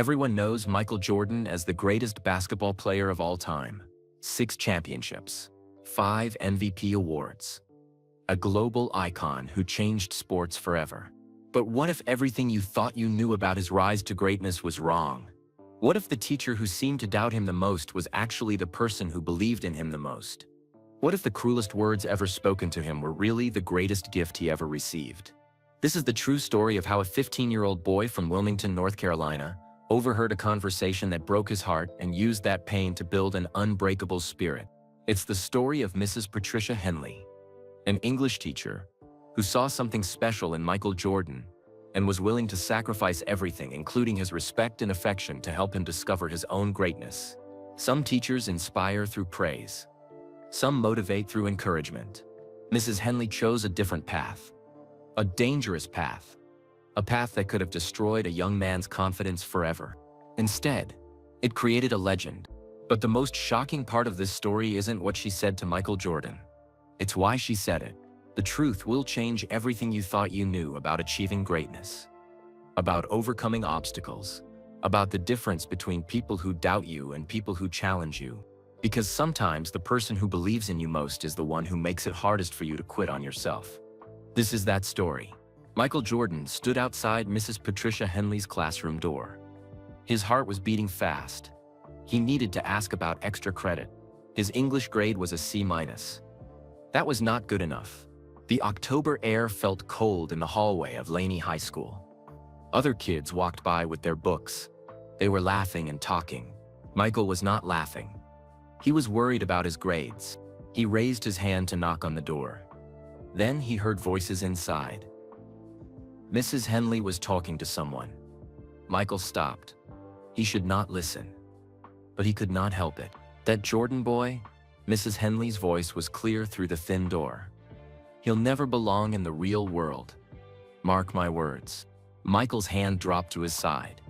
Everyone knows Michael Jordan as the greatest basketball player of all time. 6 championships, 5 MVP awards. A global icon who changed sports forever. But what if everything you thought you knew about his rise to greatness was wrong? What if the teacher who seemed to doubt him the most was actually the person who believed in him the most? What if the cruelest words ever spoken to him were really the greatest gift he ever received? This is the true story of how a 15-year-old boy from Wilmington, North Carolina, overheard a conversation that broke his heart and used that pain to build an unbreakable spirit. It's the story of Mrs. Patricia Henley, an English teacher who saw something special in Michael Jordan and was willing to sacrifice everything, including his respect and affection, to help him discover his own greatness. Some teachers inspire through praise. Some motivate through encouragement. Mrs. Henley chose a different path. A dangerous path. A path that could have destroyed a young man's confidence forever. Instead, it created a legend. But the most shocking part of this story isn't what she said to Michael Jordan. It's why she said it. The truth will change everything you thought you knew about achieving greatness. About overcoming obstacles. About the difference between people who doubt you and people who challenge you. Because sometimes the person who believes in you most is the one who makes it hardest for you to quit on yourself. This is that story. Michael Jordan stood outside Mrs. Patricia Henley's classroom door. His heart was beating fast. He needed to ask about extra credit. His English grade was a C-. That was not good enough. The October air felt cold in the hallway of Laney High School. Other kids walked by with their books. They were laughing and talking. Michael was not laughing. He was worried about his grades. He raised his hand to knock on the door. Then he heard voices inside. Mrs. Henley was talking to someone. Michael stopped. He should not listen. But he could not help it. That Jordan boy? Mrs. Henley's voice was clear through the thin door. He'll never belong in the real world. Mark my words. Michael's hand dropped to his side.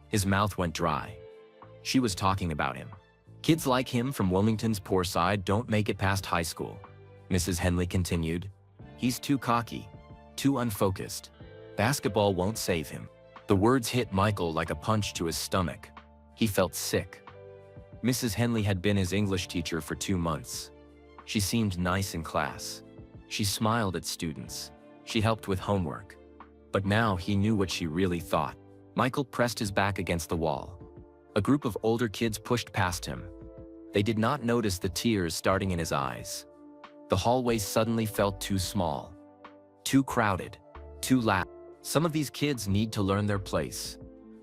His mouth went dry. She was talking about him. Kids like him from Wilmington's poor side don't make it past high school. Mrs. Henley continued. He's too cocky, too unfocused. Basketball won't save him. The words hit Michael like a punch to his stomach. He felt sick. Mrs. Henley had been his English teacher for 2 months. She seemed nice in class. She smiled at students. She helped with homework. But now he knew what she really thought. Michael pressed his back against the wall. A group of older kids pushed past him. They did not notice the tears starting in his eyes. The hallway suddenly felt too small. Too crowded. Too loud. Some of these kids need to learn their place,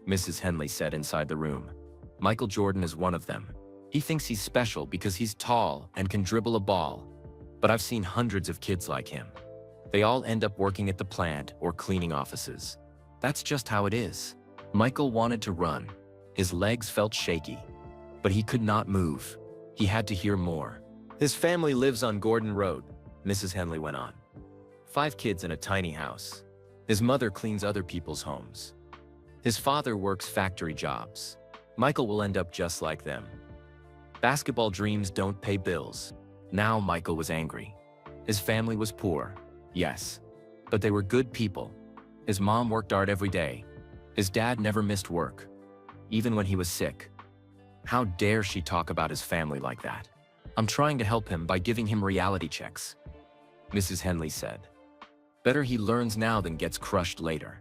Mrs. Henley said inside the room. Michael Jordan is one of them. He thinks he's special because he's tall and can dribble a ball. But I've seen hundreds of kids like him. They all end up working at the plant or cleaning offices. That's just how it is. Michael wanted to run. His legs felt shaky. But he could not move. He had to hear more. His family lives on Gordon Road, Mrs. Henley went on. 5 kids in a tiny house. His mother cleans other people's homes. His father works factory jobs. Michael will end up just like them. Basketball dreams don't pay bills. Now Michael was angry. His family was poor, yes, but they were good people. His mom worked hard every day. His dad never missed work, even when he was sick. How dare she talk about his family like that? I'm trying to help him by giving him reality checks, Mrs. Henley said. Better he learns now than gets crushed later.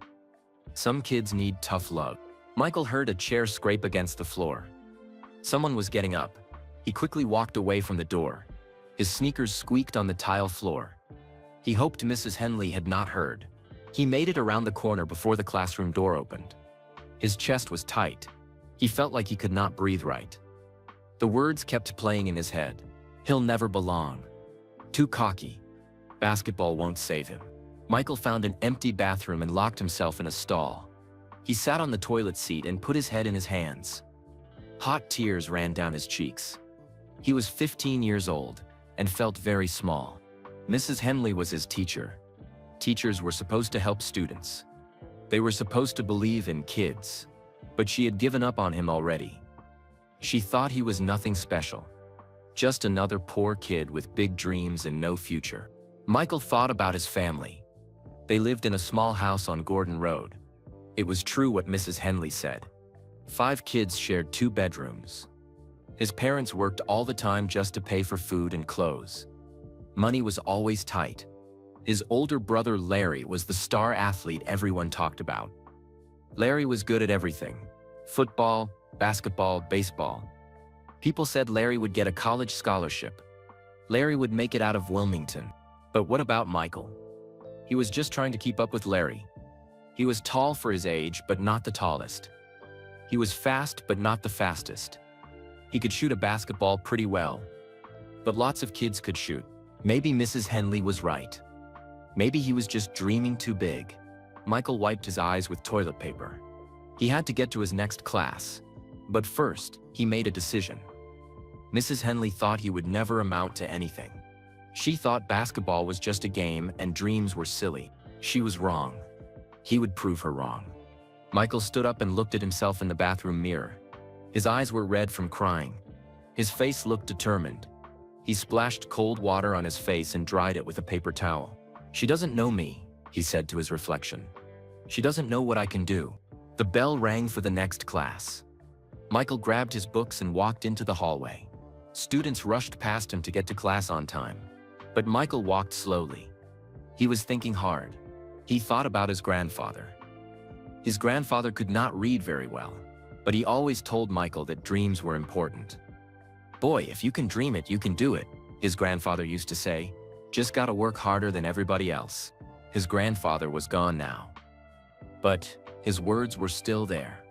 Some kids need tough love. Michael heard a chair scrape against the floor. Someone was getting up. He quickly walked away from the door. His sneakers squeaked on the tile floor. He hoped Mrs. Henley had not heard. He made it around the corner before the classroom door opened. His chest was tight. He felt like he could not breathe right. The words kept playing in his head. He'll never belong. Too cocky. Basketball won't save him. Michael found an empty bathroom and locked himself in a stall. He sat on the toilet seat and put his head in his hands. Hot tears ran down his cheeks. He was 15 years old and felt very small. Mrs. Henley was his teacher. Teachers were supposed to help students. They were supposed to believe in kids. But she had given up on him already. She thought he was nothing special. Just another poor kid with big dreams and no future. Michael thought about his family. They lived in a small house on Gordon Road. It was true what Mrs. Henley said. 5 kids shared 2 bedrooms. His parents worked all the time just to pay for food and clothes. Money was always tight. His older brother Larry was the star athlete everyone talked about. Larry was good at everything: football, basketball, baseball. People said Larry would get a college scholarship. Larry would make it out of Wilmington. But what about Michael? He was just trying to keep up with Larry. He was tall for his age, but not the tallest. He was fast, but not the fastest. He could shoot a basketball pretty well. But lots of kids could shoot. Maybe Mrs. Henley was right. Maybe he was just dreaming too big. Michael wiped his eyes with toilet paper. He had to get to his next class. But first, he made a decision. Mrs. Henley thought he would never amount to anything. She thought basketball was just a game and dreams were silly. She was wrong. He would prove her wrong. Michael stood up and looked at himself in the bathroom mirror. His eyes were red from crying. His face looked determined. He splashed cold water on his face and dried it with a paper towel. "She doesn't know me," he said to his reflection. "She doesn't know what I can do." The bell rang for the next class. Michael grabbed his books and walked into the hallway. Students rushed past him to get to class on time. But Michael walked slowly. He was thinking hard. He thought about his grandfather. His grandfather could not read very well, but he always told Michael that dreams were important. "Boy, if you can dream it, you can do it," his grandfather used to say. "Just gotta work harder than everybody else." His grandfather was gone now. But his words were still there.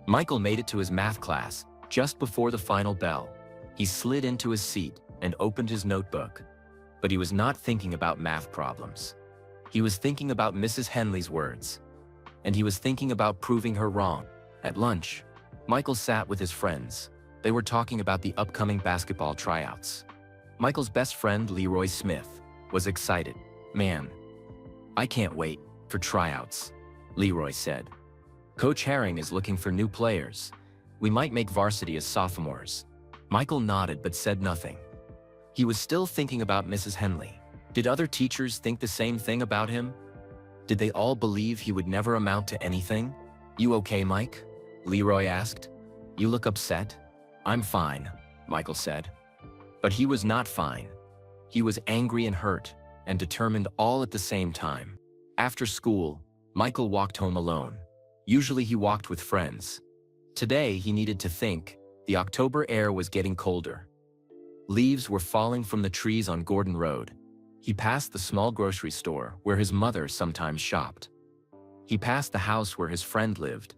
Michael made it to his math class just before the final bell. He slid into his seat and opened his notebook. But he was not thinking about math problems. He was thinking about Mrs. Henley's words. And he was thinking about proving her wrong. At lunch, Michael sat with his friends. They were talking about the upcoming basketball tryouts. Michael's best friend, Leroy Smith, was excited. "Man, I can't wait for tryouts," Leroy said. "Coach Herring is looking for new players. We might make varsity as sophomores." Michael nodded but said nothing. He was still thinking about Mrs. Henley. Did other teachers think the same thing about him? Did they all believe he would never amount to anything? "You okay, Mike?" Leroy asked. "You look upset." "I'm fine," Michael said. But he was not fine. He was angry and hurt, and determined all at the same time. After school, Michael walked home alone. Usually he walked with friends. Today he needed to think. The October air was getting colder. Leaves were falling from the trees on Gordon Road. He passed the small grocery store where his mother sometimes shopped. He passed the house where his friend lived.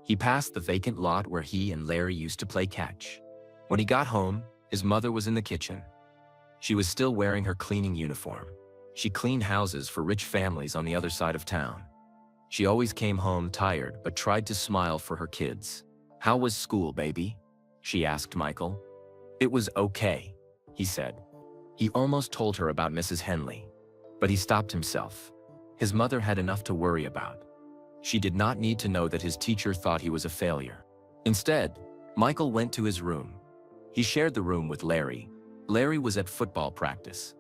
He passed the vacant lot where he and Larry used to play catch. When he got home, his mother was in the kitchen. She was still wearing her cleaning uniform. She cleaned houses for rich families on the other side of town. She always came home tired but tried to smile for her kids. "How was school, baby?" she asked Michael. "It was okay," he said. He almost told her about Mrs. Henley, but he stopped himself. His mother had enough to worry about. She did not need to know that his teacher thought he was a failure. Instead, Michael went to his room. He shared the room with Larry. Larry was at football practice.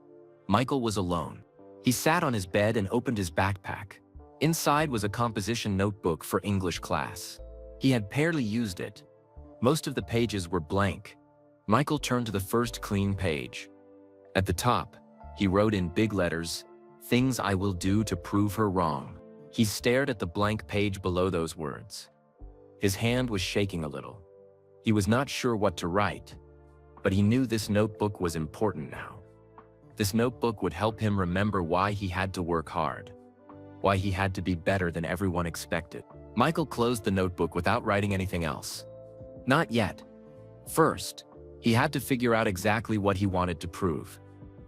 Michael was alone. He sat on his bed and opened his backpack. Inside was a composition notebook for English class. He had barely used it. Most of the pages were blank. Michael turned to the first clean page. At the top, he wrote in big letters, "Things I will do to prove her wrong." He stared at the blank page below those words. His hand was shaking a little. He was not sure what to write, but he knew this notebook was important now. This notebook would help him remember why he had to work hard, why he had to be better than everyone expected. Michael closed the notebook without writing anything else. Not yet. First, he had to figure out exactly what he wanted to prove,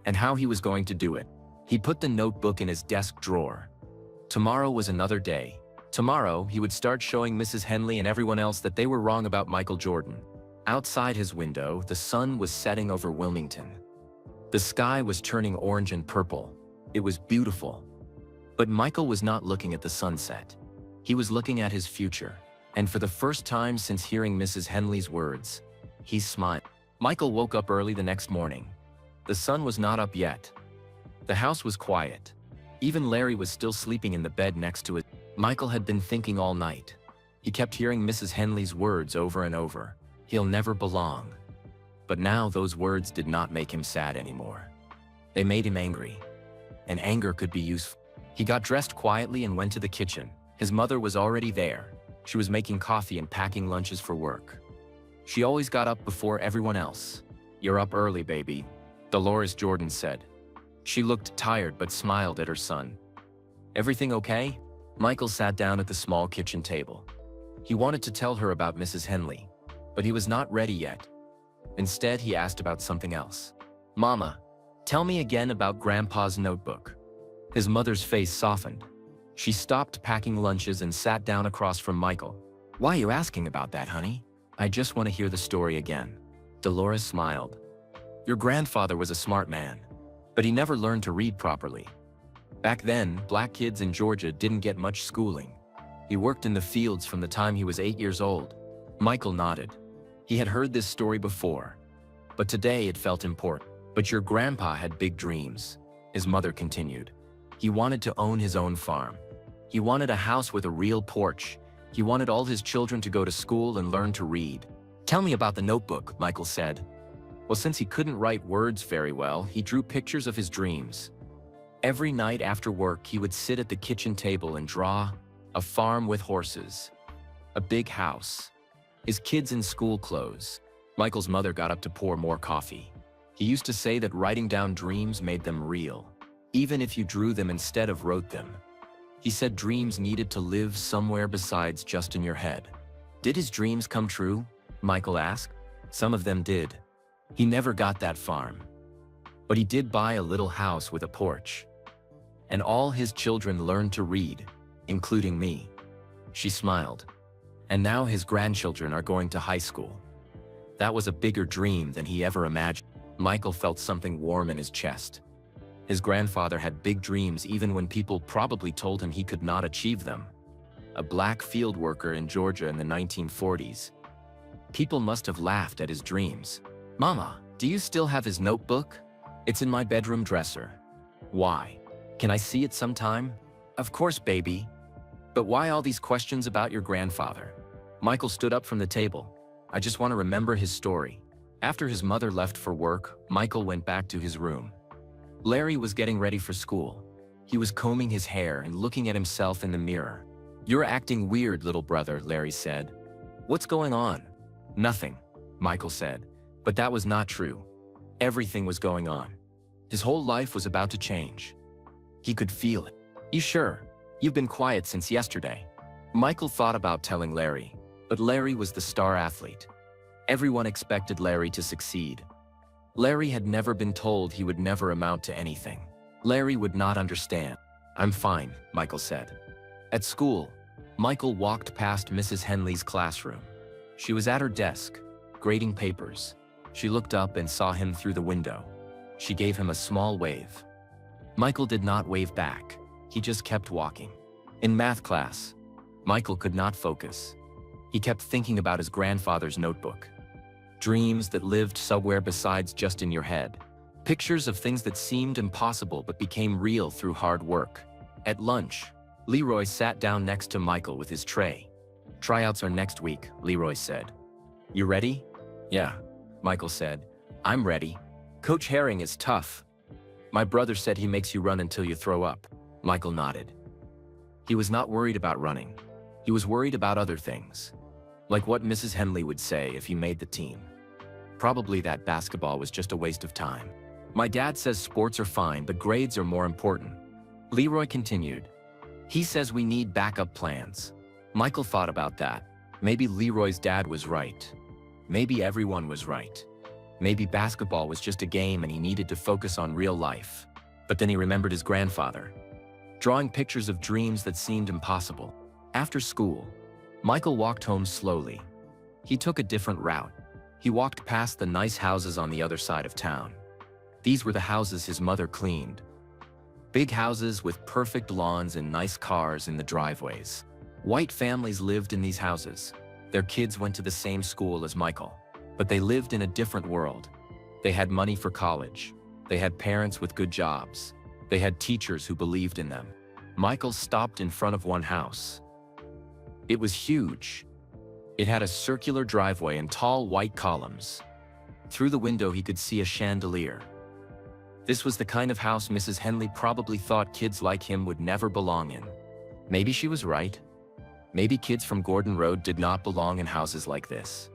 and how he was going to do it. He put the notebook in his desk drawer. Tomorrow was another day. Tomorrow, he would start showing Mrs. Henley and everyone else that they were wrong about Michael Jordan. Outside his window, the sun was setting over Wilmington. The sky was turning orange and purple. It was beautiful. But Michael was not looking at the sunset. He was looking at his future. And for the first time since hearing Mrs. Henley's words, he smiled. Michael woke up early the next morning. The sun was not up yet. The house was quiet. Even Larry was still sleeping in the bed next to it. Michael had been thinking all night. He kept hearing Mrs. Henley's words over and over. He'll never belong. But now those words did not make him sad anymore. They made him angry. And anger could be useful. He got dressed quietly and went to the kitchen. His mother was already there. She was making coffee and packing lunches for work. She always got up before everyone else. "You're up early, baby," Dolores Jordan said. She looked tired but smiled at her son. "Everything okay?" Michael sat down at the small kitchen table. He wanted to tell her about Mrs. Henley, but he was not ready yet. Instead, he asked about something else. "Mama, tell me again about Grandpa's notebook." His mother's face softened. She stopped packing lunches and sat down across from Michael. "Why are you asking about that, honey?" "I just want to hear the story again." Dolores smiled. "Your grandfather was a smart man, but he never learned to read properly. Back then, black kids in Georgia didn't get much schooling. He worked in the fields from the time he was 8 years old." Michael nodded. He had heard this story before, but today it felt important. "But your grandpa had big dreams," his mother continued. "He wanted to own his own farm. He wanted a house with a real porch. He wanted all his children to go to school and learn to read." "Tell me about the notebook," Michael said. Well, since he couldn't write words very well, he drew pictures of his dreams. Every night after work, he would sit at the kitchen table and draw a farm with horses, a big house, his kids in school clothes. Michael's mother got up to pour more coffee. He used to say that writing down dreams made them real, even if you drew them instead of wrote them. He said dreams needed to live somewhere besides just in your head. Did his dreams come true? Michael asked. Some of them did. He never got that farm. But he did buy a little house with a porch. And all his children learned to read, including me. She smiled. And now his grandchildren are going to high school. That was a bigger dream than he ever imagined. Michael felt something warm in his chest. His grandfather had big dreams even when people probably told him he could not achieve them. A black field worker in Georgia in the 1940s. People must have laughed at his dreams. "Mama, do you still have his notebook?" "It's in my bedroom dresser." "Why? Can I see it sometime?" "Of course, baby. But why all these questions about your grandfather?" Michael stood up from the table. "I just want to remember his story." After his mother left for work, Michael went back to his room. Larry was getting ready for school. He was combing his hair and looking at himself in the mirror. "You're acting weird, little brother," Larry said. "What's going on?" "Nothing," Michael said. But that was not true. Everything was going on. His whole life was about to change. He could feel it. "You sure? You've been quiet since yesterday." Michael thought about telling Larry, but Larry was the star athlete. Everyone expected Larry to succeed. Larry had never been told he would never amount to anything. Larry would not understand. "I'm fine," Michael said. At school, Michael walked past Mrs. Henley's classroom. She was at her desk, grading papers. She looked up and saw him through the window. She gave him a small wave. Michael did not wave back. He just kept walking. In math class, Michael could not focus. He kept thinking about his grandfather's notebook. Dreams that lived somewhere besides just in your head. Pictures of things that seemed impossible but became real through hard work. At lunch, Leroy sat down next to Michael with his tray. "Tryouts are next week," Leroy said. "You ready?" "Yeah," Michael said. "I'm ready. Coach Herring is tough. My brother said he makes you run until you throw up." Michael nodded. He was not worried about running. He was worried about other things. Like what Mrs. Henley would say if he made the team. Probably that basketball was just a waste of time. "My dad says sports are fine, but grades are more important." Leroy continued. "He says we need backup plans." Michael thought about that. Maybe Leroy's dad was right. Maybe everyone was right. Maybe basketball was just a game and he needed to focus on real life. But then he remembered his grandfather, drawing pictures of dreams that seemed impossible. After school, Michael walked home slowly. He took a different route. He walked past the nice houses on the other side of town. These were the houses his mother cleaned. Big houses with perfect lawns and nice cars in the driveways. White families lived in these houses. Their kids went to the same school as Michael, but they lived in a different world. They had money for college. They had parents with good jobs. They had teachers who believed in them. Michael stopped in front of one house. It was huge. It had a circular driveway and tall white columns. Through the window he could see a chandelier. This was the kind of house Mrs. Henley probably thought kids like him would never belong in. Maybe she was right. Maybe kids from Gordon Road did not belong in houses like this.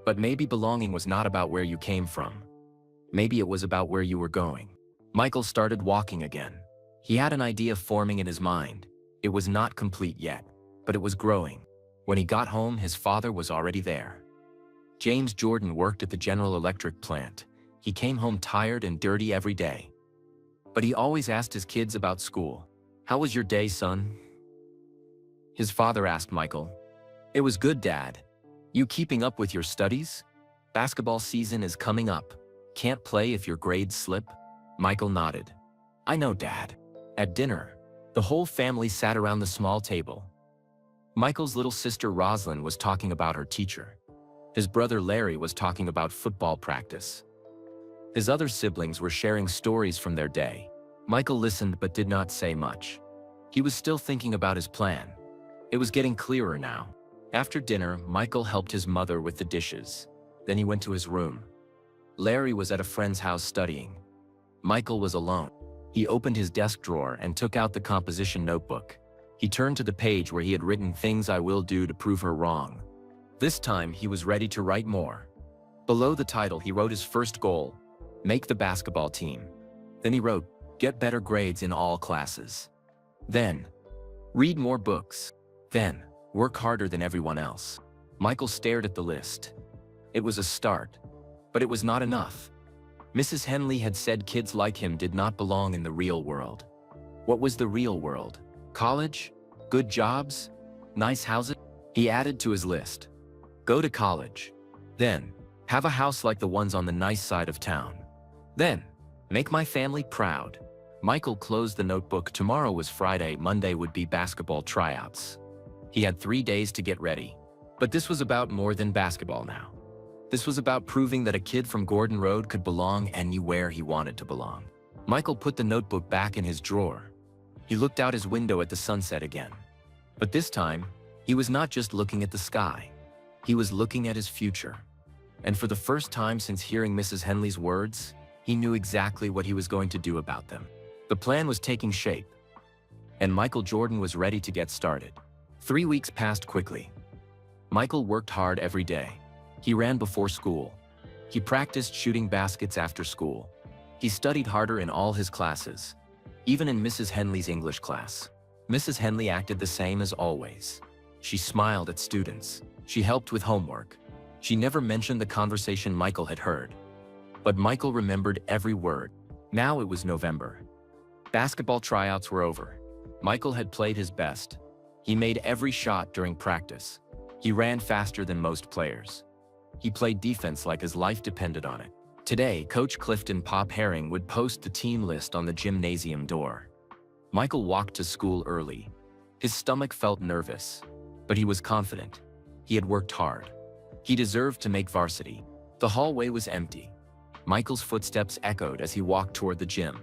But maybe belonging was not about where you came from. Maybe it was about where you were going. Michael started walking again. He had an idea forming in his mind. It was not complete yet, but it was growing. When he got home, his father was already there. James Jordan worked at the General Electric plant. He came home tired and dirty every day. But he always asked his kids about school. "How was your day, son?" His father asked Michael. "It was good, Dad. You keeping up with your studies? Basketball season is coming up. Can't play if your grades slip?" Michael nodded. "I know, Dad." At dinner, the whole family sat around the small table. Michael's little sister Roslyn was talking about her teacher. His brother Larry was talking about football practice. His other siblings were sharing stories from their day. Michael listened but did not say much. He was still thinking about his plan. It was getting clearer now. After dinner, Michael helped his mother with the dishes. Then he went to his room. Larry was at a friend's house studying. Michael was alone. He opened his desk drawer and took out the composition notebook. He turned to the page where he had written "Things I will do to prove her wrong." This time, he was ready to write more. Below the title, he wrote his first goal: make the basketball team. Then he wrote, get better grades in all classes. Then, read more books. Then, work harder than everyone else. Michael stared at the list. It was a start, but it was not enough. Mrs. Henley had said kids like him did not belong in the real world. What was the real world? College? Good jobs? Nice houses? He added to his list. Go to college. Then, have a house like the ones on the nice side of town. Then, make my family proud. Michael closed the notebook. Tomorrow was Friday. Monday would be basketball tryouts. He had 3 days to get ready. But this was about more than basketball now. This was about proving that a kid from Gordon Road could belong and knew where he wanted to belong. Michael put the notebook back in his drawer. He looked out his window at the sunset again. But this time, he was not just looking at the sky. He was looking at his future. And for the first time since hearing Mrs. Henley's words, he knew exactly what he was going to do about them. The plan was taking shape, and Michael Jordan was ready to get started. 3 weeks passed quickly. Michael worked hard every day. He ran before school. He practiced shooting baskets after school. He studied harder in all his classes, even in Mrs. Henley's English class. Mrs. Henley acted the same as always. She smiled at students. She helped with homework. She never mentioned the conversation Michael had heard. But Michael remembered every word. Now it was November. Basketball tryouts were over. Michael had played his best. He made every shot during practice. He ran faster than most players. He played defense like his life depended on it. Today, Coach Clifton Pop Herring would post the team list on the gymnasium door. Michael walked to school early. His stomach felt nervous, but he was confident. He had worked hard. He deserved to make varsity. The hallway was empty. Michael's footsteps echoed as he walked toward the gym.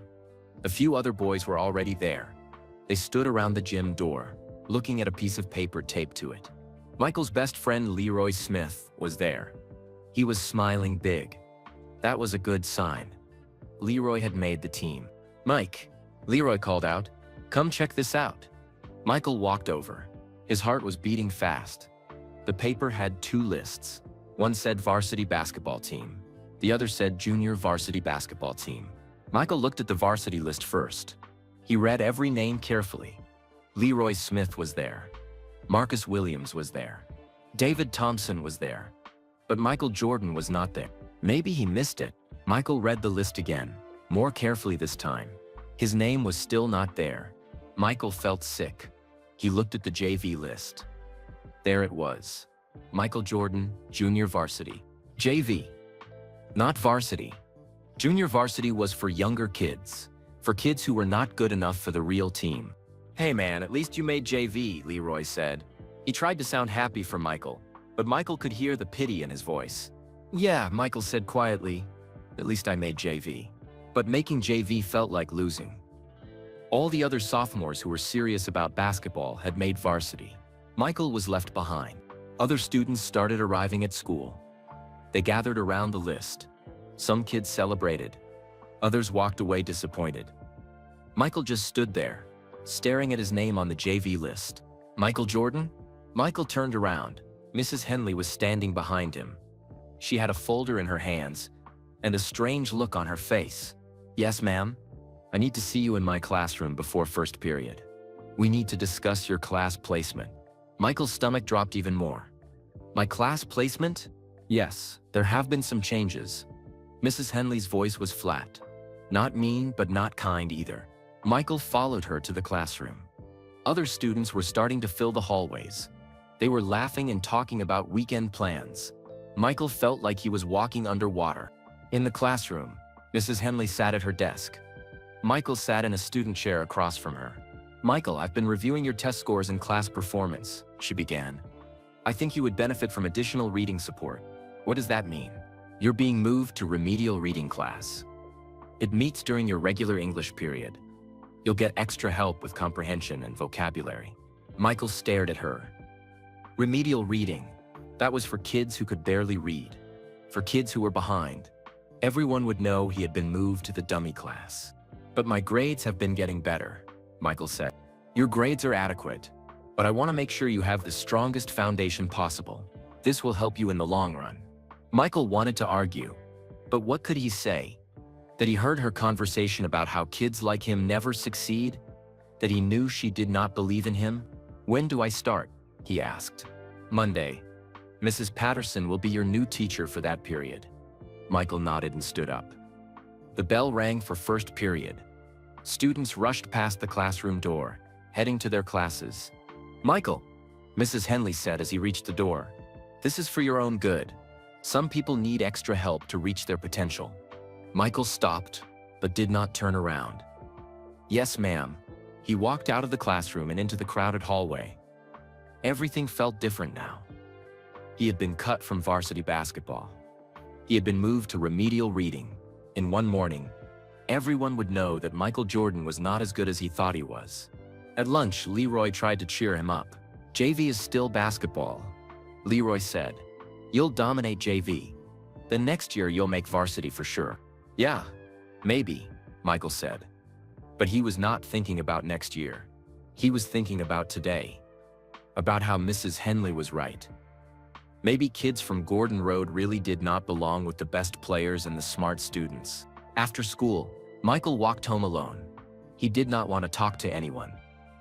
A few other boys were already there. They stood around the gym door, looking at a piece of paper taped to it. Michael's best friend Leroy Smith was there. He was smiling big. That was a good sign. Leroy had made the team. "Mike," Leroy called out, "come check this out." Michael walked over. His heart was beating fast. The paper had 2 lists. One said varsity basketball team. The other said junior varsity basketball team. Michael looked at the varsity list first. He read every name carefully. Leroy Smith was there. Marcus Williams was there. David Thompson was there. But Michael Jordan was not there. Maybe he missed it. Michael read the list again, more carefully this time. His name was still not there. Michael felt sick. He looked at the JV list. There it was. Michael Jordan, junior varsity. JV. Not varsity. Junior varsity was for younger kids, for kids who were not good enough for the real team. "Hey man, at least you made JV," Leroy said. He tried to sound happy for Michael, but Michael could hear the pity in his voice. "Yeah," Michael said quietly, "at least I made JV." But making JV felt like losing. All the other sophomores who were serious about basketball had made varsity. Michael was left behind. Other students started arriving at school. They gathered around the list. Some kids celebrated. Others walked away disappointed. Michael just stood there, staring at his name on the JV list. Michael Jordan? Michael turned around. Mrs. Henley was standing behind him. She had a folder in her hands and a strange look on her face. "Yes, ma'am? I need to see you in my classroom before first period. We need to discuss your class placement." Michael's stomach dropped even more. "My class placement? Yes, there have been some changes." Mrs. Henley's voice was flat. Not mean, but not kind either. Michael followed her to the classroom. Other students were starting to fill the hallways. They were laughing and talking about weekend plans. Michael felt like he was walking underwater. In the classroom, Mrs. Henley sat at her desk. Michael sat in a student chair across from her. "Michael, I've been reviewing your test scores and class performance," she began. "I think you would benefit from additional reading support." "What does that mean?" "You're being moved to remedial reading class. It meets during your regular English period. You'll get extra help with comprehension and vocabulary." Michael stared at her. Remedial reading. That was for kids who could barely read. For kids who were behind. Everyone would know he had been moved to the dummy class. "But my grades have been getting better," Michael said. "Your grades are adequate, but I want to make sure you have the strongest foundation possible. This will help you in the long run." Michael wanted to argue, but what could he say? That he heard her conversation about how kids like him never succeed? That he knew she did not believe in him? "When do I start?" he asked. "Monday. Mrs. Patterson will be your new teacher for that period." Michael nodded and stood up. The bell rang for first period. Students rushed past the classroom door, heading to their classes. "Michael," Mrs. Henley said as he reached the door, "this is for your own good. Some people need extra help to reach their potential." Michael stopped, but did not turn around. "Yes, ma'am." He walked out of the classroom and into the crowded hallway. Everything felt different now. He had been cut from varsity basketball. He had been moved to remedial reading. In one morning, everyone would know that Michael Jordan was not as good as he thought he was. At lunch, Leroy tried to cheer him up. "JV is still basketball," Leroy said. "You'll dominate JV. Then next year you'll make varsity for sure." "Yeah, maybe," Michael said. But he was not thinking about next year. He was thinking about today. About how Mrs. Henley was right. Maybe kids from Gordon Road really did not belong with the best players and the smart students. After school, Michael walked home alone. He did not want to talk to anyone.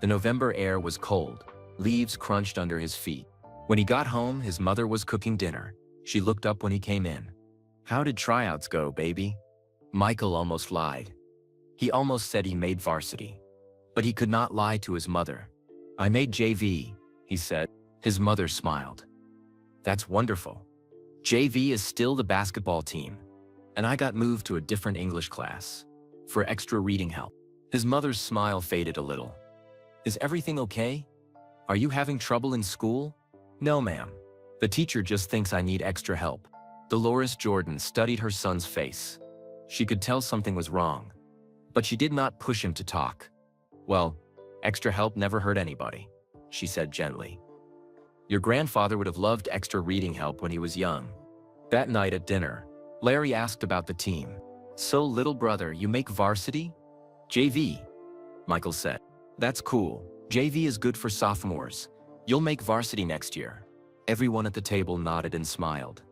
The November air was cold. Leaves crunched under his feet. When he got home, his mother was cooking dinner. She looked up when he came in. "How did tryouts go, baby?" Michael almost lied. He almost said he made varsity. But he could not lie to his mother. "I made JV," he said. His mother smiled. "That's wonderful. JV is still the basketball team. And I got moved to a different English class. For extra reading help." His mother's smile faded a little. "Is everything okay? Are you having trouble in school?" "No, ma'am. The teacher just thinks I need extra help." Dolores Jordan studied her son's face. She could tell something was wrong. But she did not push him to talk. "Well, extra help never hurt anybody," she said gently. "Your grandfather would have loved extra reading help when he was young." That night at dinner, Larry asked about the team. "So, little brother, you make varsity?" "JV," Michael said. "That's cool. JV is good for sophomores. You'll make varsity next year." Everyone at the table nodded and smiled.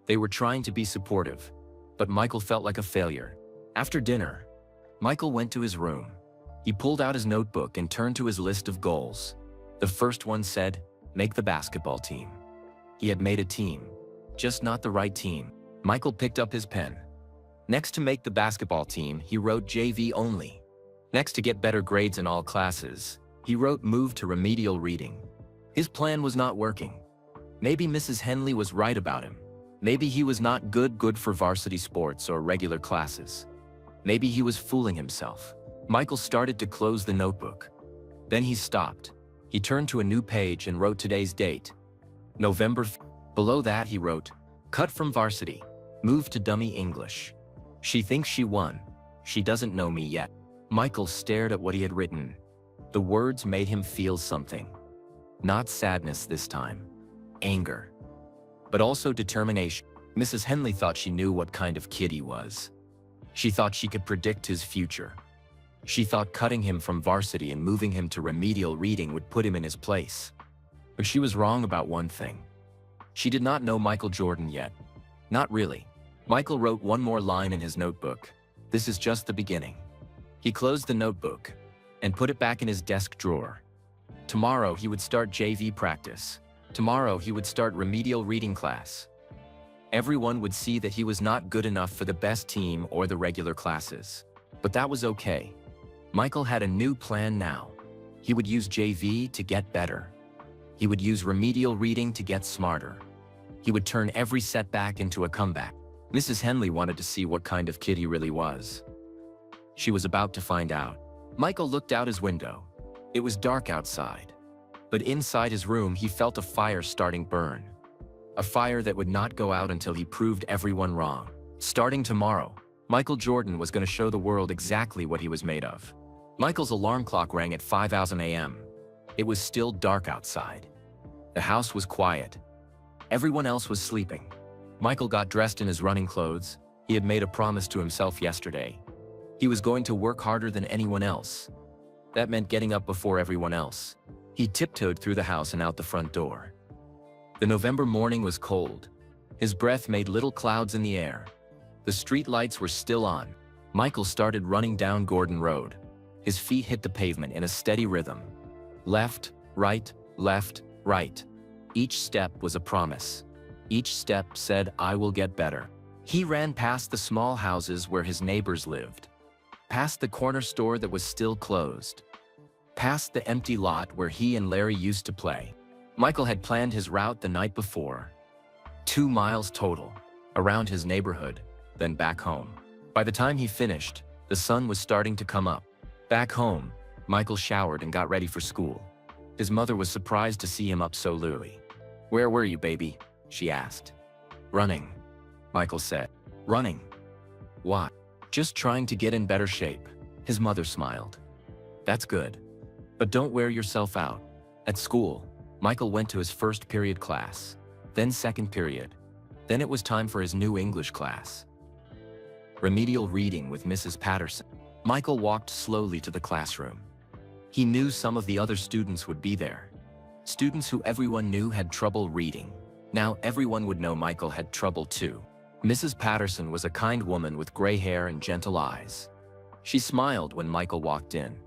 They were trying to be supportive, but Michael felt like a failure. After dinner, Michael went to his room. He pulled out his notebook and turned to his list of goals. The first one said, "Make the basketball team." He had made a team, just not the right team. Michael picked up his pen. Next to make the basketball team, he wrote JV only. Next to get better grades in all classes, he wrote move to remedial reading. His plan was not working. Maybe Mrs. Henley was right about him. Maybe he was not good for varsity sports or regular classes. Maybe he was fooling himself. Michael started to close the notebook. Then he stopped. He turned to a new page and wrote today's date. November 5th. Below that he wrote, "Cut from varsity. Move to dummy English. She thinks she won. She doesn't know me yet." Michael stared at what he had written. The words made him feel something. Not sadness this time. Anger. But also determination. Mrs. Henley thought she knew what kind of kid he was. She thought she could predict his future. She thought cutting him from varsity and moving him to remedial reading would put him in his place. But she was wrong about one thing. She did not know Michael Jordan yet. Not really. Michael wrote one more line in his notebook. This is just the beginning. He closed the notebook and put it back in his desk drawer. Tomorrow he would start JV practice. Tomorrow he would start remedial reading class. Everyone would see that he was not good enough for the best team or the regular classes. But that was okay. Michael had a new plan now. He would use JV to get better. He would use remedial reading to get smarter. He would turn every setback into a comeback. Mrs. Henley wanted to see what kind of kid he really was. She was about to find out. Michael looked out his window. It was dark outside. But inside his room he felt a fire starting burn. A fire that would not go out until he proved everyone wrong. Starting tomorrow, Michael Jordan was going to show the world exactly what he was made of. Michael's alarm clock rang at 5:00 a.m. It was still dark outside. The house was quiet. Everyone else was sleeping. Michael got dressed in his running clothes. He had made a promise to himself yesterday. He was going to work harder than anyone else. That meant getting up before everyone else. He tiptoed through the house and out the front door. The November morning was cold. His breath made little clouds in the air. The street lights were still on. Michael started running down Gordon Road. His feet hit the pavement in a steady rhythm. Left, right, left, right. Each step was a promise. Each step said, I will get better. He ran past the small houses where his neighbors lived. Past the corner store that was still closed. Past the empty lot where he and Larry used to play. Michael had planned his route the night before. 2 miles total, around his neighborhood, then back home. By the time he finished, the sun was starting to come up. Back home, Michael showered and got ready for school. His mother was surprised to see him up so early. Where were you, baby? She asked. Running, Michael said. Running? Why? Just trying to get in better shape. His mother smiled. That's good. But don't wear yourself out. At school, Michael went to his first period class, then second period. Then it was time for his new English class. Remedial reading with Mrs. Patterson. Michael walked slowly to the classroom. He knew some of the other students would be there. Students who everyone knew had trouble reading. Now everyone would know Michael had trouble too. Mrs. Patterson was a kind woman with gray hair and gentle eyes. She smiled when Michael walked in.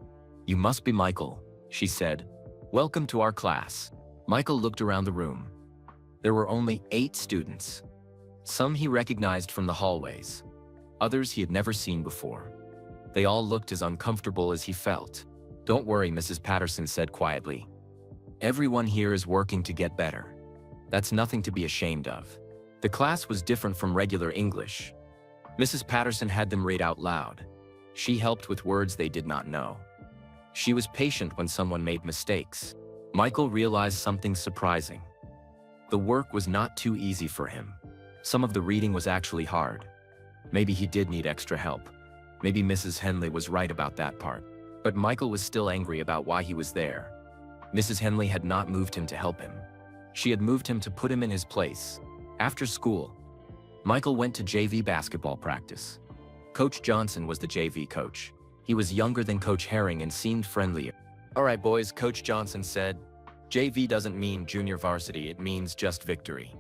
You must be Michael, she said. Welcome to our class. Michael looked around the room. There were only 8 students. Some he recognized from the hallways. Others he had never seen before. They all looked as uncomfortable as he felt. Don't worry, Mrs. Patterson said quietly. Everyone here is working to get better. That's nothing to be ashamed of. The class was different from regular English. Mrs. Patterson had them read out loud. She helped with words they did not know. She was patient when someone made mistakes. Michael realized something surprising. The work was not too easy for him. Some of the reading was actually hard. Maybe he did need extra help. Maybe Mrs. Henley was right about that part. But Michael was still angry about why he was there. Mrs. Henley had not moved him to help him. She had moved him to put him in his place. After school, Michael went to JV basketball practice. Coach Johnson was the JV coach. He was younger than Coach Herring and seemed friendlier. All right, boys, Coach Johnson said. JV doesn't mean junior varsity, it means just victory.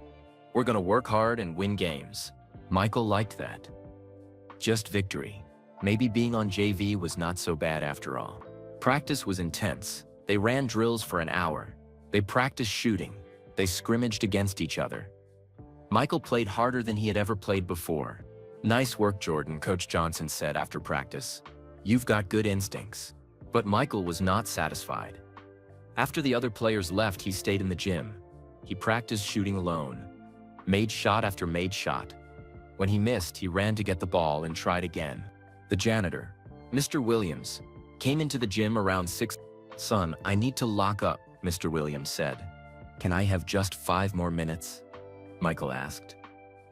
We're gonna work hard and win games. Michael liked that. Just victory. Maybe being on JV was not so bad after all. Practice was intense. They ran drills for an hour. They practiced shooting. They scrimmaged against each other. Michael played harder than he had ever played before. Nice work, Jordan, Coach Johnson said after practice. You've got good instincts. But Michael was not satisfied. After the other players left, he stayed in the gym. He practiced shooting alone. Made shot after made shot. When he missed, he ran to get the ball and tried again. The janitor, Mr. Williams, came into the gym around 6. Son, I need to lock up, Mr. Williams said. Can I have just 5 more minutes? Michael asked.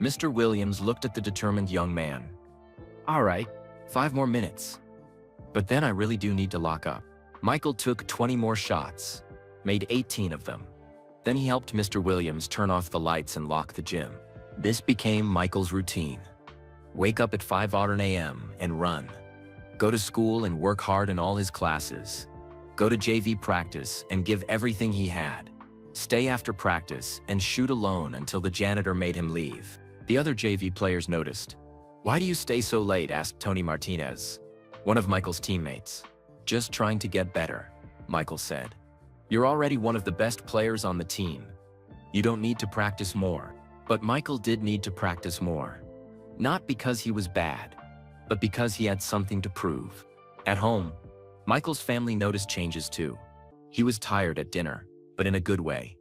Mr. Williams looked at the determined young man. All right, 5 more minutes. But then I really do need to lock up. Michael took 20 more shots. made 18 of them. Then he helped Mr. Williams turn off the lights and lock the gym. This became Michael's routine. Wake up at 5 a.m. and run. Go to school and work hard in all his classes. Go to JV practice and give everything he had. Stay after practice and shoot alone until the janitor made him leave. The other JV players noticed. "Why do you stay so late?" asked Tony Martinez, one of Michael's teammates. "Just trying to get better," Michael said. "You're already one of the best players on the team. You don't need to practice more." But Michael did need to practice more. Not because he was bad, but because he had something to prove. At home, Michael's family noticed changes too. He was tired at dinner, but in a good way.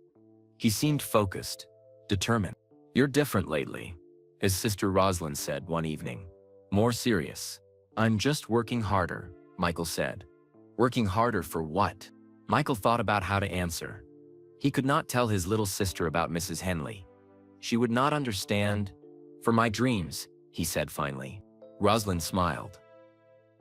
He seemed focused, determined. "You're different lately," his sister Rosalind said one evening. More serious. "I'm just working harder," Michael said. Working harder for what? Michael thought about how to answer. He could not tell his little sister about Mrs. Henley. She would not understand. "For my dreams," he said finally. Rosalind smiled.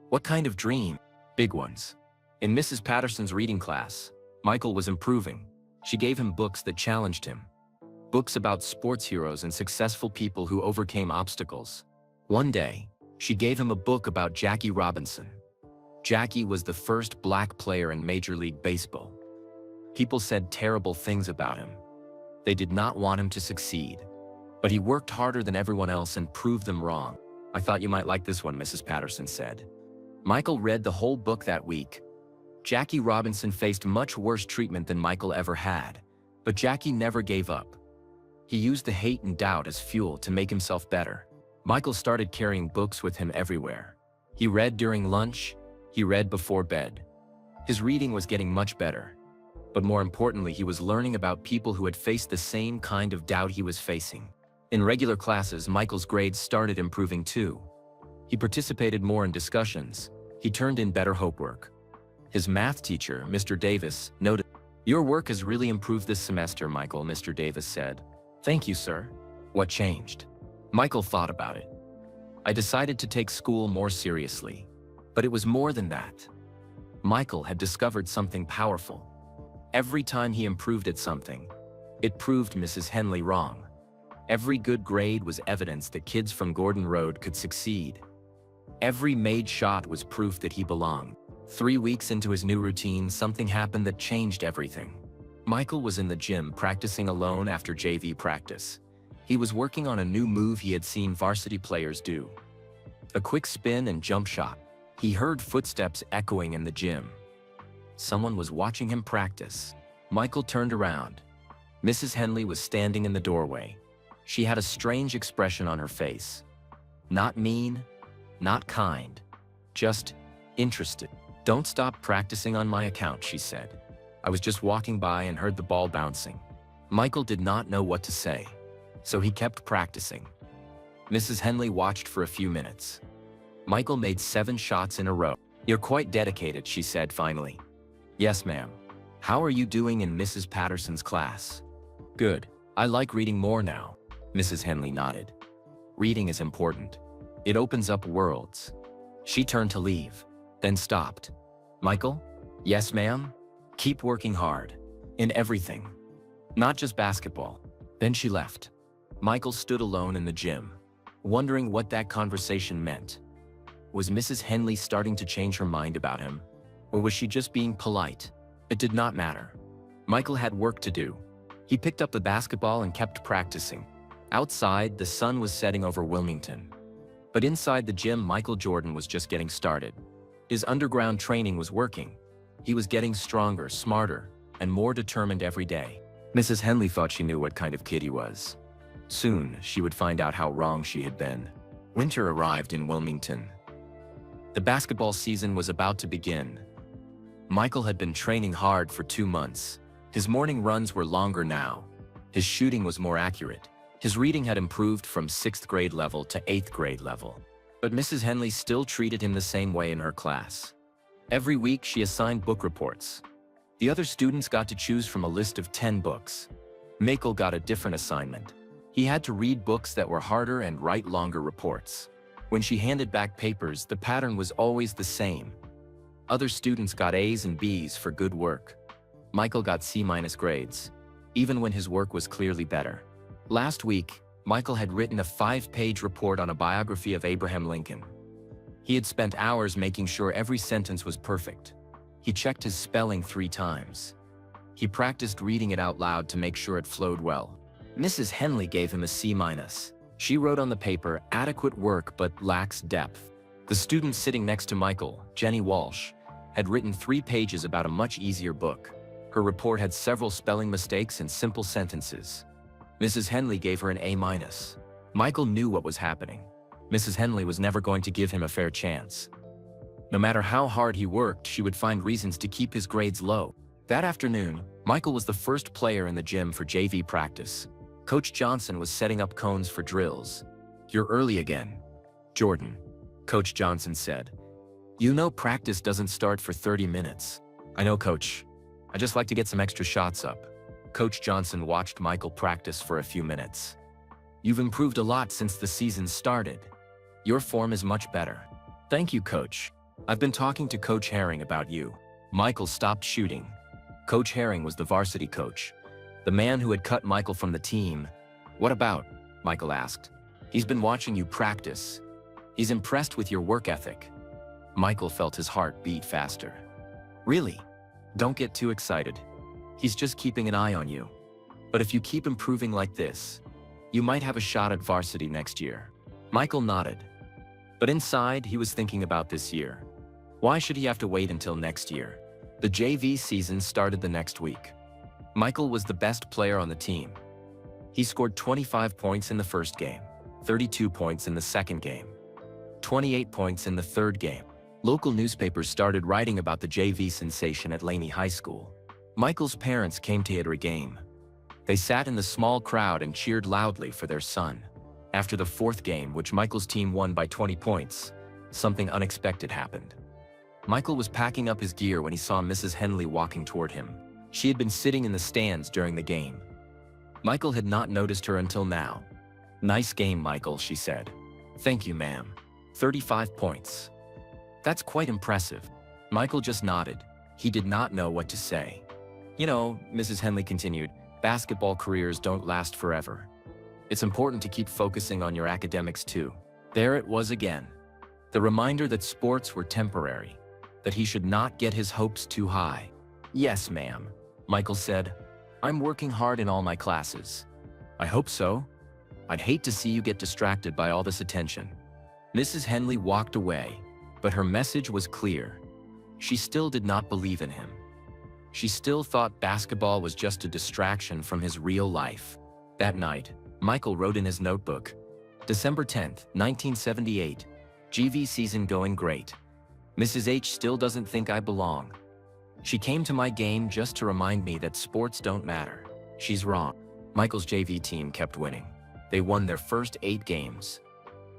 "What kind of dream?" "Big ones." In Mrs. Patterson's reading class, Michael was improving. She gave him books that challenged him. Books about sports heroes and successful people who overcame obstacles. One day, she gave him a book about Jackie Robinson. Jackie was the first black player in Major League Baseball. People said terrible things about him. They did not want him to succeed. But he worked harder than everyone else and proved them wrong. "I thought you might like this one," Mrs. Patterson said. Michael read the whole book that week. Jackie Robinson faced much worse treatment than Michael ever had, but Jackie never gave up. He used the hate and doubt as fuel to make himself better. Michael started carrying books with him everywhere. He read during lunch, he read before bed. His reading was getting much better. But more importantly, he was learning about people who had faced the same kind of doubt he was facing. In regular classes, Michael's grades started improving too. He participated more in discussions. He turned in better homework. His math teacher, Mr. Davis, noted, "Your work has really improved this semester, Michael," Mr. Davis said. "Thank you, sir." What changed? Michael thought about it. "I decided to take school more seriously." But it was more than that. Michael had discovered something powerful. Every time he improved at something, it proved Mrs. Henley wrong. Every good grade was evidence that kids from Gordon Road could succeed. Every made shot was proof that he belonged. 3 weeks into his new routine, something happened that changed everything. Michael was in the gym practicing alone after JV practice. He was working on a new move he had seen varsity players do. A quick spin and jump shot. He heard footsteps echoing in the gym. Someone was watching him practice. Michael turned around. Mrs. Henley was standing in the doorway. She had a strange expression on her face. Not mean, not kind, just interested. "Don't stop practicing on my account," she said. "I was just walking by and heard the ball bouncing." Michael did not know what to say, so he kept practicing. Mrs. Henley watched for a few minutes. Michael made 7 shots in a row. "You're quite dedicated," she said finally. "Yes, ma'am." "How are you doing in Mrs. Patterson's class?" "Good. I like reading more now." Mrs. Henley nodded. "Reading is important. It opens up worlds." She turned to leave, then stopped. "Michael?" "Yes, ma'am." "Keep working hard. In everything. Not just basketball." Then she left. Michael stood alone in the gym, wondering what that conversation meant. Was Mrs. Henley starting to change her mind about him? Or was she just being polite? It did not matter. Michael had work to do. He picked up the basketball and kept practicing. Outside, the sun was setting over Wilmington. But inside the gym, Michael Jordan was just getting started. His underground training was working. He was getting stronger, smarter, and more determined every day. Mrs. Henley thought she knew what kind of kid he was. Soon, she would find out how wrong she had been. Winter arrived in Wilmington. The basketball season was about to begin. Michael had been training hard for 2 months. His morning runs were longer now. His shooting was more accurate. His reading had improved from 6th grade level to 8th grade level. But Mrs. Henley still treated him the same way in her class. Every week she assigned book reports. The other students got to choose from a list of 10 books. Michael got a different assignment. He had to read books that were harder and write longer reports. When she handed back papers, the pattern was always the same. Other students got A's and B's for good work. Michael got C- grades, even when his work was clearly better. Last week, Michael had written a 5-page report on a biography of Abraham Lincoln. He had spent hours making sure every sentence was perfect. He checked his spelling 3 times. He practiced reading it out loud to make sure it flowed well. Mrs. Henley gave him a C-. She wrote on the paper, "Adequate work but lacks depth." The student sitting next to Michael, Jenny Walsh, had written 3 pages about a much easier book. Her report had several spelling mistakes and simple sentences. Mrs. Henley gave her an A-. Michael knew what was happening. Mrs. Henley was never going to give him a fair chance. No matter how hard he worked, she would find reasons to keep his grades low. That afternoon, Michael was the first player in the gym for JV practice. Coach Johnson was setting up cones for drills. "You're early again, Jordan," Coach Johnson said. "You know practice doesn't start for 30 minutes. "I know, Coach. I just like to get some extra shots up." Coach Johnson watched Michael practice for a few minutes. "You've improved a lot since the season started. Your form is much better." "Thank you, Coach. I've been talking to Coach Herring about you." Michael stopped shooting. Coach Herring was the varsity coach, the man who had cut Michael from the team. "What about?" Michael asked. "He's been watching you practice. He's impressed with your work ethic." Michael felt his heart beat faster. "Really? Don't get too excited. He's just keeping an eye on you. But if you keep improving like this, you might have a shot at varsity next year." Michael nodded. But inside, he was thinking about this year. Why should he have to wait until next year? The JV season started the next week. Michael was the best player on the team. He scored 25 points in the first game, 32 points in the second game, 28 points in the third game. Local newspapers started writing about the JV sensation at Laney High School. Michael's parents came to every game. They sat in the small crowd and cheered loudly for their son. After the fourth game, which Michael's team won by 20 points, something unexpected happened. Michael was packing up his gear when he saw Mrs. Henley walking toward him. She had been sitting in the stands during the game. Michael had not noticed her until now. "Nice game, Michael," she said. "Thank you, ma'am. 35 points. That's quite impressive." Michael just nodded. He did not know what to say. "You know," Mrs. Henley continued, "basketball careers don't last forever. It's important to keep focusing on your academics too." There it was again. The reminder that sports were temporary, that he should not get his hopes too high. "Yes, ma'am," Michael said. "I'm working hard in all my classes." "I hope so. I'd hate to see you get distracted by all this attention." Mrs. Henley walked away, but her message was clear. She still did not believe in him. She still thought basketball was just a distraction from his real life. That night, Michael wrote in his notebook, "December 10th, 1978, JV season going great. Mrs. H still doesn't think I belong. She came to my game just to remind me that sports don't matter. She's wrong." Michael's JV team kept winning. They won their first 8 games.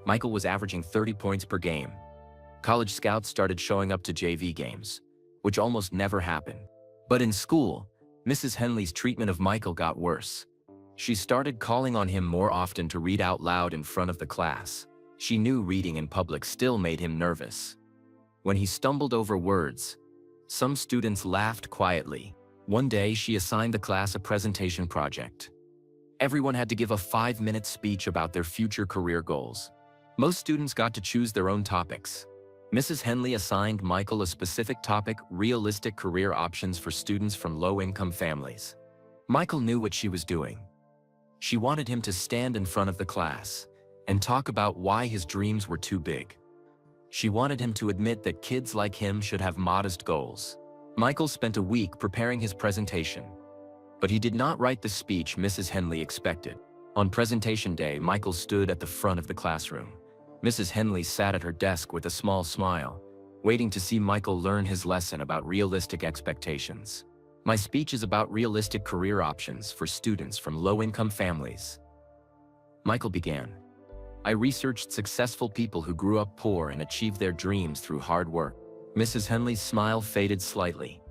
Michael was averaging 30 points per game. College scouts started showing up to JV games, which almost never happened. But in school, Mrs. Henley's treatment of Michael got worse. She started calling on him more often to read out loud in front of the class. She knew reading in public still made him nervous. When he stumbled over words, some students laughed quietly. One day, she assigned the class a presentation project. Everyone had to give a 5-minute speech about their future career goals. Most students got to choose their own topics. Mrs. Henley assigned Michael a specific topic: realistic career options for students from low-income families. Michael knew what she was doing. She wanted him to stand in front of the class and talk about why his dreams were too big. She wanted him to admit that kids like him should have modest goals. Michael spent a week preparing his presentation, but he did not write the speech Mrs. Henley expected. On presentation day, Michael stood at the front of the classroom. Mrs. Henley sat at her desk with a small smile, waiting to see Michael learn his lesson about realistic expectations. "My speech is about realistic career options for students from low-income families," Michael began. "I researched successful people who grew up poor and achieved their dreams through hard work." Mrs. Henley's smile faded slightly.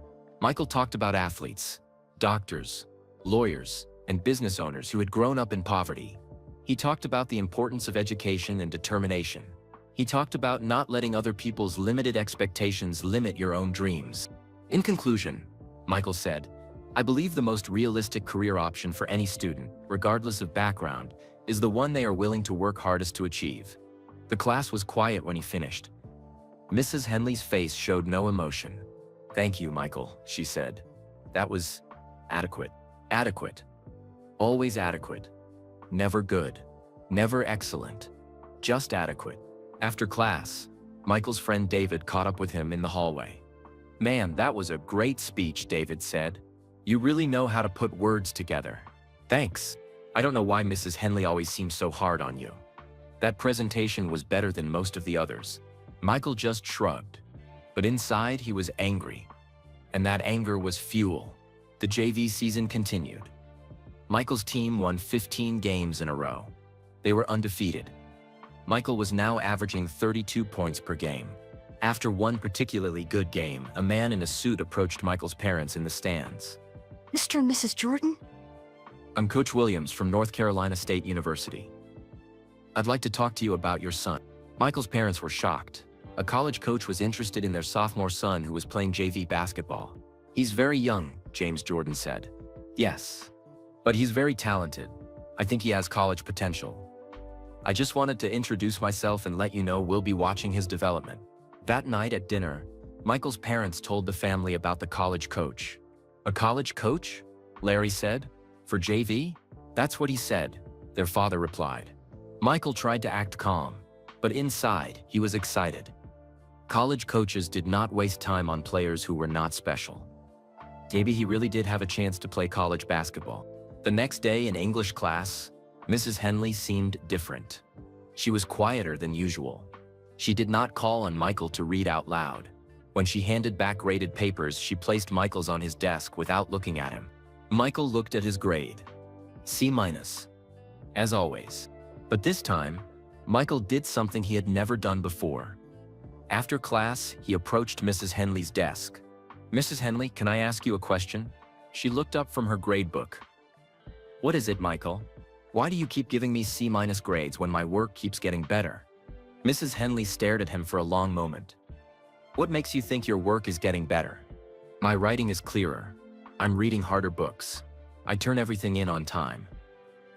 Michael talked about athletes, doctors, lawyers, and business owners who had grown up in poverty. He talked about the importance of education and determination. He talked about not letting other people's limited expectations limit your own dreams. "In conclusion," Michael said, I believe the most realistic career option for any student, regardless of background, is the one they are willing to work hardest to achieve. The class was quiet when he finished. Mrs. Henley's face showed no emotion. "Thank you, Michael," she said. "That was adequate." Adequate. Always adequate. Never good. Never excellent. Just adequate. After class, Michael's friend David caught up with him in the hallway. "Man, that was a great speech," David said. "You really know how to put words together." "Thanks. I don't know why Mrs. Henley always seems so hard on you." "That presentation was better than most of the others." Michael just shrugged. But inside he was angry. And that anger was fuel. The JV season continued. Michael's team won 15 games in a row. They were undefeated. Michael was now averaging 32 points per game. After one particularly good game, a man in a suit approached Michael's parents in the stands. "Mr. and Mrs. Jordan?" "I'm Coach Williams from North Carolina State University. I'd like to talk to you about your son." Michael's parents were shocked. A college coach was interested in their sophomore son who was playing JV basketball. "He's very young," James Jordan said. "Yes. But he's very talented. I think he has college potential. I just wanted to introduce myself and let you know we'll be watching his development." That night at dinner, Michael's parents told the family about the college coach. "A college coach?" Larry said. "For JV?" "That's what he said," their father replied. Michael tried to act calm, but inside, he was excited. College coaches did not waste time on players who were not special. Maybe he really did have a chance to play college basketball. The next day in English class, Mrs. Henley seemed different. She was quieter than usual. She did not call on Michael to read out loud. When she handed back graded papers, she placed Michael's on his desk without looking at him. Michael looked at his grade. C-. As always. But this time, Michael did something he had never done before. After class, he approached Mrs. Henley's desk. "Mrs. Henley, can I ask you a question?" She looked up from her grade book. "What is it, Michael? Why do you keep giving me C- grades when my work keeps getting better?" Mrs. Henley stared at him for a long moment. "What makes you think your work is getting better?" "My writing is clearer. I'm reading harder books. I turn everything in on time.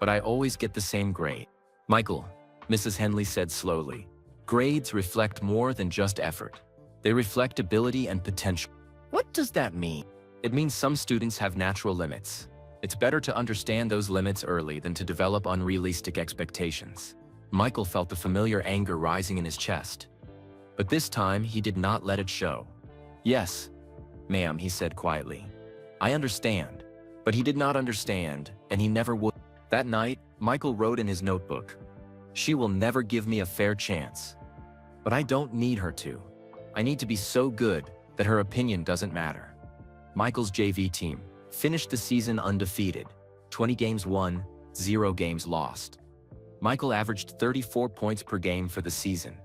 But I always get the same grade." "Michael," Mrs. Henley said slowly, "grades reflect more than just effort. They reflect ability and potential." "What does that mean?" "It means some students have natural limits. It's better to understand those limits early than to develop unrealistic expectations." Michael felt the familiar anger rising in his chest. But this time, he did not let it show. "Yes, ma'am," he said quietly. "I understand." But he did not understand, and he never would. That night, Michael wrote in his notebook, "She will never give me a fair chance. But I don't need her to. I need to be so good that her opinion doesn't matter." Michael's JV team finished the season undefeated, 20 games won, 0 games lost. Michael averaged 34 points per game for the season.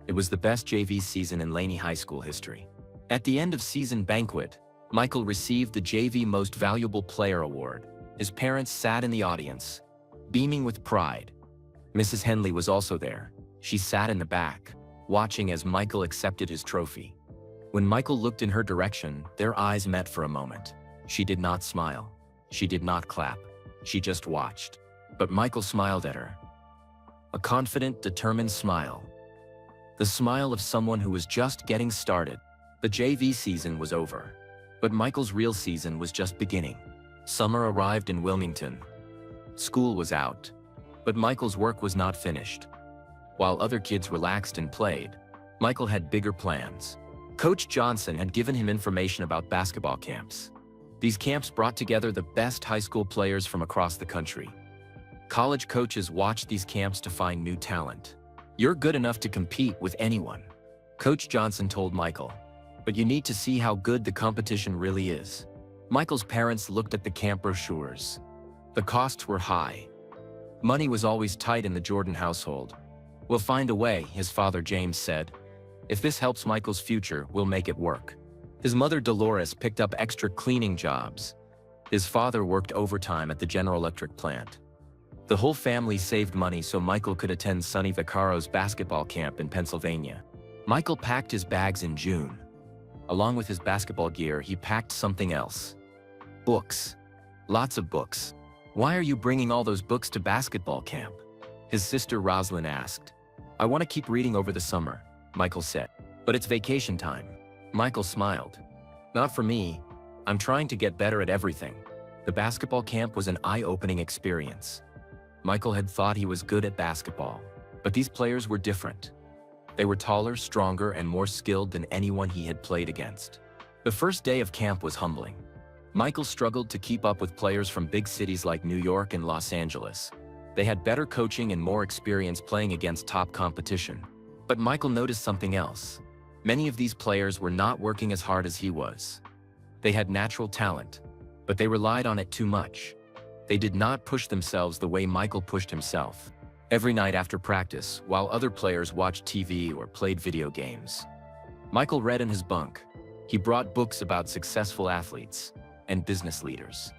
It was the best JV season in Laney High School history. At the end of season banquet, Michael received the JV Most Valuable Player Award. His parents sat in the audience, beaming with pride. Mrs. Henley was also there. She sat in the back, watching as Michael accepted his trophy. When Michael looked in her direction, their eyes met for a moment. She did not smile. She did not clap. She just watched. But Michael smiled at her. A confident, determined smile. The smile of someone who was just getting started. The JV season was over. But Michael's real season was just beginning. Summer arrived in Wilmington. School was out. But Michael's work was not finished. While other kids relaxed and played, Michael had bigger plans. Coach Johnson had given him information about basketball camps. These camps brought together the best high school players from across the country. College coaches watched these camps to find new talent. "You're good enough to compete with anyone," Coach Johnson told Michael. "But you need to see how good the competition really is." Michael's parents looked at the camp brochures. The costs were high. Money was always tight in the Jordan household. "We'll find a way," his father James said. "If this helps Michael's future, we'll make it work." His mother Dolores picked up extra cleaning jobs. His father worked overtime at the General Electric plant. The whole family saved money so Michael could attend Sonny Vaccaro's basketball camp in Pennsylvania. Michael packed his bags in June. Along with his basketball gear, he packed something else. Books. Lots of books. Why are you bringing all those books to basketball camp? His sister Roslyn asked. I want to keep reading over the summer, Michael said. But it's vacation time. Michael smiled. Not for me. I'm trying to get better at everything. The basketball camp was an eye-opening experience. Michael had thought he was good at basketball, but these players were different. They were taller, stronger, and more skilled than anyone he had played against. The first day of camp was humbling. Michael struggled to keep up with players from big cities like New York and Los Angeles. They had better coaching and more experience playing against top competition. But Michael noticed something else. Many of these players were not working as hard as he was. They had natural talent, but they relied on it too much. They did not push themselves the way Michael pushed himself. Every night after practice, while other players watched TV or played video games, Michael read in his bunk. He brought books about successful athletes and business leaders.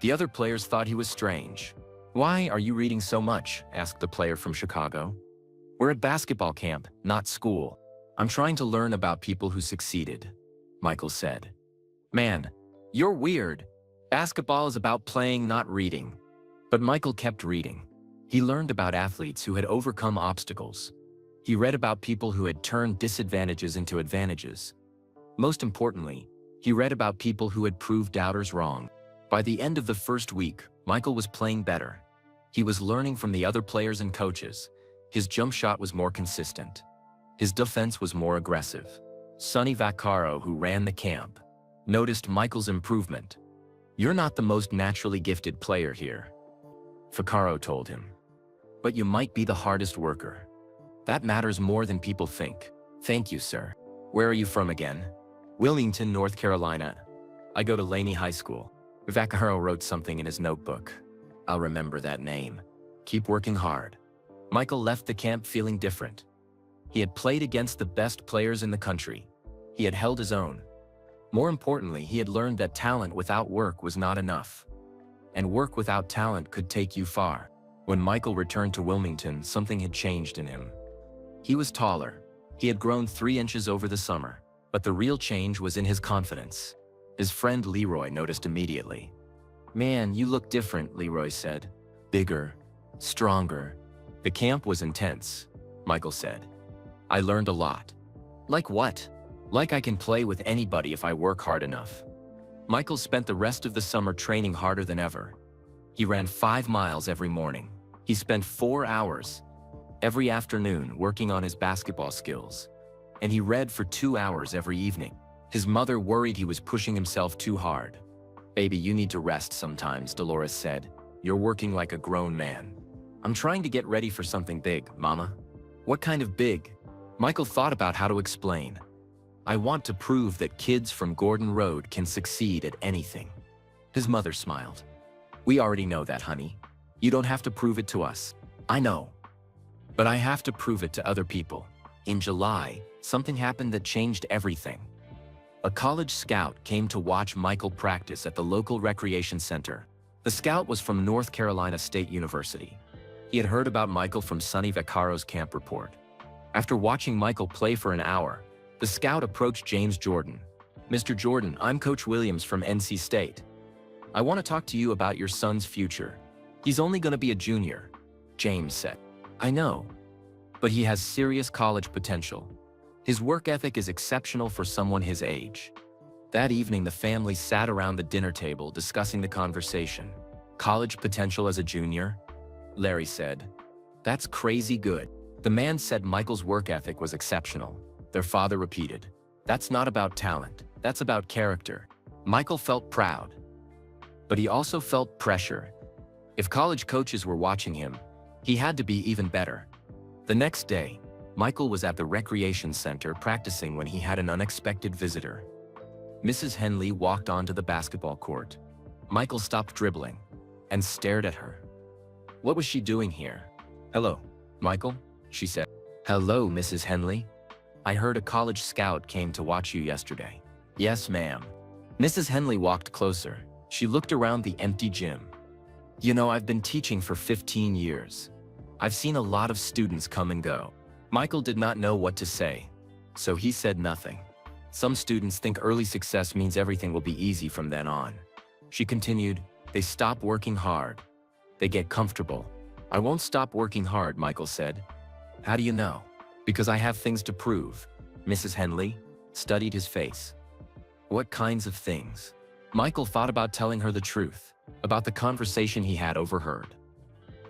The other players thought he was strange. Why are you reading so much? Asked the player from Chicago. We're at basketball camp, not school. I'm trying to learn about people who succeeded, Michael said. Man, you're weird. Basketball is about playing, not reading. But Michael kept reading. He learned about athletes who had overcome obstacles. He read about people who had turned disadvantages into advantages. Most importantly, he read about people who had proved doubters wrong. By the end of the first week, Michael was playing better. He was learning from the other players and coaches. His jump shot was more consistent. His defense was more aggressive. Sonny Vaccaro, who ran the camp, noticed Michael's improvement. You're not the most naturally gifted player here, Vaccaro told him. But you might be the hardest worker. That matters more than people think. Thank you, sir. Where are you from again? Wilmington, North Carolina. I go to Laney High School. Vaccaro wrote something in his notebook. I'll remember that name. Keep working hard. Michael left the camp feeling different. He had played against the best players in the country. He had held his own. More importantly, he had learned that talent without work was not enough. And work without talent could take you far. When Michael returned to Wilmington, something had changed in him. He was taller. He had grown 3 inches over the summer. But the real change was in his confidence. His friend Leroy noticed immediately. Man, you look different, Leroy said. Bigger, stronger. The camp was intense, Michael said. I learned a lot. Like what? Like I can play with anybody if I work hard enough. Michael spent the rest of the summer training harder than ever. He ran 5 miles every morning. He spent 4 hours every afternoon working on his basketball skills. And he read for 2 hours every evening. His mother worried he was pushing himself too hard. Baby, you need to rest sometimes, Dolores said. You're working like a grown man. I'm trying to get ready for something big, Mama. What kind of big? Michael thought about how to explain. I want to prove that kids from Gordon Road can succeed at anything. His mother smiled. We already know that, honey. You don't have to prove it to us. I know. But I have to prove it to other people. In July, something happened that changed everything. A college scout came to watch Michael practice at the local recreation center. The scout was from North Carolina State University. He had heard about Michael from Sonny Vaccaro's camp report. After watching Michael play for an hour, the scout approached James Jordan. Mr. Jordan, I'm Coach Williams from NC State. I want to talk to you about your son's future. He's only going to be a junior, James said. I know, but he has serious college potential. His work ethic is exceptional for someone his age. That evening, the family sat around the dinner table discussing the conversation. College potential as a junior? Larry said. That's crazy good. The man said Michael's work ethic was exceptional. Their father repeated. That's not about talent. That's about character. Michael felt proud. But he also felt pressure. If college coaches were watching him, he had to be even better. The next day, Michael was at the recreation center practicing when he had an unexpected visitor. Mrs. Henley walked onto the basketball court. Michael stopped dribbling and stared at her. What was she doing here? Hello, Michael, she said. Hello, Mrs. Henley. I heard a college scout came to watch you yesterday. Yes, ma'am. Mrs. Henley walked closer. She looked around the empty gym. You know, I've been teaching for 15 years. I've seen a lot of students come and go. Michael did not know what to say, so he said nothing. Some students think early success means everything will be easy from then on. She continued, "They stop working hard. They get comfortable." "I won't stop working hard," Michael said. "How do you know?" "Because I have things to prove." Mrs. Henley studied his face. "What kinds of things?" Michael thought about telling her the truth, about the conversation he had overheard,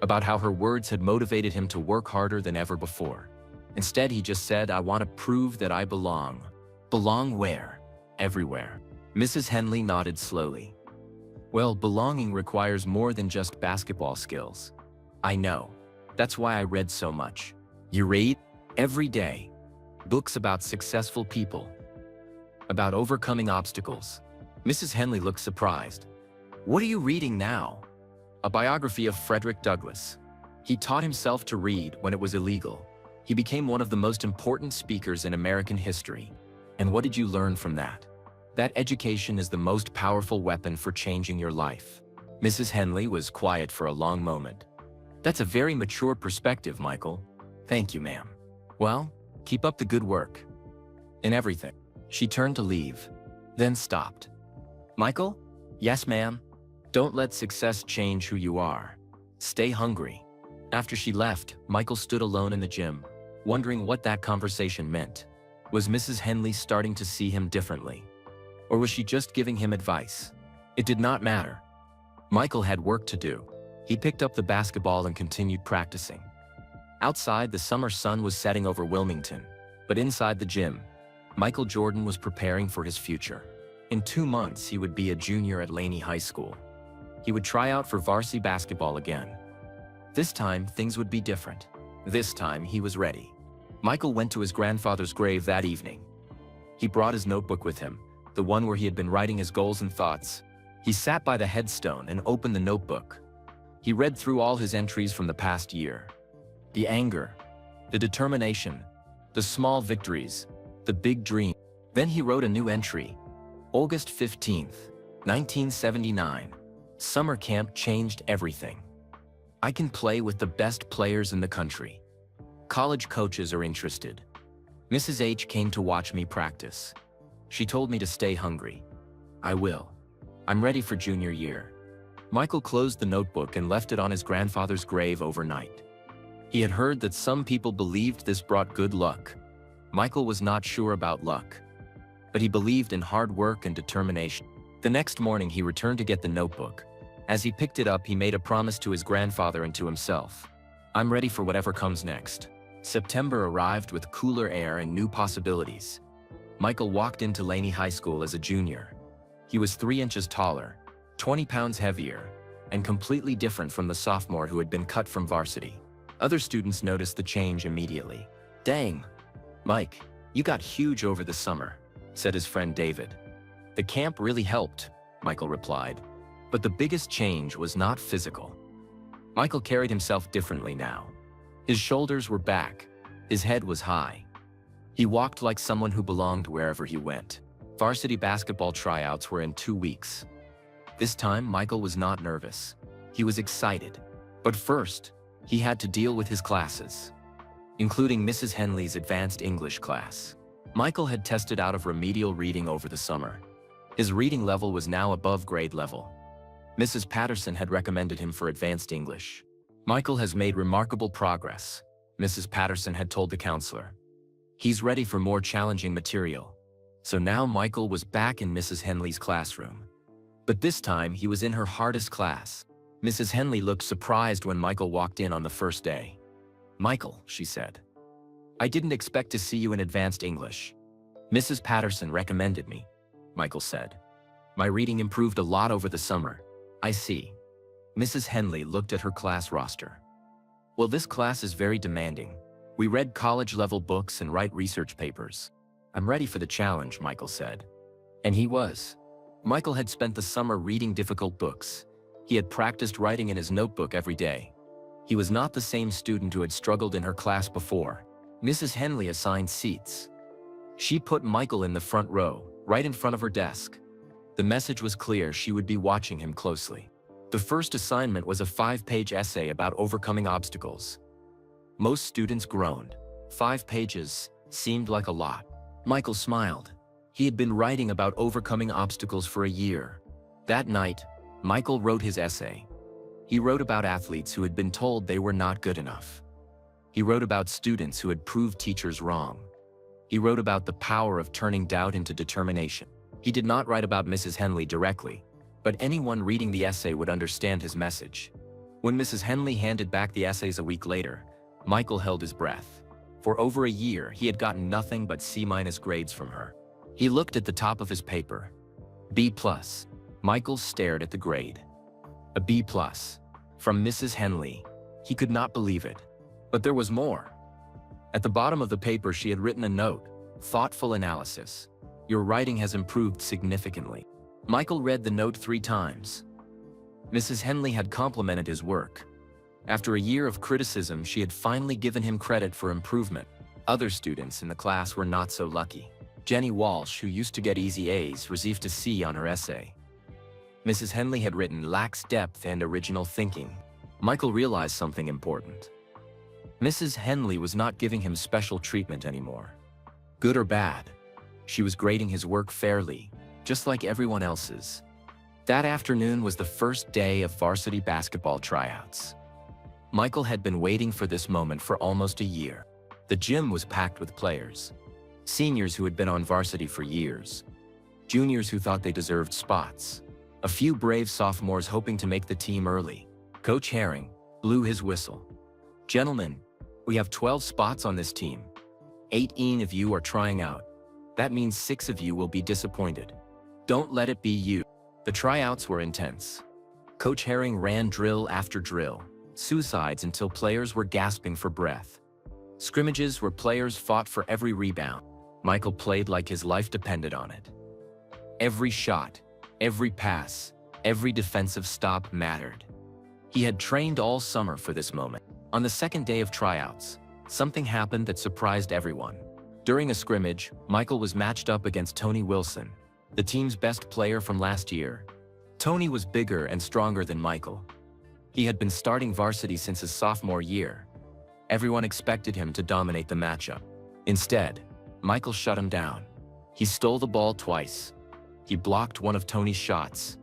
about how her words had motivated him to work harder than ever before. Instead, he just said, "I want to prove that I belong." "Belong where?" "Everywhere." Mrs. Henley nodded slowly. "Well, belonging requires more than just basketball skills." "I know. That's why I read so much." "You read?" "Every day. Books about successful people, about overcoming obstacles." Mrs. Henley looked surprised. "What are you reading now?" "A biography of Frederick Douglass. He taught himself to read when it was illegal. He became one of the most important speakers in American history." "And what did you learn from that?" "That education is the most powerful weapon for changing your life." Mrs. Henley was quiet for a long moment. "That's a very mature perspective, Michael." "Thank you, ma'am." "Well, keep up the good work." "In everything." She turned to leave, then stopped. "Michael?" "Yes, ma'am." "Don't let success change who you are. Stay hungry." After she left, Michael stood alone in the gym, wondering what that conversation meant. Was Mrs. Henley starting to see him differently? Or was she just giving him advice? It did not matter. Michael had work to do. He picked up the basketball and continued practicing. Outside, the summer sun was setting over Wilmington, but inside the gym, Michael Jordan was preparing for his future. In 2 months, he would be a junior at Laney High School. He would try out for varsity basketball again. This time, things would be different. This time, he was ready. Michael went to his grandfather's grave that evening. He brought his notebook with him, the one where he had been writing his goals and thoughts. He sat by the headstone and opened the notebook. He read through all his entries from the past year. The anger, the determination, the small victories, the big dream. Then he wrote a new entry. August 15th, 1979. Summer camp changed everything. I can play with the best players in the country. College coaches are interested. Mrs. H came to watch me practice. She told me to stay hungry. I will. I'm ready for junior year. Michael closed the notebook and left it on his grandfather's grave overnight. He had heard that some people believed this brought good luck. Michael was not sure about luck, but he believed in hard work and determination. The next morning, he returned to get the notebook. As he picked it up, he made a promise to his grandfather and to himself. I'm ready for whatever comes next. September arrived with cooler air and new possibilities. Michael walked into Laney High School as a junior. He was 3 inches taller, 20 pounds heavier, and completely different from the sophomore who had been cut from varsity. Other students noticed the change immediately. "Dang, Mike, you got huge over the summer," said his friend David. "The camp really helped," Michael replied. But the biggest change was not physical. Michael carried himself differently now. His shoulders were back, his head was high. He walked like someone who belonged wherever he went. Varsity basketball tryouts were in 2 weeks. This time, Michael was not nervous. He was excited. But first, he had to deal with his classes, including Mrs. Henley's advanced English class. Michael had tested out of remedial reading over the summer. His reading level was now above grade level. Mrs. Patterson had recommended him for advanced English. "Michael has made remarkable progress," Mrs. Patterson had told the counselor. "He's ready for more challenging material." So now Michael was back in Mrs. Henley's classroom. But this time, he was in her hardest class. Mrs. Henley looked surprised when Michael walked in on the first day. "Michael," she said, "I didn't expect to see you in advanced English." "Mrs. Patterson recommended me," Michael said. "My reading improved a lot over the summer." "I see." Mrs. Henley looked at her class roster. "Well, this class is very demanding. We read college-level books and write research papers." "I'm ready for the challenge," Michael said. And he was. Michael had spent the summer reading difficult books. He had practiced writing in his notebook every day. He was not the same student who had struggled in her class before. Mrs. Henley assigned seats. She put Michael in the front row, right in front of her desk. The message was clear: she would be watching him closely. The first assignment was a 5-page essay about overcoming obstacles. Most students groaned. 5 pages seemed like a lot. Michael smiled. He had been writing about overcoming obstacles for a year. That night, Michael wrote his essay. He wrote about athletes who had been told they were not good enough. He wrote about students who had proved teachers wrong. He wrote about the power of turning doubt into determination. He did not write about Mrs. Henley directly, but anyone reading the essay would understand his message. When Mrs. Henley handed back the essays a week later, Michael held his breath. For over a year, he had gotten nothing but C- grades from her. He looked at the top of his paper. B+. Michael stared at the grade. A B+. From Mrs. Henley. He could not believe it. But there was more. At the bottom of the paper, she had written a note. Thoughtful analysis. Your writing has improved significantly. Michael read the note 3 times. Mrs. Henley had complimented his work. After a year of criticism, she had finally given him credit for improvement. Other students in the class were not so lucky. Jenny Walsh, who used to get easy A's, received a C on her essay. Mrs. Henley had written lacks depth and original thinking. Michael realized something important. Mrs. Henley was not giving him special treatment anymore. Good or bad, she was grading his work fairly, just like everyone else's. That afternoon was the first day of varsity basketball tryouts. Michael had been waiting for this moment for almost a year. The gym was packed with players. Seniors who had been on varsity for years. Juniors who thought they deserved spots. A few brave sophomores hoping to make the team early. Coach Herring blew his whistle. Gentlemen, we have 12 spots on this team. 18 of you are trying out. That means 6 of you will be disappointed. Don't let it be you. The tryouts were intense. Coach Herring ran drill after drill. Suicides until players were gasping for breath. Scrimmages where players fought for every rebound. Michael played like his life depended on it. Every shot, every pass, every defensive stop mattered. He had trained all summer for this moment. On the second day of tryouts, something happened that surprised everyone. During a scrimmage, Michael was matched up against Tony Wilson, the team's best player from last year. Tony was bigger and stronger than Michael. He had been starting varsity since his sophomore year. Everyone expected him to dominate the matchup. Instead, Michael shut him down. He stole the ball twice. He blocked one of Tony's shots.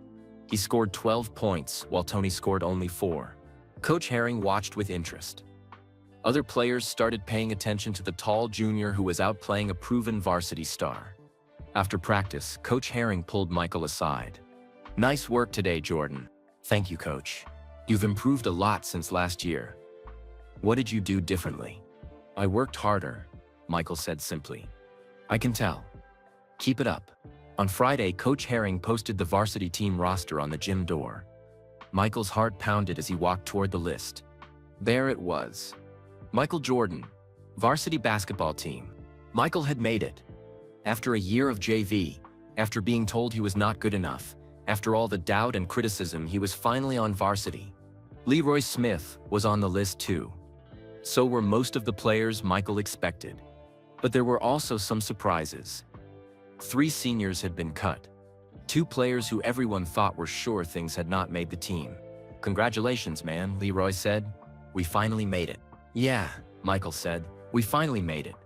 He scored 12 points while Tony scored only 4. Coach Herring watched with interest. Other players started paying attention to the tall junior who was outplaying a proven varsity star. After practice, Coach Herring pulled Michael aside. Nice work today, Jordan. Thank you, Coach. You've improved a lot since last year. What did you do differently? I worked harder, Michael said simply. I can tell. Keep it up. On Friday, Coach Herring posted the varsity team roster on the gym door. Michael's heart pounded as he walked toward the list. There it was. Michael Jordan, varsity basketball team. Michael had made it. After a year of JV, after being told he was not good enough, after all the doubt and criticism, he was finally on varsity. Leroy Smith was on the list too. So were most of the players Michael expected. But there were also some surprises. 3 seniors had been cut. 2 players who everyone thought were sure things had not made the team. Congratulations, man, Leroy said. We finally made it. Yeah, Michael said. We finally made it.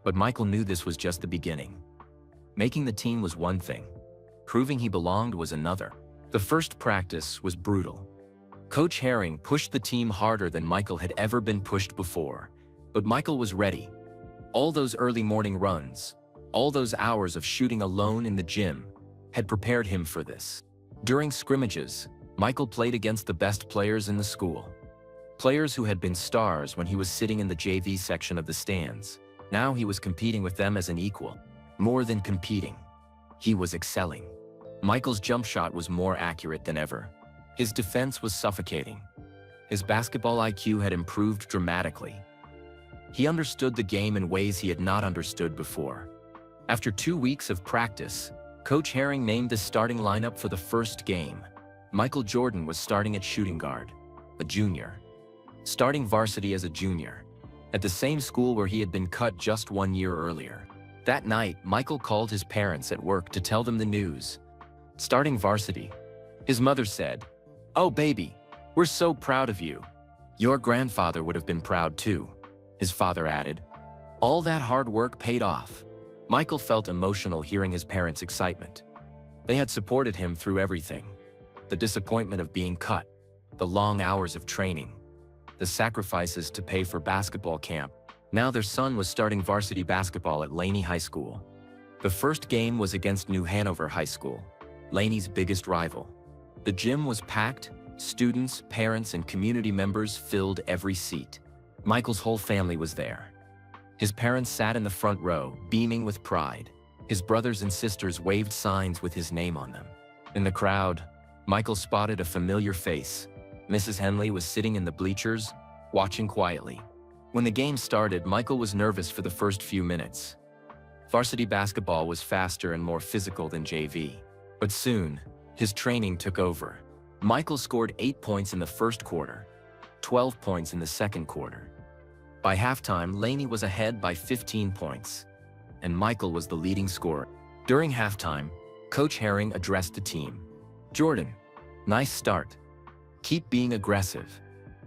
But Michael knew this was just the beginning. Making the team was one thing. Proving he belonged was another. The first practice was brutal. Coach Herring pushed the team harder than Michael had ever been pushed before. But Michael was ready. All those early morning runs, all those hours of shooting alone in the gym, had prepared him for this. During scrimmages, Michael played against the best players in the school. Players who had been stars when he was sitting in the JV section of the stands. Now he was competing with them as an equal. More than competing, he was excelling. Michael's jump shot was more accurate than ever. His defense was suffocating. His basketball IQ had improved dramatically. He understood the game in ways he had not understood before. After 2 weeks of practice, Coach Herring named the starting lineup for the first game. Michael Jordan was starting at shooting guard, a junior. Starting varsity as a junior, at the same school where he had been cut just 1 year earlier. That night, Michael called his parents at work to tell them the news. Starting varsity. His mother said, "Oh baby, we're so proud of you." Your grandfather would have been proud too, his father added. All that hard work paid off. Michael felt emotional hearing his parents' excitement. They had supported him through everything. The disappointment of being cut, the long hours of training, the sacrifices to pay for basketball camp. Now their son was starting varsity basketball at Laney High School. The first game was against New Hanover High School, Laney's biggest rival. The gym was packed, students, parents, and community members filled every seat. Michael's whole family was there. His parents sat in the front row, beaming with pride. His brothers and sisters waved signs with his name on them. In the crowd, Michael spotted a familiar face. Mrs. Henley was sitting in the bleachers, watching quietly. When the game started, Michael was nervous for the first few minutes. Varsity basketball was faster and more physical than JV. But soon, his training took over. Michael scored 8 points in the first quarter, 12 points in the second quarter. By halftime, Laney was ahead by 15 points, and Michael was the leading scorer. During halftime, Coach Herring addressed the team. "Jordan, nice start. Keep being aggressive."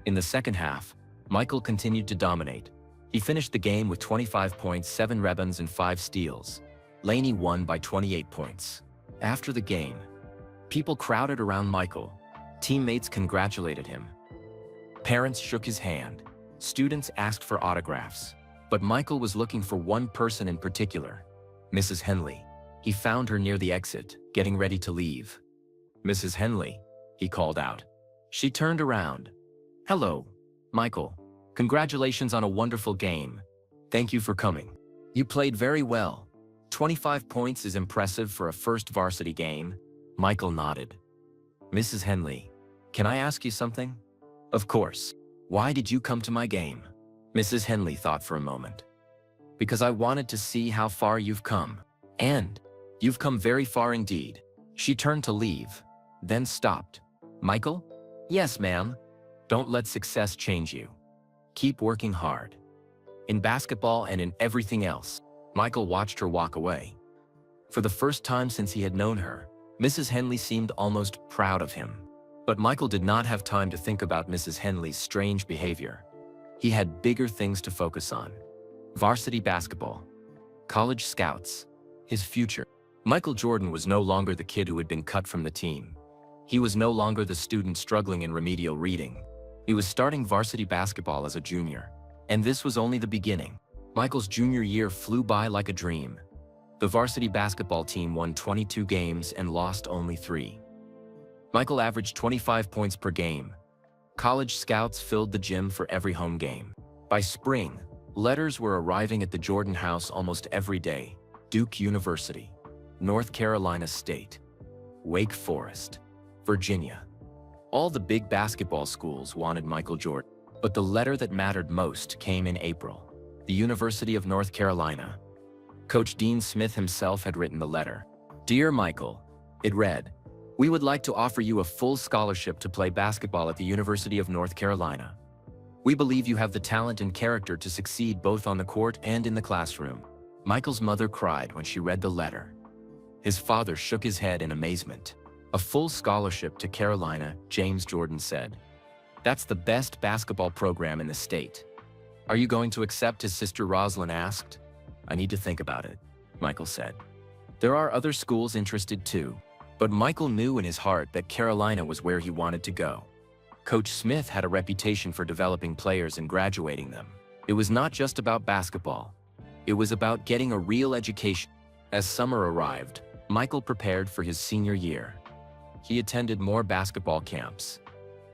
In the second half, Michael continued to dominate. He finished the game with 25 points, 7 rebounds, and 5 steals. Laney won by 28 points. After the game, people crowded around Michael. Teammates congratulated him. Parents shook his hand. Students asked for autographs. But Michael was looking for one person in particular, Mrs. Henley. He found her near the exit, getting ready to leave. "Mrs. Henley," he called out. She turned around. "Hello, Michael. Congratulations on a wonderful game. Thank you for coming. You played very well. 25 points is impressive for a first varsity game." Michael nodded. "Mrs. Henley, can I ask you something?" "Of course. Why did you come to my game?" Mrs. Henley thought for a moment. "Because I wanted to see how far you've come. And you've come very far indeed." She turned to leave, then stopped. "Michael?" "Yes, ma'am." "Don't let success change you. Keep working hard. In basketball and in everything else." Michael watched her walk away. For the first time since he had known her, Mrs. Henley seemed almost proud of him. But Michael did not have time to think about Mrs. Henley's strange behavior. He had bigger things to focus on. Varsity basketball, college scouts, his future. Michael Jordan was no longer the kid who had been cut from the team. He was no longer the student struggling in remedial reading. He was starting varsity basketball as a junior. And this was only the beginning. Michael's junior year flew by like a dream. The varsity basketball team won 22 games and lost only 3. Michael averaged 25 points per game. College scouts filled the gym for every home game. By spring, letters were arriving at the Jordan house almost every day. Duke University, North Carolina State, Wake Forest, Virginia. All the big basketball schools wanted Michael Jordan. But the letter that mattered most came in April. The University of North Carolina. Coach Dean Smith himself had written the letter. "Dear Michael," it read, "we would like to offer you a full scholarship to play basketball at the University of North Carolina. We believe you have the talent and character to succeed both on the court and in the classroom." Michael's mother cried when she read the letter. His father shook his head in amazement. "A full scholarship to Carolina," James Jordan said. "That's the best basketball program in the state." "Are you going to accept?" his sister Rosalind asked. "I need to think about it," Michael said. There are other schools interested too, but Michael knew in his heart that Carolina was where he wanted to go. Coach Smith had a reputation for developing players and graduating them. It was not just about basketball. It was about getting a real education. As summer arrived, Michael prepared for his senior year. He attended more basketball camps.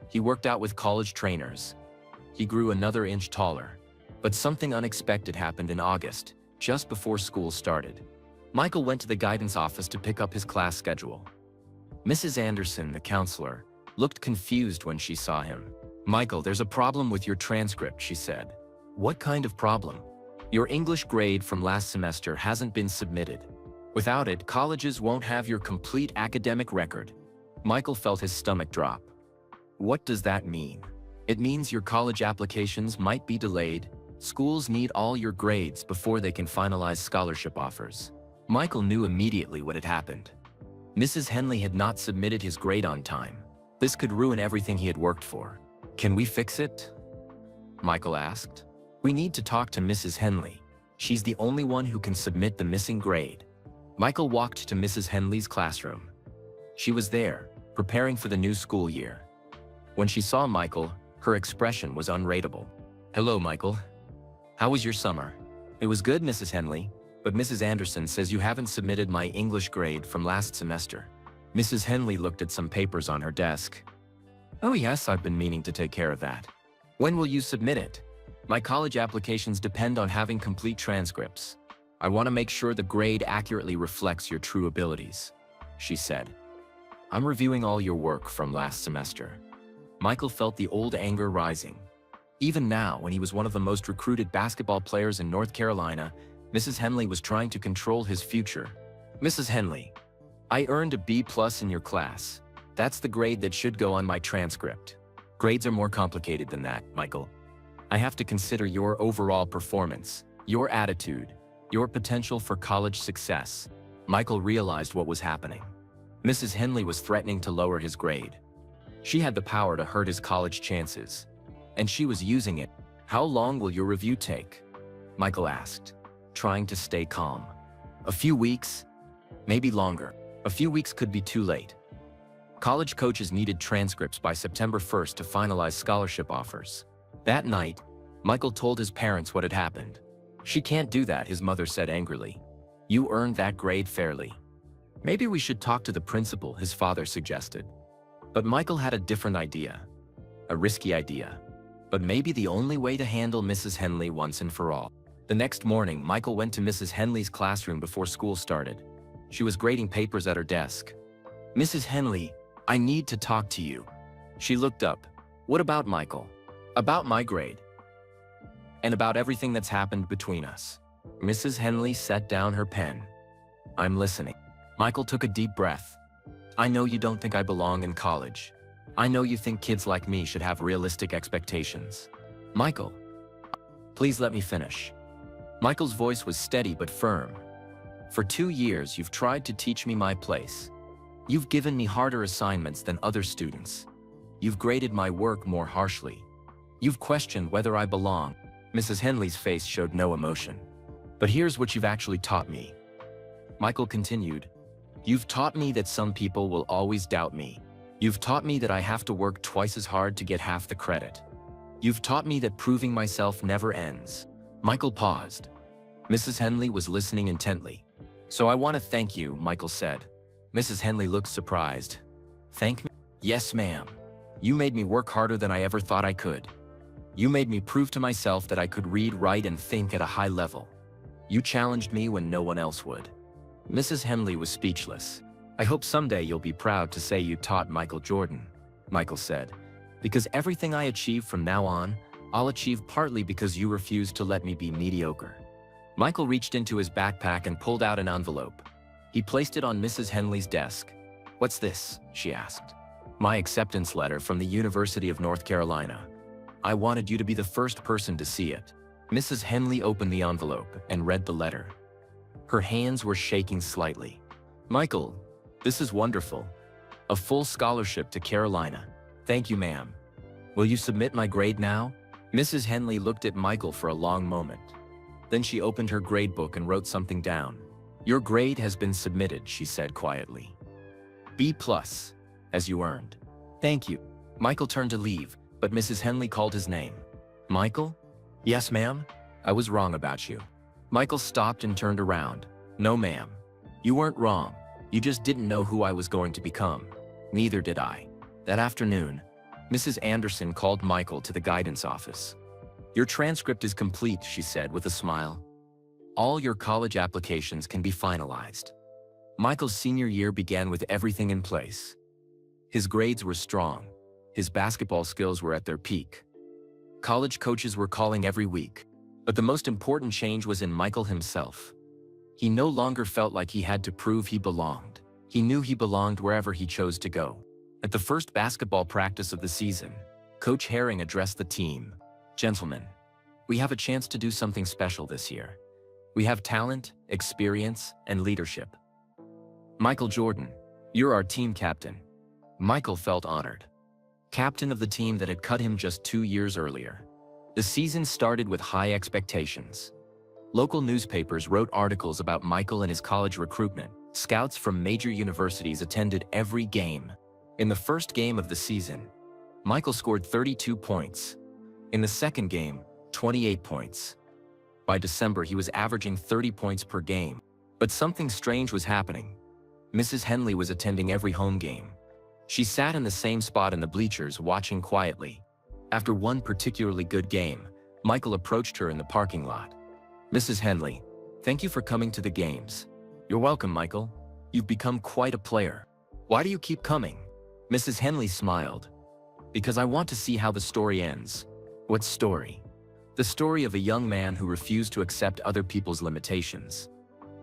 He worked out with college trainers. He grew another inch taller. But something unexpected happened in August, just before school started. Michael went to the guidance office to pick up his class schedule. Mrs. Anderson, the counselor, looked confused when she saw him. "Michael, there's a problem with your transcript," she said. "What kind of problem?" "Your English grade from last semester hasn't been submitted. Without it, colleges won't have your complete academic record." Michael felt his stomach drop. "What does that mean?" "It means your college applications might be delayed. Schools need all your grades before they can finalize scholarship offers." Michael knew immediately what had happened. Mrs. Henley had not submitted his grade on time. This could ruin everything he had worked for. "Can we fix it?" Michael asked. "We need to talk to Mrs. Henley. She's the only one who can submit the missing grade." Michael walked to Mrs. Henley's classroom. She was there, preparing for the new school year. When she saw Michael, her expression was unreadable. "Hello, Michael. How was your summer?" "It was good, Mrs. Henley, but Mrs. Anderson says you haven't submitted my English grade from last semester." Mrs. Henley looked at some papers on her desk. "Oh yes, I've been meaning to take care of that." "When will you submit it?" "My college applications depend on having complete transcripts. I want to make sure the grade accurately reflects your true abilities," she said. "I'm reviewing all your work from last semester." Michael felt the old anger rising. Even now, when he was one of the most recruited basketball players in North Carolina, Mrs. Henley was trying to control his future. "Mrs. Henley, I earned a B+ in your class. That's the grade that should go on my transcript." "Grades are more complicated than that, Michael. I have to consider your overall performance, your attitude, your potential for college success." Michael realized what was happening. Mrs. Henley was threatening to lower his grade. She had the power to hurt his college chances, and she was using it. "How long will your review take?" Michael asked, trying to stay calm. "A few weeks, maybe longer. A few weeks could be too late." College coaches needed transcripts by September 1st to finalize scholarship offers. That night, Michael told his parents what had happened. "She can't do that," his mother said angrily. "You earned that grade fairly." "Maybe we should talk to the principal," his father suggested. But Michael had a different idea. A risky idea, but maybe the only way to handle Mrs. Henley once and for all. The next morning, Michael went to Mrs. Henley's classroom before school started. She was grading papers at her desk. "Mrs. Henley, I need to talk to you." She looked up. "What about Michael?" "About my grade. And about everything that's happened between us." Mrs. Henley set down her pen. "I'm listening." Michael took a deep breath. "I know you don't think I belong in college. I know you think kids like me should have realistic expectations." "Michael, please let me finish." Michael's voice was steady but firm. "For 2 years, you've tried to teach me my place. You've given me harder assignments than other students. You've graded my work more harshly. You've questioned whether I belong." Mrs. Henley's face showed no emotion. "But here's what you've actually taught me." Michael continued. "You've taught me that some people will always doubt me. You've taught me that I have to work twice as hard to get half the credit. You've taught me that proving myself never ends." Michael paused. Mrs. Henley was listening intently. "So I want to thank you," Michael said. Mrs. Henley looked surprised. "Thank me?" "Yes, ma'am. You made me work harder than I ever thought I could. You made me prove to myself that I could read, write, and think at a high level. You challenged me when no one else would." Mrs. Henley was speechless. "I hope someday you'll be proud to say you taught Michael Jordan," Michael said. "Because everything I achieve from now on, I'll achieve partly because you refused to let me be mediocre." Michael reached into his backpack and pulled out an envelope. He placed it on Mrs. Henley's desk. "What's this?" she asked. "My acceptance letter from the University of North Carolina. I wanted you to be the first person to see it." Mrs. Henley opened the envelope and read the letter. Her hands were shaking slightly. "Michael, this is wonderful. A full scholarship to Carolina. Thank you, ma'am. Will you submit my grade now?" Mrs. Henley looked at Michael for a long moment. Then she opened her grade book and wrote something down. "Your grade has been submitted," she said quietly. "B+, as you earned." "Thank you." Michael turned to leave, but Mrs. Henley called his name. "Michael?" "Yes, ma'am? I was wrong about you." Michael stopped and turned around. "No, ma'am. You weren't wrong. You just didn't know who I was going to become. Neither did I." That afternoon, Mrs. Anderson called Michael to the guidance office. "Your transcript is complete," she said with a smile. "All your college applications can be finalized." Michael's senior year began with everything in place. His grades were strong. His basketball skills were at their peak. College coaches were calling every week. But the most important change was in Michael himself. He no longer felt like he had to prove he belonged. He knew he belonged wherever he chose to go. At the first basketball practice of the season, Coach Herring addressed the team. "Gentlemen, we have a chance to do something special this year. We have talent, experience, and leadership. Michael Jordan, you're our team captain." Michael felt honored. Captain of the team that had cut him just 2 years earlier. The season started with high expectations. Local newspapers wrote articles about Michael and his college recruitment. Scouts from major universities attended every game. In the first game of the season, Michael scored 32 points. In the second game, 28 points. By December, he was averaging 30 points per game. But something strange was happening. Mrs. Henley was attending every home game. She sat in the same spot in the bleachers, watching quietly. After one particularly good game, Michael approached her in the parking lot. "Mrs. Henley, thank you for coming to the games." "You're welcome, Michael. You've become quite a player. Why do you keep coming?" Mrs. Henley smiled. "Because I want to see how the story ends." "What story?" "The story of a young man who refused to accept other people's limitations."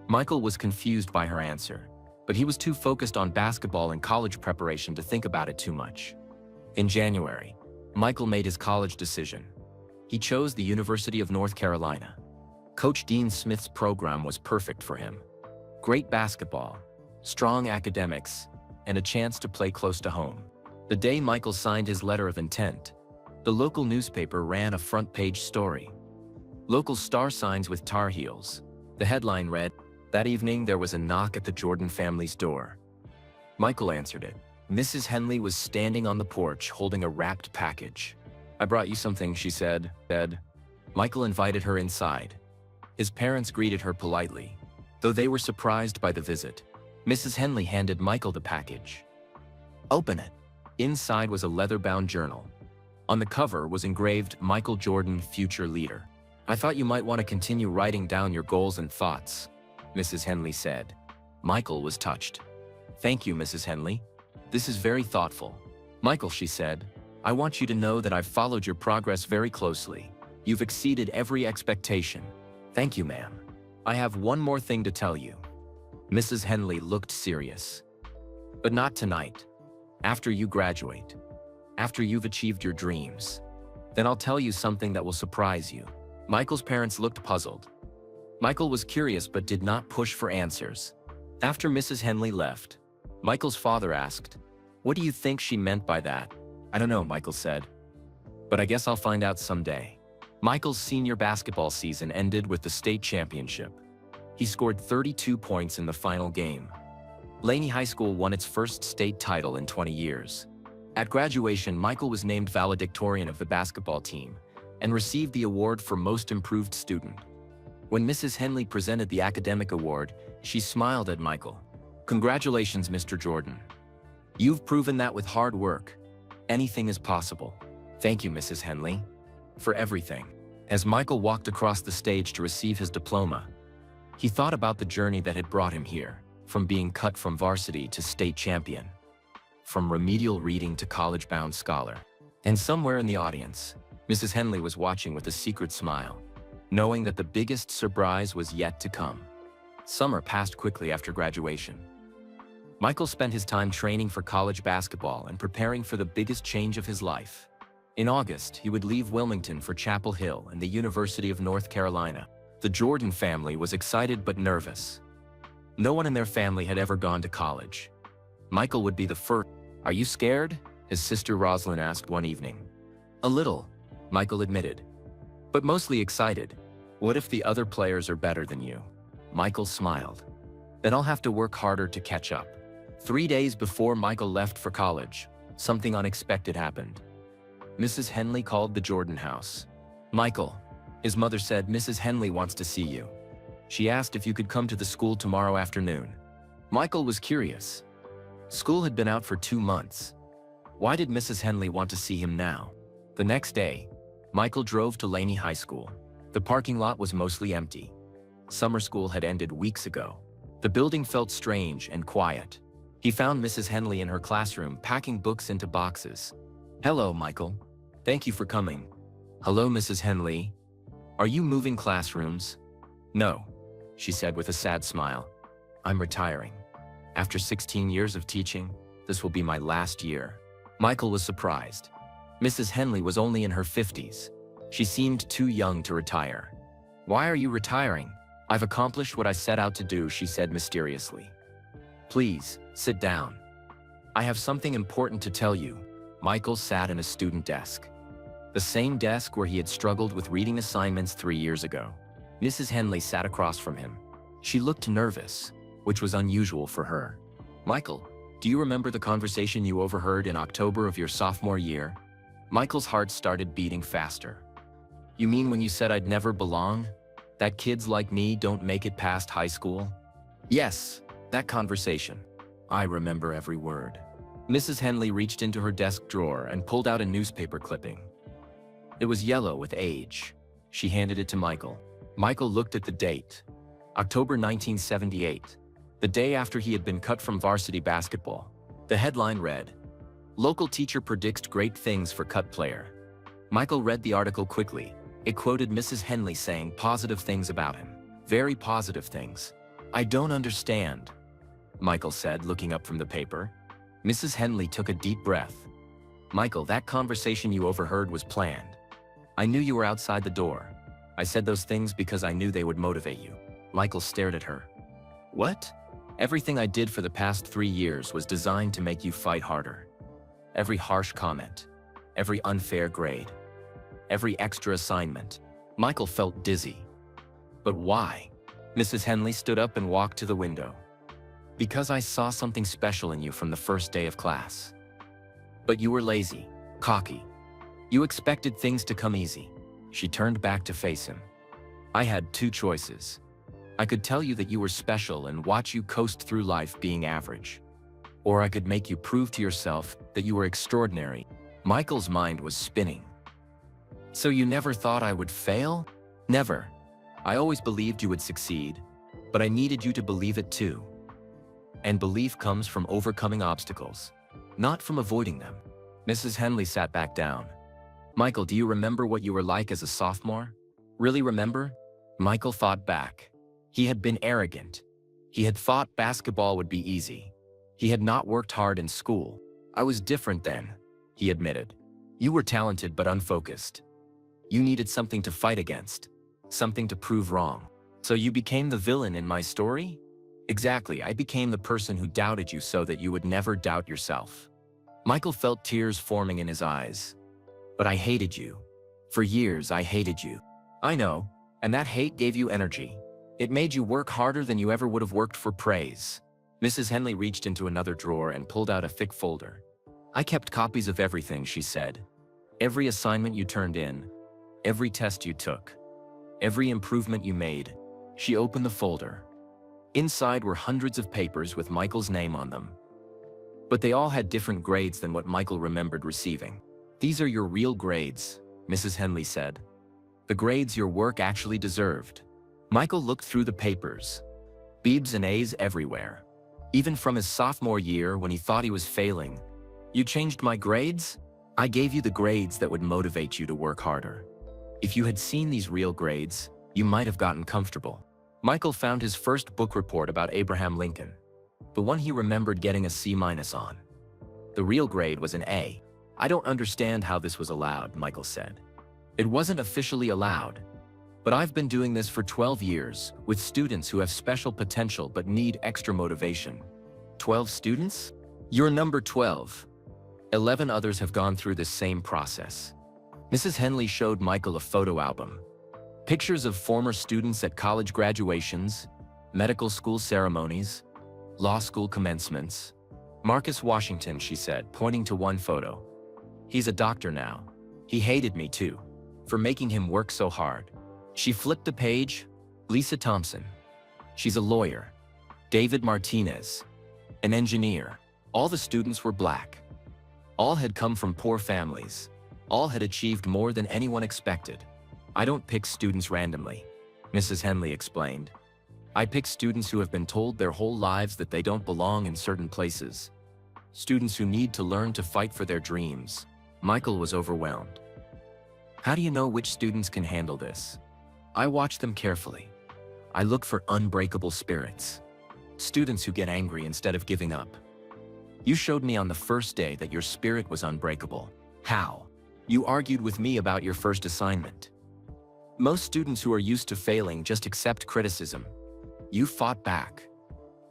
Michael was confused by her answer, but he was too focused on basketball and college preparation to think about it too much. In January, Michael made his college decision. He chose the University of North Carolina. Coach Dean Smith's program was perfect for him. Great basketball, strong academics, and a chance to play close to home. The day Michael signed his letter of intent, the local newspaper ran a front-page story. Local star signs with Tar Heels. The headline read, "That evening there was a knock at the Jordan family's door." Michael answered it. Mrs. Henley was standing on the porch holding a wrapped package. "I brought you something," she said. Michael invited her inside. His parents greeted her politely. Though they were surprised by the visit, Mrs. Henley handed Michael the package. "Open it." Inside was a leather-bound journal. On the cover was engraved, "Michael Jordan, future leader." "I thought you might want to continue writing down your goals and thoughts," Mrs. Henley said. Michael was touched. "Thank you, Mrs. Henley. This is very thoughtful." "Michael," she said, "I want you to know that I've followed your progress very closely. You've exceeded every expectation." "Thank you, ma'am. I have one more thing to tell you." Mrs. Henley looked serious. "But not tonight. After you graduate. After you've achieved your dreams. Then I'll tell you something that will surprise you." Michael's parents looked puzzled. Michael was curious but did not push for answers. After Mrs. Henley left, Michael's father asked, "What do you think she meant by that?" "I don't know," Michael said. "But I guess I'll find out someday." Michael's senior basketball season ended with the state championship. He scored 32 points in the final game. Laney High School won its first state title in 20 years. At graduation, Michael was named valedictorian of the basketball team and received the award for Most Improved Student. When Mrs. Henley presented the academic award, she smiled at Michael. "Congratulations, Mr. Jordan. You've proven that with hard work, anything is possible." "Thank you, Mrs. Henley, for everything." As Michael walked across the stage to receive his diploma, he thought about the journey that had brought him here, from being cut from varsity to state champion, from remedial reading to college-bound scholar. And somewhere in the audience, Mrs. Henley was watching with a secret smile, knowing that the biggest surprise was yet to come. Summer passed quickly after graduation. Michael spent his time training for college basketball and preparing for the biggest change of his life. In August, he would leave Wilmington for Chapel Hill and the University of North Carolina. The Jordan family was excited but nervous. No one in their family had ever gone to college. Michael would be the first. "Are you scared?" his sister Rosalind asked one evening. "A little," Michael admitted, "but mostly excited." "What if the other players are better than you?" Michael smiled. "Then I'll have to work harder to catch up." 3 days before Michael left for college, something unexpected happened. Mrs. Henley called the Jordan house. "Michael," his mother said, "Mrs. Henley wants to see you. She asked if you could come to the school tomorrow afternoon." Michael was curious. School had been out for 2 months. Why did Mrs. Henley want to see him now? The next day, Michael drove to Laney High School. The parking lot was mostly empty. Summer school had ended weeks ago. The building felt strange and quiet. He found Mrs. Henley in her classroom packing books into boxes. "Hello, Michael. Thank you for coming." "Hello, Mrs. Henley. Are you moving classrooms?" "No," she said with a sad smile. "I'm retiring. After 16 years of teaching, this will be my last year." Michael was surprised. Mrs. Henley was only in her 50s. She seemed too young to retire. "Why are you retiring?" "I've accomplished what I set out to do," she said mysteriously. "Please, sit down. I have something important to tell you." Michael sat in a student desk. The same desk where he had struggled with reading assignments 3 years ago. Mrs. Henley sat across from him. She looked nervous, which was unusual for her. "Michael, Do you remember the conversation you overheard in October of your sophomore year? Michael's heart started beating faster. You mean when you said I'd never belong? That kids like me don't make it past high school? Yes, that conversation. I remember every word. Mrs. Henley reached into her desk drawer and pulled out a newspaper clipping. It was yellow with age. She handed it to Michael. Michael looked at the date. October 1978, the day after he had been cut from varsity basketball. The headline read, "Local teacher predicts great things for cut player." Michael read the article quickly. It quoted Mrs. Henley saying positive things about him. Very positive things. "I don't understand," Michael said, looking up from the paper. Mrs. Henley took a deep breath. "Michael, that conversation you overheard was planned. I knew you were outside the door. I said those things because I knew they would motivate you." Michael stared at her. "What?" "Everything I did for the past 3 years was designed to make you fight harder. Every harsh comment, every unfair grade, every extra assignment." Michael felt dizzy. "But why?" Mrs. Henley stood up and walked to the window. "Because I saw something special in you from the first day of class. But you were lazy, cocky. You expected things to come easy." She turned back to face him. "I had 2 choices. I could tell you that you were special and watch you coast through life being average. Or I could make you prove to yourself that you were extraordinary." Michael's mind was spinning. "So you never thought I would fail?" "Never. I always believed you would succeed, but I needed you to believe it too. And belief comes from overcoming obstacles, not from avoiding them." Mrs. Henley sat back down. "Michael, do you remember what you were like as a sophomore? Really remember?" Michael thought back. He had been arrogant. He had thought basketball would be easy. He had not worked hard in school. "I was different then," he admitted. "You were talented but unfocused. You needed something to fight against, something to prove wrong. So you became the villain in my story?" "Exactly, I became the person who doubted you so that you would never doubt yourself." Michael felt tears forming in his eyes. "But I hated you. For years I hated you." "I know, and that hate gave you energy. It made you work harder than you ever would have worked for praise." Mrs. Henley reached into another drawer and pulled out a thick folder. "I kept copies of everything," she said. "Every assignment you turned in, every test you took, every improvement you made." She opened the folder. Inside were hundreds of papers with Michael's name on them. But they all had different grades than what Michael remembered receiving. "These are your real grades," Mrs. Henley said. "The grades your work actually deserved." Michael looked through the papers. B's and A's everywhere. Even from his sophomore year when he thought he was failing. "You changed my grades? I gave you the grades that would motivate you to work harder. If you had seen these real grades, you might have gotten comfortable." Michael found his first book report about Abraham Lincoln, the one he remembered getting a C- on. The real grade was an A. "I don't understand how this was allowed," Michael said. "It wasn't officially allowed. But I've been doing this for 12 years, with students who have special potential but need extra motivation." 12 students? "You're number 12. 11 others have gone through this same process." Mrs. Henley showed Michael a photo album. Pictures of former students at college graduations, medical school ceremonies, law school commencements. "Marcus Washington," she said, pointing to one photo. "He's a doctor now. He hated me too, for making him work so hard." She flipped a page. "Lisa Thompson. She's a lawyer. David Martinez, an engineer." All the students were black. All had come from poor families. All had achieved more than anyone expected. "I don't pick students randomly," Mrs. Henley explained. "I pick students who have been told their whole lives that they don't belong in certain places. Students who need to learn to fight for their dreams." Michael was overwhelmed. "How do you know which students can handle this?" "I watch them carefully. I look for unbreakable spirits. Students who get angry instead of giving up. You showed me on the first day that your spirit was unbreakable." "How?" "You argued with me about your first assignment. Most students who are used to failing just accept criticism. You fought back.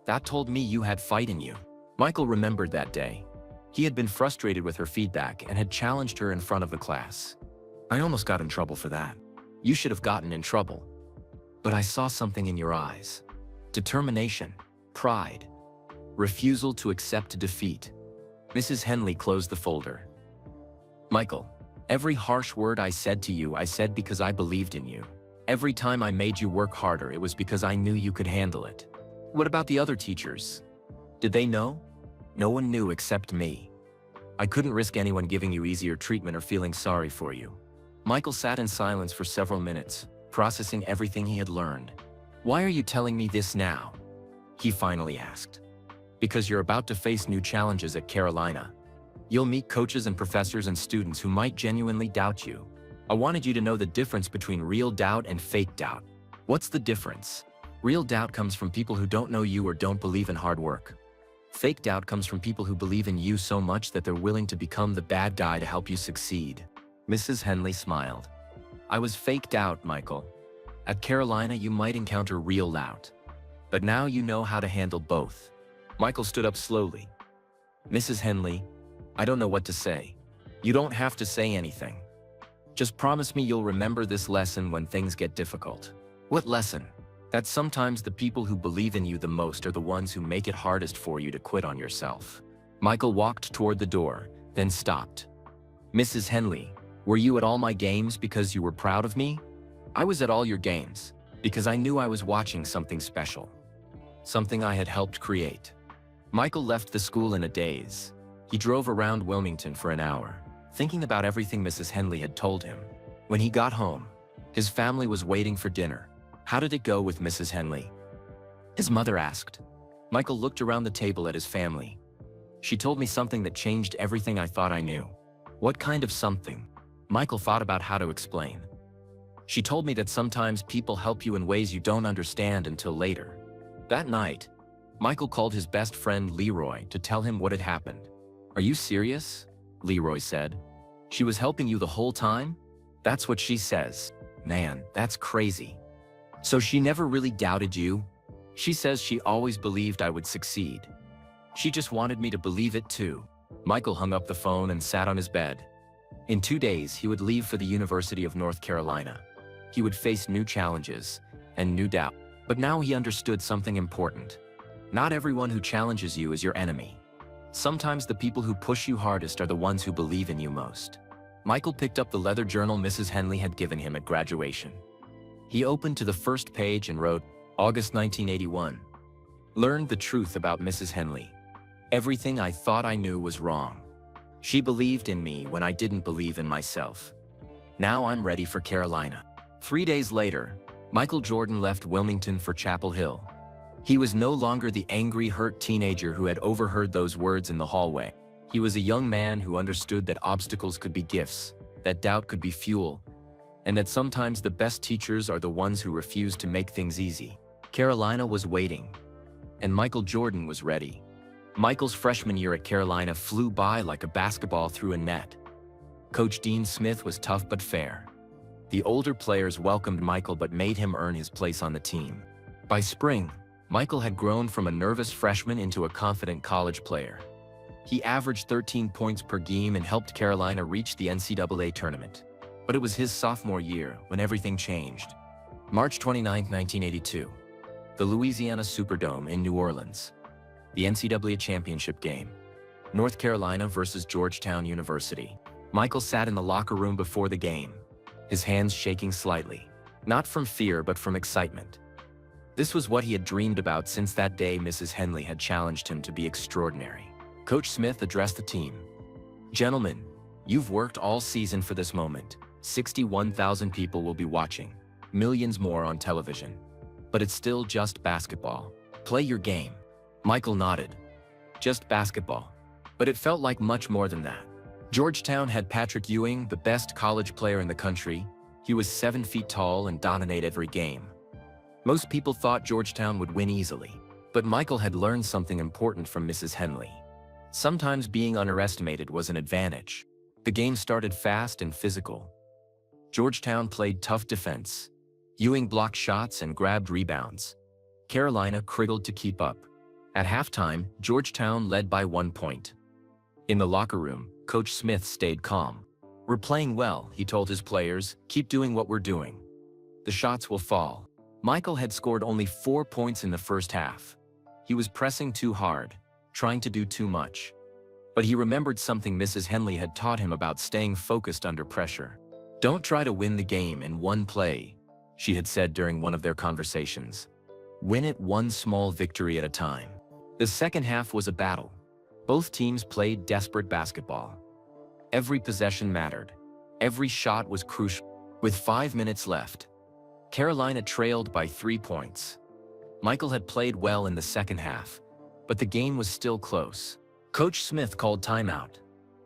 That told me you had fight in you." Michael remembered that day. He had been frustrated with her feedback and had challenged her in front of the class. "I almost got in trouble for that." "You should have gotten in trouble. But I saw something in your eyes. Determination, pride. Refusal to accept defeat. Mrs. Henley closed the folder. Michael, every harsh word I said to you, I said because I believed in you. Every time I made you work harder, it was because I knew you could handle it. What about the other teachers? Did they know? No one knew except me. I couldn't risk anyone giving you easier treatment or feeling sorry for you. Michael sat in silence for several minutes, processing everything he had learned. Why are you telling me this now? He finally asked. Because you're about to face new challenges at Carolina. You'll meet coaches and professors and students who might genuinely doubt you. I wanted you to know the difference between real doubt and fake doubt. What's the difference? Real doubt comes from people who don't know you or don't believe in hard work. Fake doubt comes from people who believe in you so much that they're willing to become the bad guy to help you succeed. Mrs. Henley smiled. I was faked out, Michael. At Carolina, you might encounter real doubt. But now you know how to handle both. Michael stood up slowly. Mrs. Henley, I don't know what to say. You don't have to say anything. Just promise me you'll remember this lesson when things get difficult. What lesson? That sometimes the people who believe in you the most are the ones who make it hardest for you to quit on yourself. Michael walked toward the door, then stopped. Mrs. Henley, were you at all my games because you were proud of me? I was at all your games because I knew I was watching something special. Something I had helped create. Michael left the school in a daze. He drove around Wilmington for an hour, thinking about everything Mrs. Henley had told him. When he got home, his family was waiting for dinner. How did it go with Mrs. Henley? His mother asked. Michael looked around the table at his family. She told me something that changed everything I thought I knew. What kind of something? Michael thought about how to explain. She told me that sometimes people help you in ways you don't understand until later. That night, Michael called his best friend Leroy to tell him what had happened. Are you serious? Leroy said. She was helping you the whole time? That's what she says. Man, that's crazy. So she never really doubted you? She says she always believed I would succeed. She just wanted me to believe it too. Michael hung up the phone and sat on his bed. In 2 days, he would leave for the University of North Carolina. He would face new challenges and new doubt. But now he understood something important. Not everyone who challenges you is your enemy. Sometimes the people who push you hardest are the ones who believe in you most. Michael picked up the leather journal Mrs. Henley had given him at graduation. He opened to the first page and wrote, August 1981. Learned the truth about Mrs. Henley. Everything I thought I knew was wrong. She believed in me when I didn't believe in myself. Now I'm ready for Carolina. 3 days later, Michael Jordan left Wilmington for Chapel Hill. He was no longer the angry, hurt teenager who had overheard those words in the hallway. He was a young man who understood that obstacles could be gifts, that doubt could be fuel, and that sometimes the best teachers are the ones who refuse to make things easy. Carolina was waiting, and Michael Jordan was ready. Michael's freshman year at Carolina flew by like a basketball through a net. Coach Dean Smith was tough but fair. The older players welcomed Michael but made him earn his place on the team. By spring, Michael had grown from a nervous freshman into a confident college player. He averaged 13 points per game and helped Carolina reach the NCAA tournament. But it was his sophomore year when everything changed. March 29, 1982. The Louisiana Superdome in New Orleans. The NCAA championship game. North Carolina versus Georgetown University. Michael sat in the locker room before the game, his hands shaking slightly. Not from fear, but from excitement. This was what he had dreamed about since that day Mrs. Henley had challenged him to be extraordinary. Coach Smith addressed the team. Gentlemen, you've worked all season for this moment. 61,000 people will be watching, millions more on television. But it's still just basketball. Play your game. Michael nodded. Just basketball. But it felt like much more than that. Georgetown had Patrick Ewing, the best college player in the country. He was 7 feet tall and dominated every game. Most people thought Georgetown would win easily, but Michael had learned something important from Mrs. Henley. Sometimes being underestimated was an advantage. The game started fast and physical. Georgetown played tough defense. Ewing blocked shots and grabbed rebounds. Carolina criggled to keep up. At halftime, Georgetown led by 1 point. In the locker room, Coach Smith stayed calm. We're playing well, he told his players. Keep doing what we're doing. The shots will fall. Michael had scored only 4 points in the first half. He was pressing too hard, trying to do too much. But he remembered something Mrs. Henley had taught him about staying focused under pressure. "Don't try to win the game in one play," she had said during one of their conversations. "Win it one small victory at a time." The second half was a battle. Both teams played desperate basketball. Every possession mattered. Every shot was crucial. With 5 minutes left, Carolina trailed by 3 points. Michael had played well in the second half, but the game was still close. Coach Smith called timeout.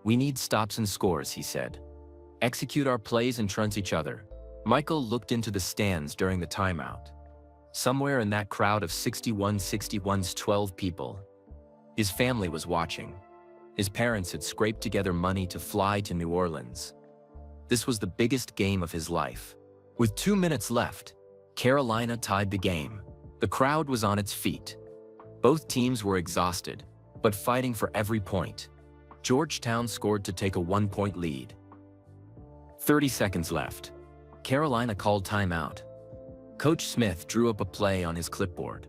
"We need stops and scores," he said. "Execute our plays and trust each other." Michael looked into the stands during the timeout. Somewhere in that crowd of 61's 12 people, his family was watching. His parents had scraped together money to fly to New Orleans. This was the biggest game of his life. With 2 minutes left, Carolina tied the game. The crowd was on its feet. Both teams were exhausted, but fighting for every point. Georgetown scored to take a 1-point lead. 30 seconds left. Carolina called timeout. Coach Smith drew up a play on his clipboard.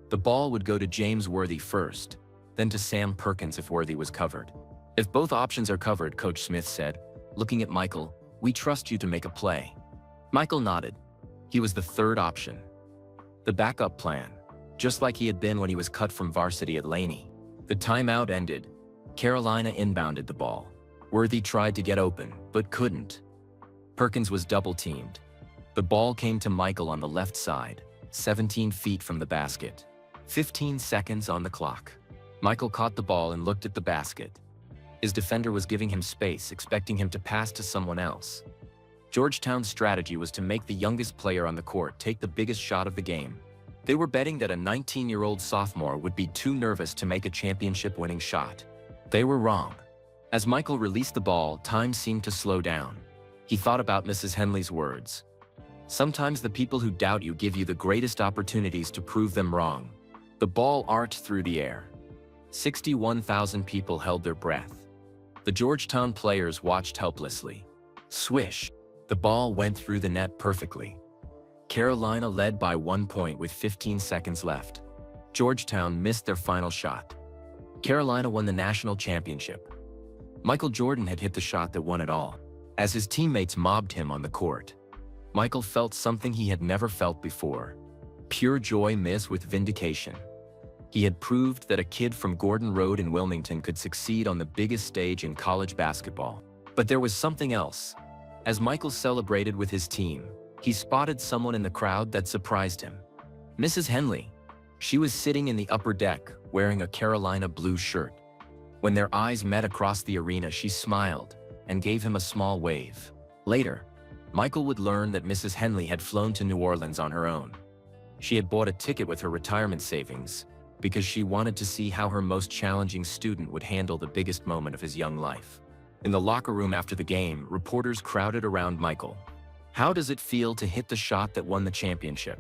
The ball would go to James Worthy first, then to Sam Perkins if Worthy was covered. "If both options are covered," Coach Smith said, looking at Michael, "we trust you to make a play." Michael nodded. He was the third option. The backup plan, just like he had been when he was cut from varsity at Laney. The timeout ended. Carolina inbounded the ball. Worthy tried to get open, but couldn't. Perkins was double-teamed. The ball came to Michael on the left side, 17 feet from the basket. 15 seconds on the clock. Michael caught the ball and looked at the basket. His defender was giving him space, expecting him to pass to someone else. Georgetown's strategy was to make the youngest player on the court take the biggest shot of the game. They were betting that a 19-year-old sophomore would be too nervous to make a championship-winning shot. They were wrong. As Michael released the ball, time seemed to slow down. He thought about Mrs. Henley's words. "Sometimes the people who doubt you give you the greatest opportunities to prove them wrong." The ball arced through the air. 61,000 people held their breath. The Georgetown players watched helplessly. Swish! The ball went through the net perfectly. Carolina led by 1 point with 15 seconds left. Georgetown missed their final shot. Carolina won the national championship. Michael Jordan had hit the shot that won it all. As his teammates mobbed him on the court, Michael felt something he had never felt before. Pure joy mixed with vindication. He had proved that a kid from Gordon Road in Wilmington could succeed on the biggest stage in college basketball. But there was something else. As Michael celebrated with his team, he spotted someone in the crowd that surprised him. Mrs. Henley. She was sitting in the upper deck, wearing a Carolina blue shirt. When their eyes met across the arena, she smiled and gave him a small wave. Later, Michael would learn that Mrs. Henley had flown to New Orleans on her own. She had bought a ticket with her retirement savings because she wanted to see how her most challenging student would handle the biggest moment of his young life. In the locker room after the game, reporters crowded around Michael. "How does it feel to hit the shot that won the championship?"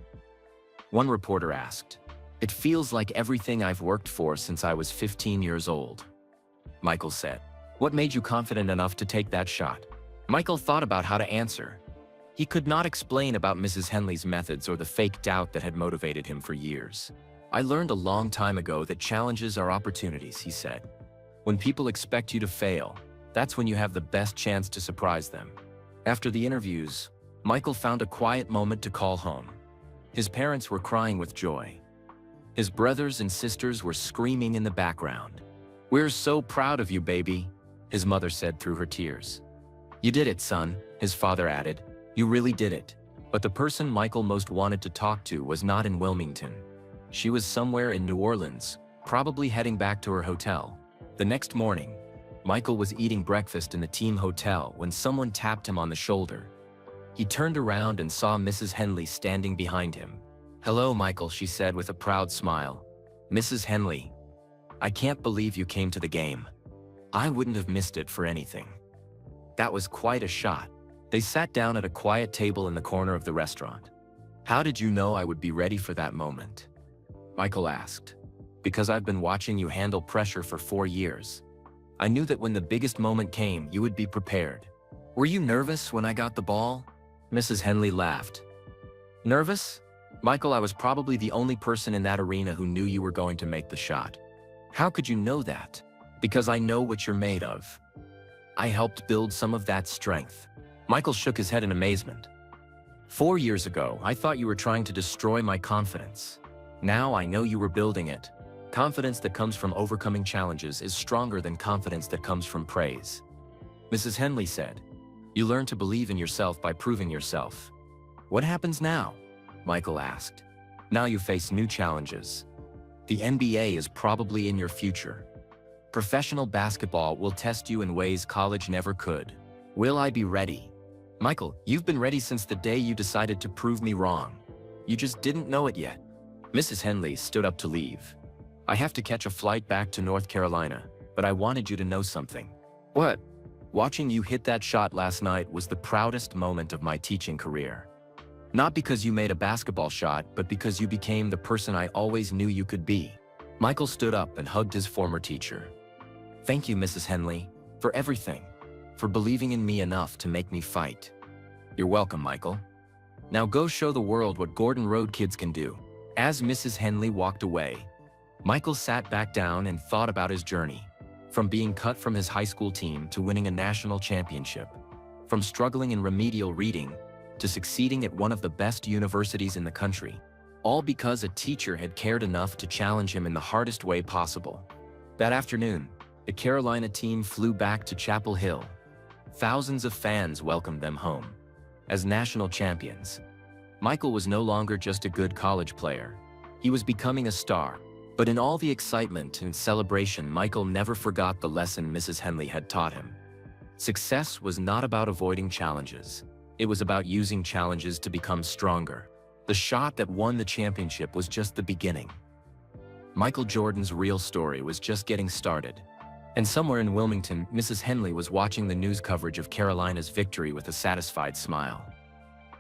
One reporter asked. "It feels like everything I've worked for since I was 15 years old," Michael said. "What made you confident enough to take that shot?" Michael thought about how to answer. He could not explain about Mrs. Henley's methods or the fake doubt that had motivated him for years. "I learned a long time ago that challenges are opportunities," he said. "When people expect you to fail, that's when you have the best chance to surprise them." After the interviews, Michael found a quiet moment to call home. His parents were crying with joy. His brothers and sisters were screaming in the background. "We're so proud of you, baby," his mother said through her tears. "You did it, son," his father added. "You really did it." But the person Michael most wanted to talk to was not in Wilmington. She was somewhere in New Orleans, probably heading back to her hotel. The next morning, Michael was eating breakfast in the team hotel when someone tapped him on the shoulder. He turned around and saw Mrs. Henley standing behind him. "Hello, Michael," she said with a proud smile. "Mrs. Henley, I can't believe you came to the game. I wouldn't have missed it for anything." That was quite a shot. They sat down at a quiet table in the corner of the restaurant. "How did you know I would be ready for that moment?" Michael asked. "Because I've been watching you handle pressure for 4 years. I knew that when the biggest moment came, you would be prepared." "Were you nervous when I got the ball?" Mrs. Henley laughed. "Nervous? Michael, I was probably the only person in that arena who knew you were going to make the shot. How could you know that? Because I know what you're made of. I helped build some of that strength. Michael shook his head in amazement. 4 years ago, I thought you were trying to destroy my confidence. Now I know you were building it. Confidence that comes from overcoming challenges is stronger than confidence that comes from praise. Mrs. Henley said, "You learn to believe in yourself by proving yourself." What happens now? Michael asked. Now you face new challenges. The NBA is probably in your future. Professional basketball will test you in ways college never could. Will I be ready? Michael, you've been ready since the day you decided to prove me wrong. You just didn't know it yet. Mrs. Henley stood up to leave. I have to catch a flight back to North Carolina, but I wanted you to know something. What? Watching you hit that shot last night was the proudest moment of my teaching career. Not because you made a basketball shot, but because you became the person I always knew you could be. Michael stood up and hugged his former teacher. Thank you, Mrs. Henley, for everything, for believing in me enough to make me fight. You're welcome, Michael. Now go show the world what Gordon Road kids can do. As Mrs. Henley walked away, Michael sat back down and thought about his journey. From being cut from his high school team to winning a national championship. From struggling in remedial reading to succeeding at one of the best universities in the country. All because a teacher had cared enough to challenge him in the hardest way possible. That afternoon, the Carolina team flew back to Chapel Hill. Thousands of fans welcomed them home. As national champions, Michael was no longer just a good college player. He was becoming a star. But in all the excitement and celebration, Michael never forgot the lesson Mrs. Henley had taught him. Success was not about avoiding challenges. It was about using challenges to become stronger. The shot that won the championship was just the beginning. Michael Jordan's real story was just getting started. And somewhere in Wilmington, Mrs. Henley was watching the news coverage of Carolina's victory with a satisfied smile.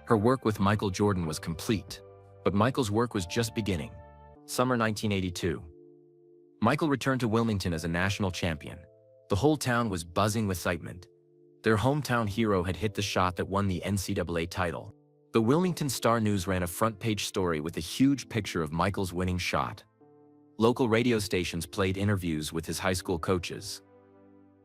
Her work with Michael Jordan was complete, but Michael's work was just beginning. Summer 1982. Michael returned to Wilmington as a national champion. The whole town was buzzing with excitement. Their hometown hero had hit the shot that won the NCAA title. The Wilmington Star-News ran a front-page story with a huge picture of Michael's winning shot. Local radio stations played interviews with his high school coaches.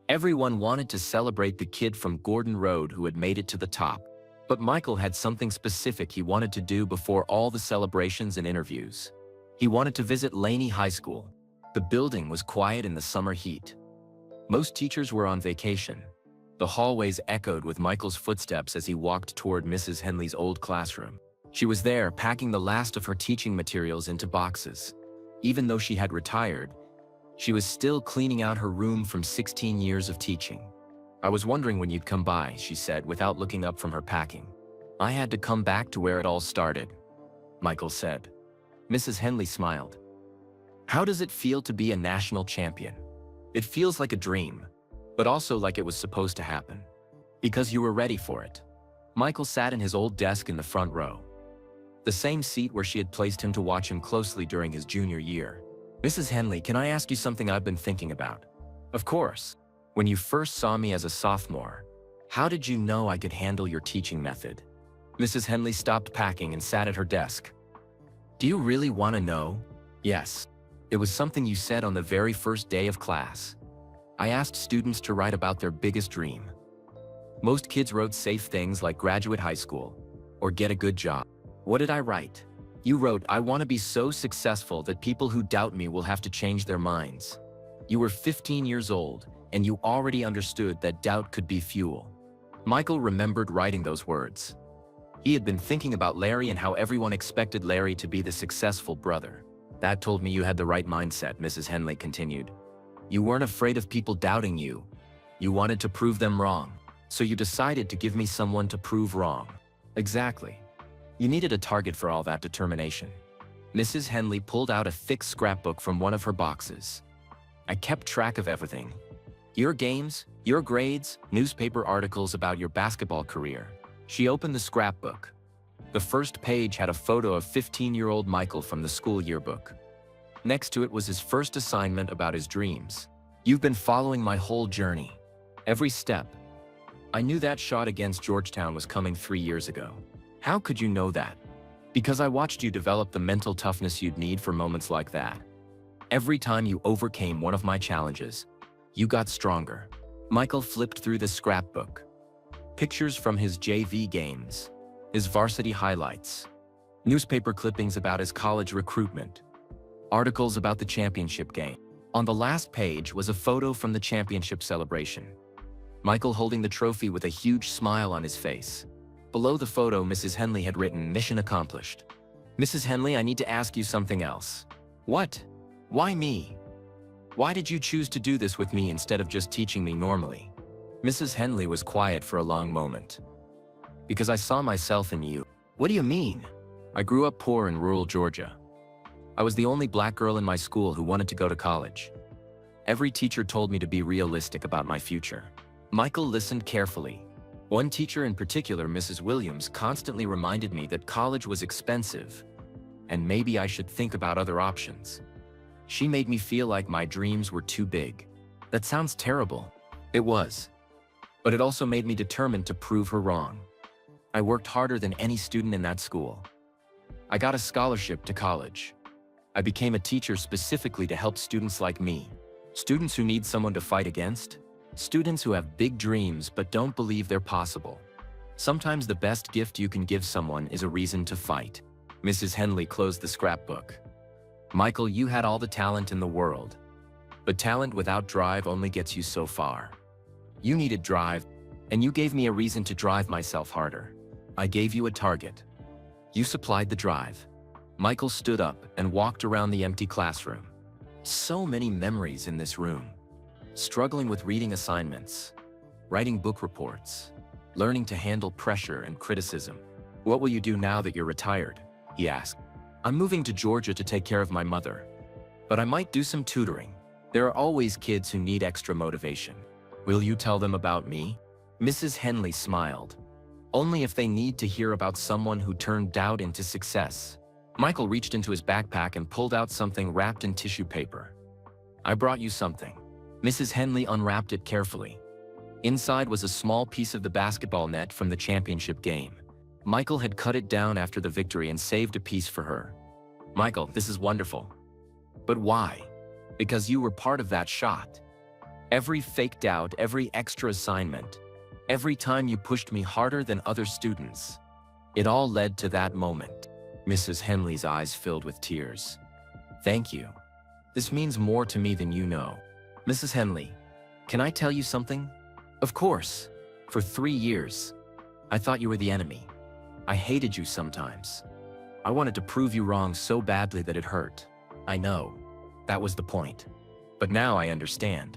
Everyone wanted to celebrate the kid from Gordon Road who had made it to the top. But Michael had something specific he wanted to do before all the celebrations and interviews. He wanted to visit Laney High School. The building was quiet in the summer heat. Most teachers were on vacation. The hallways echoed with Michael's footsteps as he walked toward Mrs. Henley's old classroom. She was there, packing the last of her teaching materials into boxes. Even though she had retired, she was still cleaning out her room from 16 years of teaching. I was wondering when you'd come by, she said without looking up from her packing. I had to come back to where it all started, Michael said. Mrs. Henley smiled. How does it feel to be a national champion? It feels like a dream, but also like it was supposed to happen. Because you were ready for it. Michael sat in his old desk in the front row. The same seat where she had placed him to watch him closely during his junior year. Mrs. Henley, can I ask you something I've been thinking about? Of course. When you first saw me as a sophomore, how did you know I could handle your teaching method? Mrs. Henley stopped packing and sat at her desk. Do you really want to know? Yes. It was something you said on the very first day of class. I asked students to write about their biggest dream. Most kids wrote safe things like graduate high school or get a good job. What did I write? You wrote, I want to be so successful that people who doubt me will have to change their minds. You were 15 years old, and you already understood that doubt could be fuel. Michael remembered writing those words. He had been thinking about Larry and how everyone expected Larry to be the successful brother. That told me you had the right mindset, Mrs. Henley continued. You weren't afraid of people doubting you. You wanted to prove them wrong. So you decided to give me someone to prove wrong. Exactly. You needed a target for all that determination. Mrs. Henley pulled out a thick scrapbook from one of her boxes. I kept track of everything. Your games, your grades, newspaper articles about your basketball career. She opened the scrapbook. The first page had a photo of 15-year-old Michael from the school yearbook. Next to it was his first assignment about his dreams. You've been following my whole journey. Every step. I knew that shot against Georgetown was coming 3 years ago. How could you know that? Because I watched you develop the mental toughness you'd need for moments like that. Every time you overcame one of my challenges, you got stronger. Michael flipped through the scrapbook. Pictures from his JV games, his varsity highlights, newspaper clippings about his college recruitment, articles about the championship game. On the last page was a photo from the championship celebration. Michael holding the trophy with a huge smile on his face. Below the photo, Mrs. Henley had written, "Mission accomplished." "Mrs. Henley, I need to ask you something else." "What? Why me? Why did you choose to do this with me instead of just teaching me normally?" Mrs. Henley was quiet for a long moment. "Because I saw myself in you." "What do you mean?" "I grew up poor in rural Georgia. I was the only black girl in my school who wanted to go to college. Every teacher told me to be realistic about my future." Michael listened carefully. One teacher in particular, Mrs. Williams, constantly reminded me that college was expensive, and maybe I should think about other options. She made me feel like my dreams were too big. That sounds terrible. It was. But it also made me determined to prove her wrong. I worked harder than any student in that school. I got a scholarship to college. I became a teacher specifically to help students like me. Students who need someone to fight against. Students who have big dreams but don't believe they're possible. Sometimes the best gift you can give someone is a reason to fight. Mrs. Henley closed the scrapbook. "Michael, you had all the talent in the world. But talent without drive only gets you so far. You needed drive, and you gave me a reason to drive myself harder. I gave you a target. You supplied the drive." Michael stood up and walked around the empty classroom. So many memories in this room. Struggling with reading assignments, writing book reports, learning to handle pressure and criticism. "What will you do now that you're retired?" he asked. "I'm moving to Georgia to take care of my mother. But I might do some tutoring. There are always kids who need extra motivation." "Will you tell them about me?" Mrs. Henley smiled. "Only if they need to hear about someone who turned doubt into success." Michael reached into his backpack and pulled out something wrapped in tissue paper. "I brought you something." Mrs. Henley unwrapped it carefully. Inside was a small piece of the basketball net from the championship game. Michael had cut it down after the victory and saved a piece for her. "Michael, this is wonderful." "But why?" "Because you were part of that shot. Every fake doubt, every extra assignment, every time you pushed me harder than other students. It all led to that moment." Mrs. Henley's eyes filled with tears. "Thank you. This means more to me than you know." "Mrs. Henley, can I tell you something?" "Of course. For 3 years, I thought you were the enemy. I hated you sometimes. I wanted to prove you wrong so badly that it hurt. I know. That was the point. But now I understand.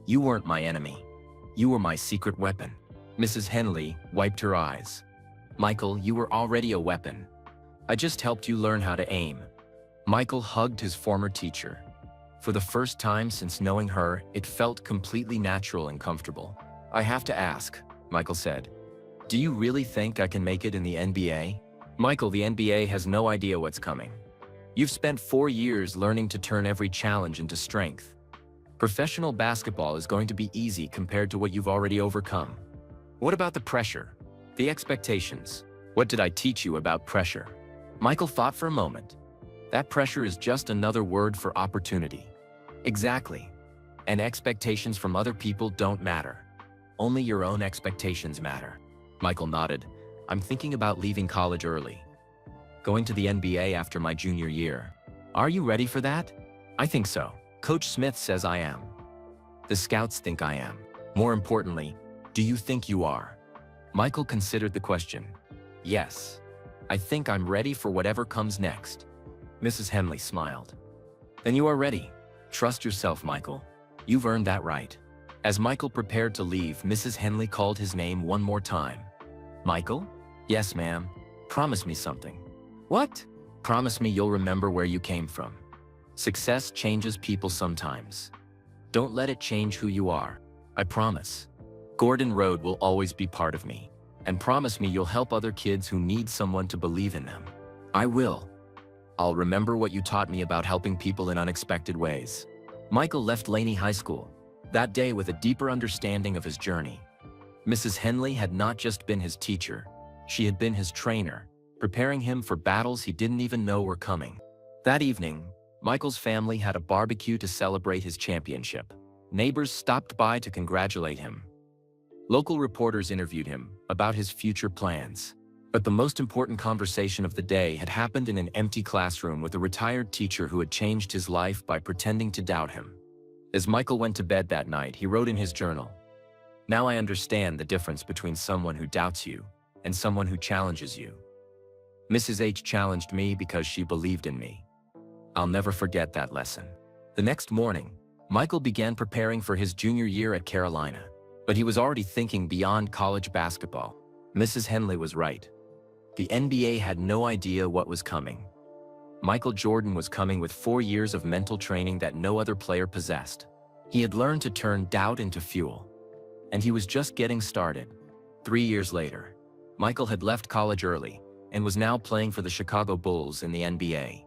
You weren't my enemy. You were my secret weapon." Mrs. Henley wiped her eyes. "Michael, you were already a weapon. I just helped you learn how to aim." Michael hugged his former teacher. For the first time since knowing her, it felt completely natural and comfortable. "I have to ask," Michael said. "Do you really think I can make it in the NBA?" "Michael, the NBA has no idea what's coming. You've spent 4 years learning to turn every challenge into strength. Professional basketball is going to be easy compared to what you've already overcome." "What about the pressure? The expectations? What did I teach you about pressure?" Michael thought for a moment. "That pressure is just another word for opportunity." "Exactly. And expectations from other people don't matter. Only your own expectations matter." Michael nodded. "I'm thinking about leaving college early. Going to the NBA after my junior year. Are you ready for that?" "I think so. Coach Smith says I am. The scouts think I am. More importantly, do you think you are?" Michael considered the question. "Yes. I think I'm ready for whatever comes next." Mrs. Henley smiled. "Then you are ready. Trust yourself, Michael. You've earned that right." As Michael prepared to leave, Mrs. Henley called his name one more time. "Michael?" "Yes, ma'am." "Promise me something." "What?" "Promise me you'll remember where you came from. Success changes people sometimes. Don't let it change who you are." "I promise." "Gordon Road will always be part of me. And promise me you'll help other kids who need someone to believe in them." "I will. I'll remember what you taught me about helping people in unexpected ways." Michael left Laney High School that day with a deeper understanding of his journey. Mrs. Henley had not just been his teacher, she had been his trainer, preparing him for battles he didn't even know were coming. That evening, Michael's family had a barbecue to celebrate his championship. Neighbors stopped by to congratulate him. Local reporters interviewed him about his future plans. But the most important conversation of the day had happened in an empty classroom with a retired teacher who had changed his life by pretending to doubt him. As Michael went to bed that night, he wrote in his journal, "Now I understand the difference between someone who doubts you and someone who challenges you. Mrs. H challenged me because she believed in me. I'll never forget that lesson." The next morning, Michael began preparing for his junior year at Carolina. But he was already thinking beyond college basketball. Mrs. Henley was right. The NBA had no idea what was coming. Michael Jordan was coming with 4 years of mental training that no other player possessed. He had learned to turn doubt into fuel. And he was just getting started. 3 years later, Michael had left college early and was now playing for the Chicago Bulls in the NBA.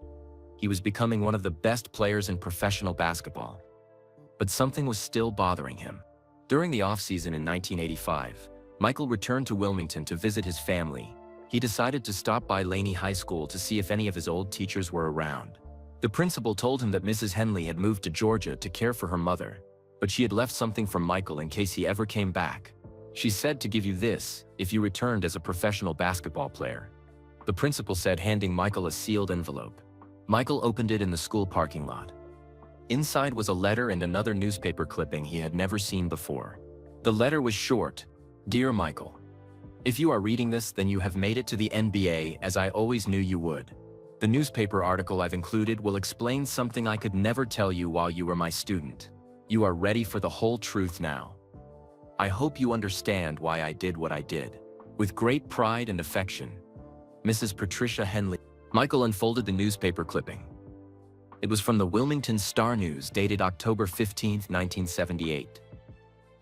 He was becoming one of the best players in professional basketball. But something was still bothering him. During the offseason in 1985, Michael returned to Wilmington to visit his family. He decided to stop by Laney High School to see if any of his old teachers were around. The principal told him that Mrs. Henley had moved to Georgia to care for her mother, but she had left something for Michael in case he ever came back. She said to give you this if you returned as a professional basketball player. The principal said, handing Michael a sealed envelope. Michael opened it in the school parking lot. Inside was a letter and another newspaper clipping he had never seen before. The letter was short. "Dear Michael, if you are reading this, then you have made it to the NBA, as I always knew you would. The newspaper article I've included will explain something I could never tell you while you were my student. You are ready for the whole truth now. I hope you understand why I did what I did. With great pride and affection, Mrs. Patricia Henley." Michael unfolded the newspaper clipping. It was from the Wilmington Star-News, dated October 15, 1978.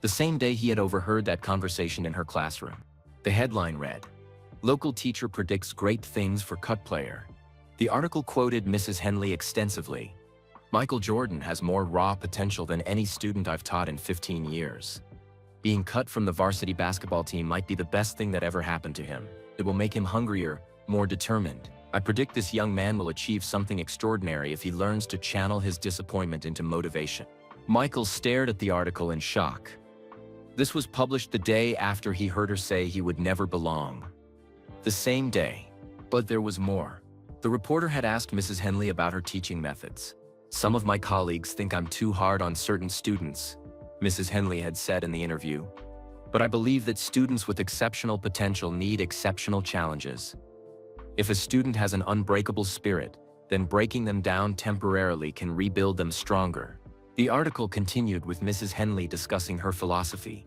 The same day he had overheard that conversation in her classroom. The headline read, "Local teacher predicts great things for cut player." The article quoted Mrs. Henley extensively. "Michael Jordan has more raw potential than any student I've taught in 15 years. Being cut from the varsity basketball team might be the best thing that ever happened to him. It will make him hungrier, more determined. I predict this young man will achieve something extraordinary if he learns to channel his disappointment into motivation." Michael stared at the article in shock. This was published the day after he heard her say he would never belong. The same day. But there was more. The reporter had asked Mrs. Henley about her teaching methods. "Some of my colleagues think I'm too hard on certain students," Mrs. Henley had said in the interview. "But I believe that students with exceptional potential need exceptional challenges. If a student has an unbreakable spirit, then breaking them down temporarily can rebuild them stronger." The article continued with Mrs. Henley discussing her philosophy.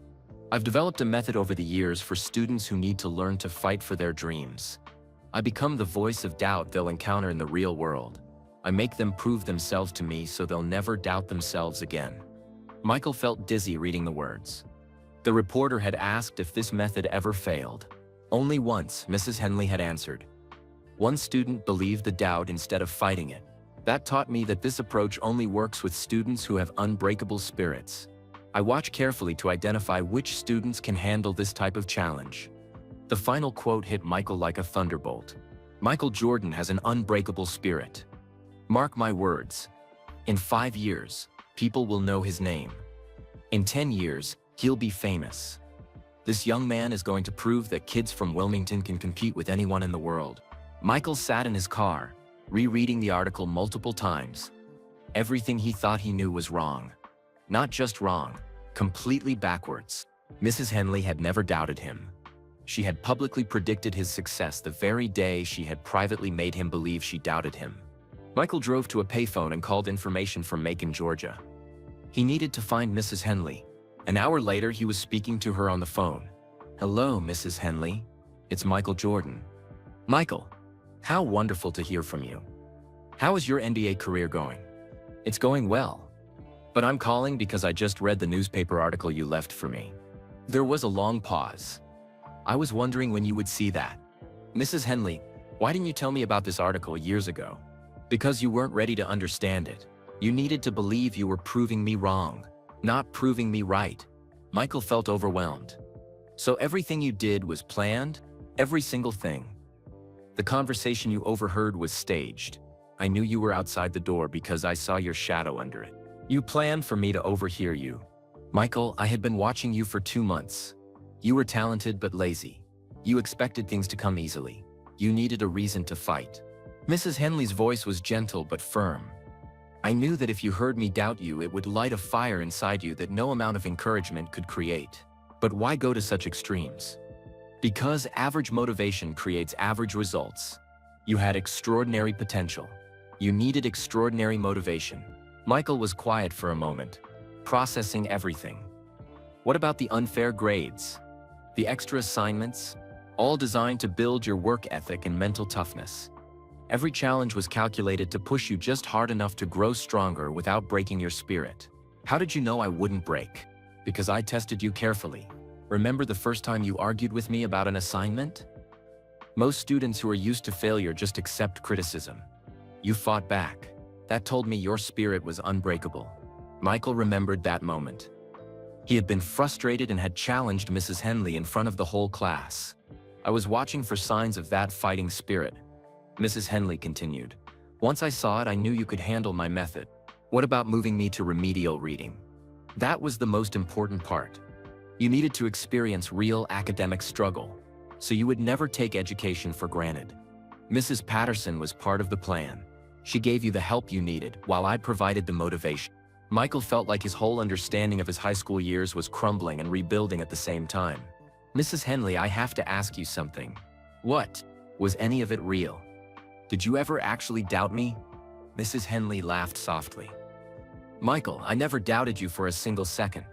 "I've developed a method over the years for students who need to learn to fight for their dreams. I become the voice of doubt they'll encounter in the real world. I make them prove themselves to me so they'll never doubt themselves again." Michael felt dizzy reading the words. The reporter had asked if this method ever failed. Only once, Mrs. Henley had answered. "One student believed the doubt instead of fighting it. That taught me that this approach only works with students who have unbreakable spirits. I watch carefully to identify which students can handle this type of challenge." The final quote hit Michael like a thunderbolt. Michael Jordan has an unbreakable spirit. Mark my words. In 5 years, people will know his name. In 10 years, he'll be famous. This young man is going to prove that kids from Wilmington can compete with anyone in the world. Michael sat in his car, rereading the article multiple times. Everything he thought he knew was wrong. Not just wrong, completely backwards. Mrs. Henley had never doubted him. She had publicly predicted his success the very day she had privately made him believe she doubted him. Michael drove to a payphone and called information from Macon, Georgia. He needed to find Mrs. Henley. An hour later, he was speaking to her on the phone. "Hello, Mrs. Henley. It's Michael Jordan." "Michael, how wonderful to hear from you. How is your NBA career going?" "It's going well. But I'm calling because I just read the newspaper article you left for me." There was a long pause. "I was wondering when you would see that." "Mrs. Henley, why didn't you tell me about this article years ago?" "Because you weren't ready to understand it. You needed to believe you were proving me wrong, not proving me right." Michael felt overwhelmed. "So everything you did was planned? Every single thing? The conversation you overheard was staged?" I knew you were outside the door because I saw your shadow under it. You planned for me to overhear you. Michael, I had been watching you for 2 months. You were talented but lazy. You expected things to come easily. You needed a reason to fight. Mrs. Henley's voice was gentle but firm. I knew that if you heard me doubt you, it would light a fire inside you that no amount of encouragement could create. But why go to such extremes? Because average motivation creates average results. You had extraordinary potential. You needed extraordinary motivation. Michael was quiet for a moment, processing everything. What about the unfair grades? The extra assignments? All designed to build your work ethic and mental toughness. Every challenge was calculated to push you just hard enough to grow stronger without breaking your spirit. How did you know I wouldn't break? Because I tested you carefully. Remember the first time you argued with me about an assignment? Most students who are used to failure just accept criticism. You fought back. That told me your spirit was unbreakable. Michael remembered that moment. He had been frustrated and had challenged Mrs. Henley in front of the whole class. I was watching for signs of that fighting spirit. Mrs. Henley continued. Once I saw it, I knew you could handle my method. What about moving me to remedial reading? That was the most important part. You needed to experience real academic struggle, so you would never take education for granted. Mrs. Patterson was part of the plan. She gave you the help you needed, while I provided the motivation. Michael felt like his whole understanding of his high school years was crumbling and rebuilding at the same time. Mrs. Henley, I have to ask you something. What? Was any of it real? Did you ever actually doubt me? Mrs. Henley laughed softly. Michael, I never doubted you for a single second.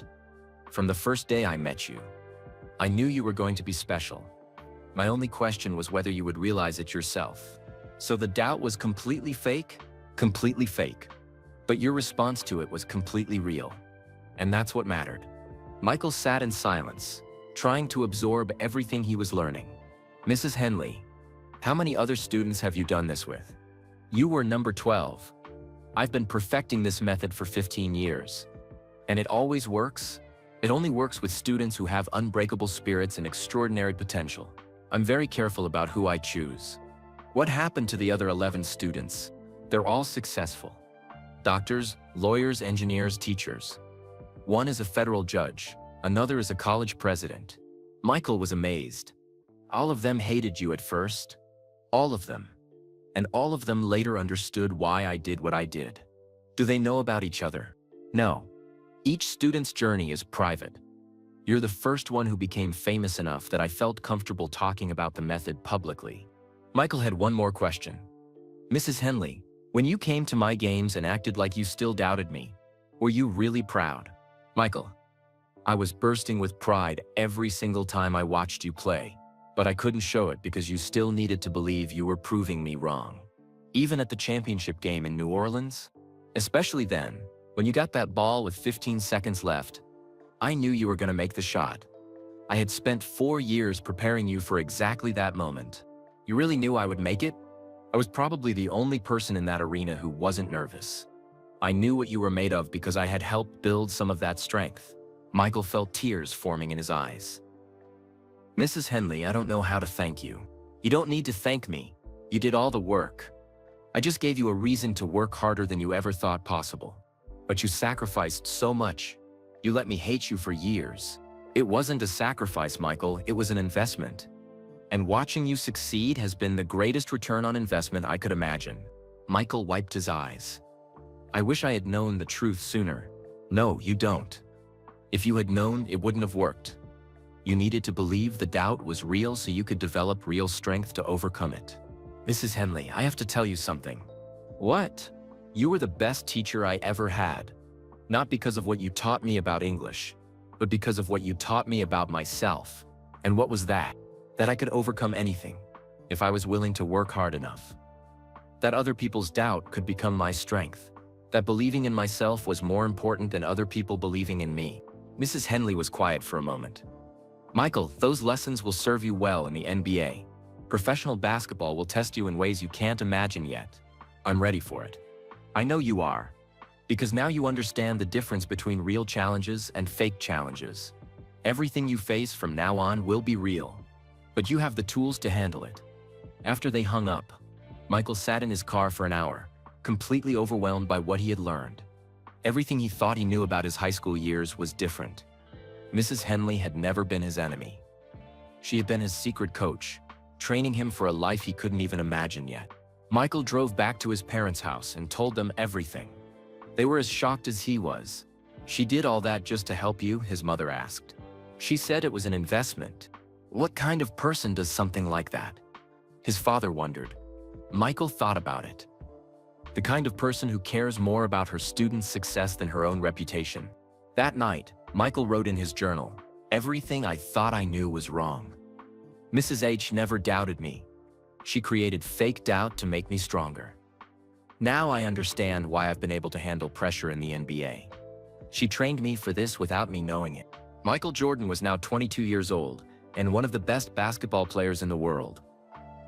From the first day I met you, I knew you were going to be special. My only question was whether you would realize it yourself. So the doubt was completely fake? Completely fake. But your response to it was completely real. And that's what mattered. Michael sat in silence, trying to absorb everything he was learning. Mrs. Henley, how many other students have you done this with? You were number 12. I've been perfecting this method for 15 years. And it always works. It only works with students who have unbreakable spirits and extraordinary potential. I'm very careful about who I choose. What happened to the other 11 students? They're all successful. Doctors, lawyers, engineers, teachers. One is a federal judge, another is a college president. Michael was amazed. All of them hated you at first. All of them. And all of them later understood why I did what I did. Do they know about each other? No. Each student's journey is private. You're the first one who became famous enough that I felt comfortable talking about the method publicly. Michael had one more question. Mrs. Henley, when you came to my games and acted like you still doubted me, were you really proud? Michael, I was bursting with pride every single time I watched you play, but I couldn't show it because you still needed to believe you were proving me wrong. Even at the championship game in New Orleans, especially then, when you got that ball with 15 seconds left, I knew you were going to make the shot. I had spent 4 years preparing you for exactly that moment. You really knew I would make it? I was probably the only person in that arena who wasn't nervous. I knew what you were made of because I had helped build some of that strength. Michael felt tears forming in his eyes. Mrs. Henley, I don't know how to thank you. You don't need to thank me. You did all the work. I just gave you a reason to work harder than you ever thought possible. But you sacrificed so much. You let me hate you for years. It wasn't a sacrifice, Michael, it was an investment. And watching you succeed has been the greatest return on investment I could imagine. Michael wiped his eyes. I wish I had known the truth sooner. No, you don't. If you had known, it wouldn't have worked. You needed to believe the doubt was real so you could develop real strength to overcome it. Mrs. Henley, I have to tell you something. What? You were the best teacher I ever had. Not because of what you taught me about English, but because of what you taught me about myself. And what was that? That I could overcome anything, if I was willing to work hard enough. That other people's doubt could become my strength. That believing in myself was more important than other people believing in me. Mrs. Henley was quiet for a moment. Michael, those lessons will serve you well in the NBA. Professional basketball will test you in ways you can't imagine yet. I'm ready for it. I know you are. Because now you understand the difference between real challenges and fake challenges. Everything you face from now on will be real. But you have the tools to handle it. After they hung up, Michael sat in his car for an hour, completely overwhelmed by what he had learned. Everything he thought he knew about his high school years was different. Mrs. Henley had never been his enemy. She had been his secret coach, training him for a life he couldn't even imagine yet. Michael drove back to his parents' house and told them everything. They were as shocked as he was. "She did all that just to help you?" his mother asked. "She said it was an investment." "What kind of person does something like that?" his father wondered. Michael thought about it. The kind of person who cares more about her students' success than her own reputation. That night, Michael wrote in his journal, "Everything I thought I knew was wrong. Mrs. H never doubted me. She created fake doubt to make me stronger. Now I understand why I've been able to handle pressure in the NBA. She trained me for this without me knowing it." Michael Jordan was now 22 years old and one of the best basketball players in the world.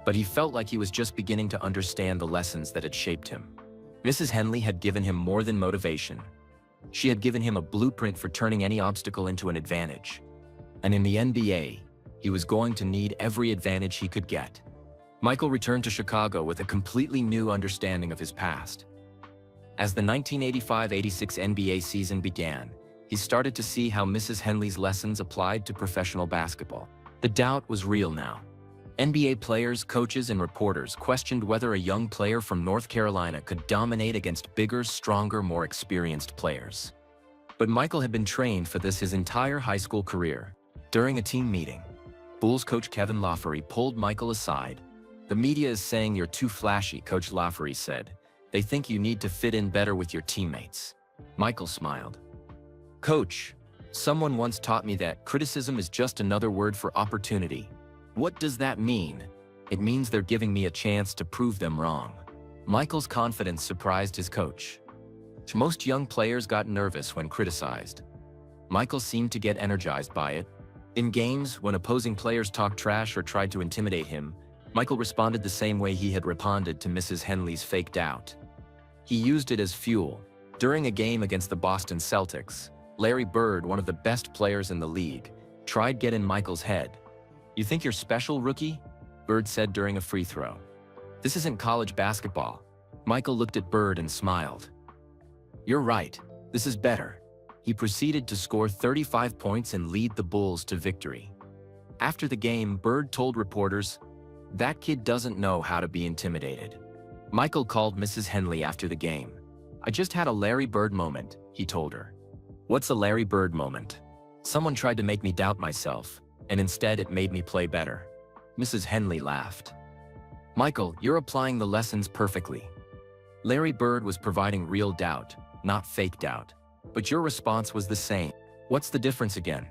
But he felt like he was just beginning to understand the lessons that had shaped him. Mrs. Henley had given him more than motivation. She had given him a blueprint for turning any obstacle into an advantage. And in the NBA, he was going to need every advantage he could get. Michael returned to Chicago with a completely new understanding of his past. As the 1985-86 NBA season began, he started to see how Mrs. Henley's lessons applied to professional basketball. The doubt was real now. NBA players, coaches, and reporters questioned whether a young player from North Carolina could dominate against bigger, stronger, more experienced players. But Michael had been trained for this his entire high school career. During a team meeting, Bulls coach Kevin Lafferty pulled Michael aside. "The media is saying you're too flashy," Coach Lafferty said. "They think you need to fit in better with your teammates." Michael smiled. "Coach, someone once taught me that criticism is just another word for opportunity." "What does that mean?" "It means they're giving me a chance to prove them wrong." Michael's confidence surprised his coach. Most young players got nervous when criticized. Michael seemed to get energized by it. In games, when opposing players talked trash or tried to intimidate him, Michael responded the same way he had responded to Mrs. Henley's fake doubt. He used it as fuel. During a game against the Boston Celtics, Larry Bird, one of the best players in the league, tried to get in Michael's head. "You think you're special, rookie?" Bird said during a free throw. "This isn't college basketball." Michael looked at Bird and smiled. "You're right. This is better." He proceeded to score 35 points and lead the Bulls to victory. After the game, Bird told reporters, "That kid doesn't know how to be intimidated." Michael called Mrs. Henley after the game. "I just had a Larry Bird moment," he told her. "What's a Larry Bird moment?" "Someone tried to make me doubt myself, and instead it made me play better." Mrs. Henley laughed. "Michael, you're applying the lessons perfectly. Larry Bird was providing real doubt, not fake doubt. But your response was the same. What's the difference again?"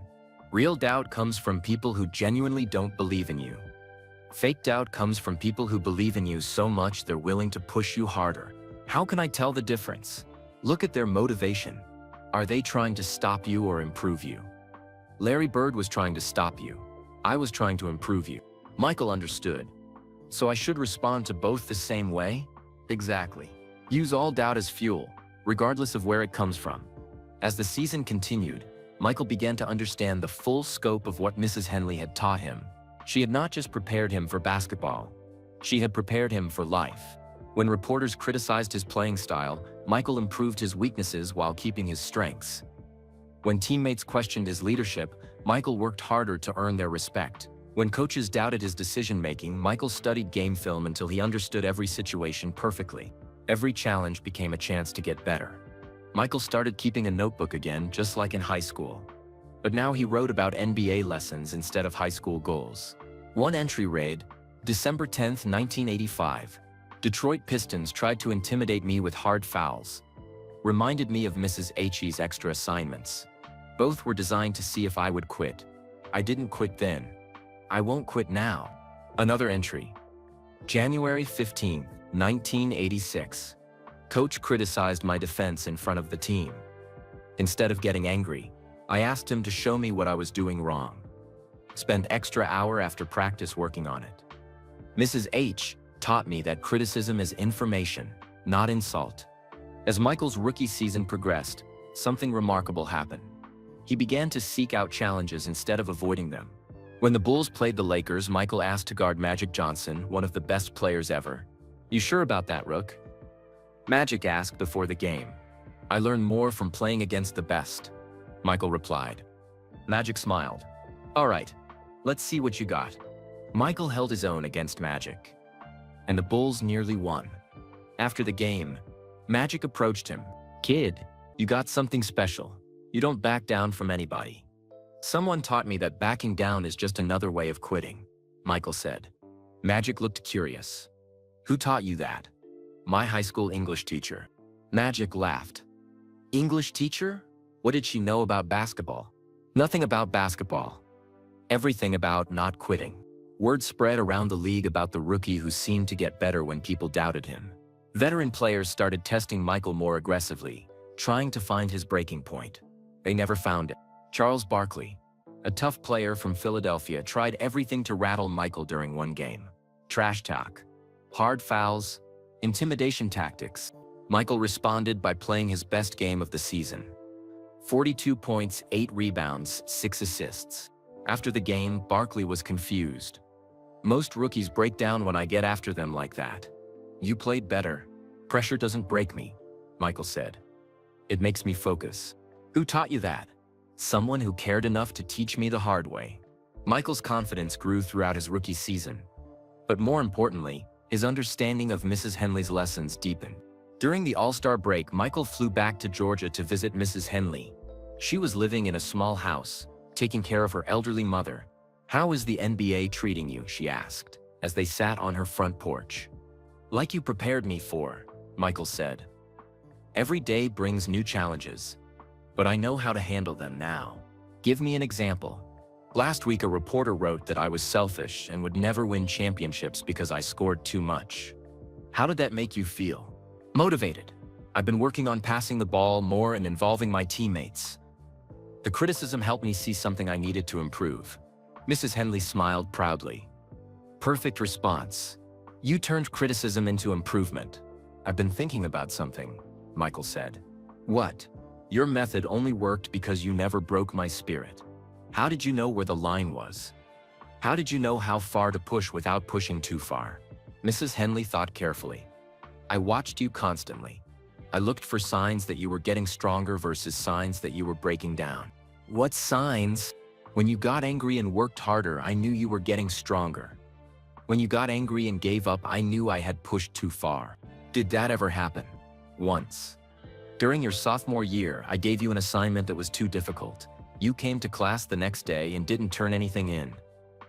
"Real doubt comes from people who genuinely don't believe in you. Fake doubt comes from people who believe in you so much they're willing to push you harder." "How can I tell the difference?" "Look at their motivation. Are they trying to stop you or improve you?" Larry Bird was trying to stop you. I was trying to improve you. Michael understood. "So I should respond to both the same way?" "Exactly. Use all doubt as fuel, regardless of where it comes from." As the season continued, Michael began to understand the full scope of what Mrs. Henley had taught him. She had not just prepared him for basketball. She had prepared him for life. When reporters criticized his playing style, Michael improved his weaknesses while keeping his strengths. When teammates questioned his leadership, Michael worked harder to earn their respect. When coaches doubted his decision-making, Michael studied game film until he understood every situation perfectly. Every challenge became a chance to get better. Michael started keeping a notebook again, just like in high school. But now he wrote about NBA lessons instead of high school goals. One entry read, December 10, 1985. Detroit Pistons tried to intimidate me with hard fouls. Reminded me of Mrs. H's extra assignments. Both were designed to see if I would quit. I didn't quit then. I won't quit now. Another entry. January 15, 1986. Coach criticized my defense in front of the team. Instead of getting angry, I asked him to show me what I was doing wrong. Spent extra hour after practice working on it. Mrs. H taught me that criticism is information, not insult. As Michael's rookie season progressed, something remarkable happened. He began to seek out challenges instead of avoiding them. When the Bulls played the Lakers, Michael asked to guard Magic Johnson, one of the best players ever, "You sure about that, Rook?" Magic asked before the game. I learned more from playing against the best, Michael replied. Magic smiled. All right, let's see what you got. Michael held his own against Magic, and the Bulls nearly won. After the game, Magic approached him. Kid, you got something special. You don't back down from anybody. Someone taught me that backing down is just another way of quitting, Michael said. Magic looked curious. Who taught you that? My high school English teacher. Magic laughed. English teacher? What did she know about basketball? Nothing about basketball. Everything about not quitting. Word spread around the league about the rookie who seemed to get better when people doubted him. Veteran players started testing Michael more aggressively, trying to find his breaking point. They never found it. Charles Barkley, a tough player from Philadelphia, tried everything to rattle Michael during one game. Trash talk, hard fouls, intimidation tactics. Michael responded by playing his best game of the season. 42 points, 8 rebounds, 6 assists. After the game, Barkley was confused. Most rookies break down when I get after them like that. You played better. Pressure doesn't break me, Michael said. It makes me focus. Who taught you that? Someone who cared enough to teach me the hard way. Michael's confidence grew throughout his rookie season. But more importantly, his understanding of Mrs. Henley's lessons deepened. During the All-Star break, Michael flew back to Georgia to visit Mrs. Henley. She was living in a small house, taking care of her elderly mother. How is the NBA treating you? She asked, as they sat on her front porch. Like you prepared me for, Michael said. Every day brings new challenges, but I know how to handle them now. Give me an example. Last week, a reporter wrote that I was selfish and would never win championships because I scored too much. How did that make you feel? Motivated. I've been working on passing the ball more and involving my teammates. The criticism helped me see something I needed to improve. Mrs. Henley smiled proudly. Perfect response. You turned criticism into improvement. I've been thinking about something, Michael said. What? Your method only worked because you never broke my spirit. How did you know where the line was? How did you know how far to push without pushing too far? Mrs. Henley thought carefully. I watched you constantly. I looked for signs that you were getting stronger versus signs that you were breaking down. What signs? When you got angry and worked harder, I knew you were getting stronger. When you got angry and gave up, I knew I had pushed too far. Did that ever happen? Once. During your sophomore year, I gave you an assignment that was too difficult. You came to class the next day and didn't turn anything in.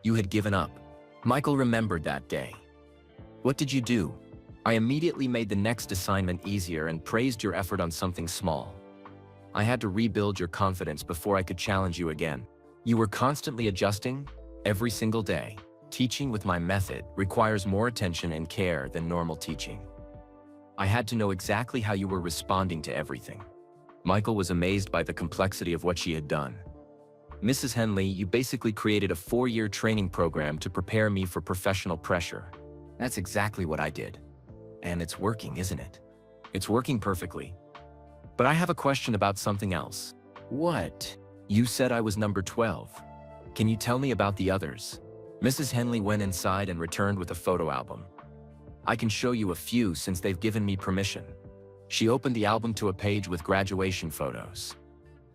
You had given up. Michael remembered that day. What did you do? I immediately made the next assignment easier and praised your effort on something small. I had to rebuild your confidence before I could challenge you again. You were constantly adjusting, every single day. Teaching with my method requires more attention and care than normal teaching. I had to know exactly how you were responding to everything. Michael was amazed by the complexity of what she had done. Mrs. Henley, you basically created a 4-year training program to prepare me for professional pressure. That's exactly what I did. And it's working, isn't it? It's working perfectly. But I have a question about something else. What? You said I was number 12. Can you tell me about the others? Mrs. Henley went inside and returned with a photo album. I can show you a few since they've given me permission. She opened the album to a page with graduation photos.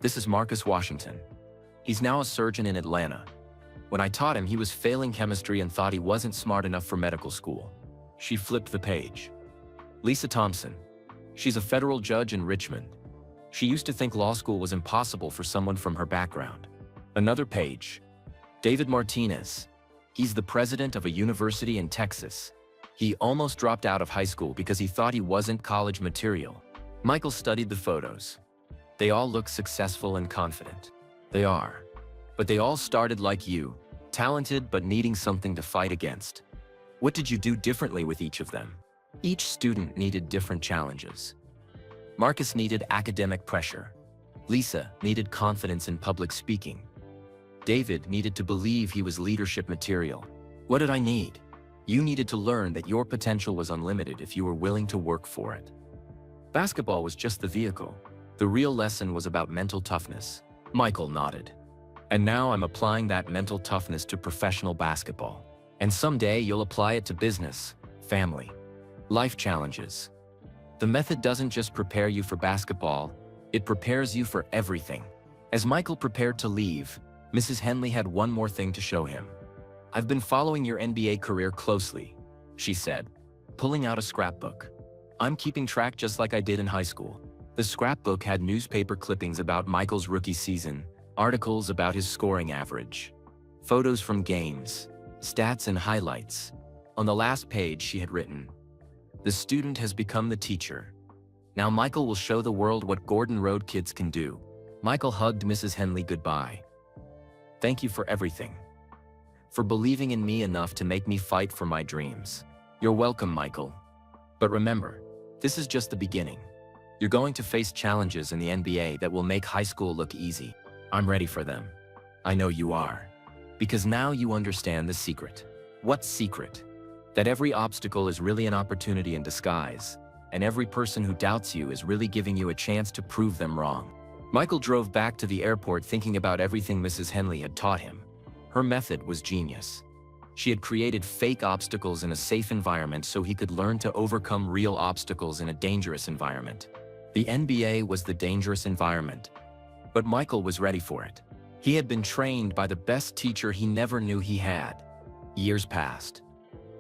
This is Marcus Washington. He's now a surgeon in Atlanta. When I taught him, he was failing chemistry and thought he wasn't smart enough for medical school. She flipped the page. Lisa Thompson. She's a federal judge in Richmond. She used to think law school was impossible for someone from her background. Another page. David Martinez. He's the president of a university in Texas. He almost dropped out of high school because he thought he wasn't college material. Michael studied the photos. They all look successful and confident. They are. But they all started like you, talented but needing something to fight against. What did you do differently with each of them? Each student needed different challenges. Marcus needed academic pressure. Lisa needed confidence in public speaking. David needed to believe he was leadership material. What did I need? You needed to learn that your potential was unlimited if you were willing to work for it. Basketball was just the vehicle. The real lesson was about mental toughness. Michael nodded. And now I'm applying that mental toughness to professional basketball. And someday you'll apply it to business, family, life challenges. The method doesn't just prepare you for basketball, it prepares you for everything. As Michael prepared to leave, Mrs. Henley had one more thing to show him. "I've been following your NBA career closely," she said, pulling out a scrapbook. "I'm keeping track just like I did in high school." The scrapbook had newspaper clippings about Michael's rookie season, articles about his scoring average, photos from games, stats and highlights. On the last page she had written, "The student has become the teacher. Now Michael will show the world what Gordon Road kids can do." Michael hugged Mrs. Henley goodbye. "Thank you for everything. For believing in me enough to make me fight for my dreams." "You're welcome, Michael. But remember, this is just the beginning. You're going to face challenges in the NBA that will make high school look easy. I'm ready for them. I know you are. Because now you understand the secret." "What secret?" "That every obstacle is really an opportunity in disguise, and every person who doubts you is really giving you a chance to prove them wrong." Michael drove back to the airport thinking about everything Mrs. Henley had taught him. Her method was genius. She had created fake obstacles in a safe environment so he could learn to overcome real obstacles in a dangerous environment. The NBA was the dangerous environment, but Michael was ready for it. He had been trained by the best teacher he never knew he had. Years passed.